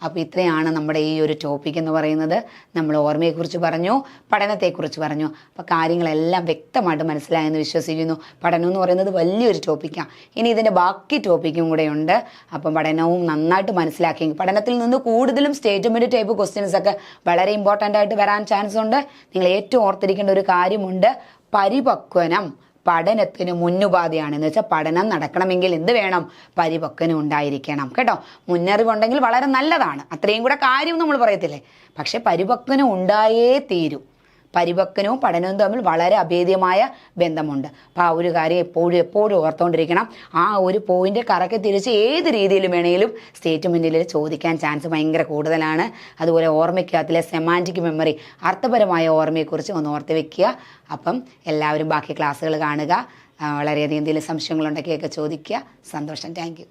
അപ്പോൾ ഇത്രയാണ് നമ്മുടെ ഈ ഒരു ടോപ്പിക് എന്ന് പറയുന്നത്. നമ്മൾ ഓർമ്മയെക്കുറിച്ച് പറഞ്ഞു, പഠനത്തെക്കുറിച്ച് പറഞ്ഞു. അപ്പോൾ കാര്യങ്ങളെല്ലാം വ്യക്തമായിട്ട് മനസ്സിലായെന്ന് വിശ്വസിക്കുന്നു. പഠനം എന്ന് പറയുന്നത് വലിയൊരു ടോപ്പിക്കാണ്. ഇനി ഇതിൻ്റെ ബാക്കി ടോപ്പിക്കും കൂടെ ഉണ്ട്. അപ്പം പഠനവും നന്നായിട്ട് മനസ്സിലാക്കി പഠനത്തിൽ നിന്ന് കൂടുതലും സ്റ്റേറ്റ്മെൻറ്റ് ടൈപ്പ് ക്വസ്റ്റ്യൻസ് ഒക്കെ വളരെ ഇമ്പോർട്ടൻ്റ് ആയിട്ട് വരാൻ ചാൻസ് ഉണ്ട്. നിങ്ങൾ ഏറ്റവും ഓർത്തിരിക്കേണ്ട ഒരു കാര്യമുണ്ട്, പരിപക്വനം പഠനത്തിന് മുന്നുപാധിയാണ്. എന്ന് വെച്ചാൽ പഠനം നടക്കണമെങ്കിൽ എന്ത് വേണം? പരിപക്വനം ഉണ്ടായിരിക്കണം കേട്ടോ. മുന്നറിവുണ്ടെങ്കിൽ വളരെ നല്ലതാണ്, അത്രയും കൂടെ കാര്യം നമ്മൾ പറയത്തില്ലേ. പക്ഷെ പരിപക്വനം ഉണ്ടായേ തീരും. പരിപക്വനവും പഠനവും തമ്മിൽ വളരെ അഭേദ്യമായ ബന്ധമുണ്ട്. അപ്പോൾ ആ ഒരു കാര്യം എപ്പോഴും ഓർത്തുകൊണ്ടിരിക്കണം. ആ ഒരു പോയിന്റ് കറക്കി തിരിച്ച് ഏത് രീതിയിലും വേണമെങ്കിലും സ്റ്റേറ്റ്മെൻറ്റിൽ ചോദിക്കാൻ ചാൻസ് ഭയങ്കര കൂടുതലാണ്. അതുപോലെ ഓർമ്മയ്ക്കകത്തിലെ സെമാൻറ്റിക് മെമ്മറി, അർത്ഥപരമായ ഓർമ്മയെക്കുറിച്ച് ഒന്ന് ഓർത്ത് വെക്കുക. അപ്പം എല്ലാവരും ബാക്കി ക്ലാസ്സുകൾ കാണുക. വളരെയധികം എന്തെങ്കിലും സംശയങ്ങളുണ്ടെങ്കിലൊക്കെ ചോദിക്കുക. സന്തോഷം. Thank you.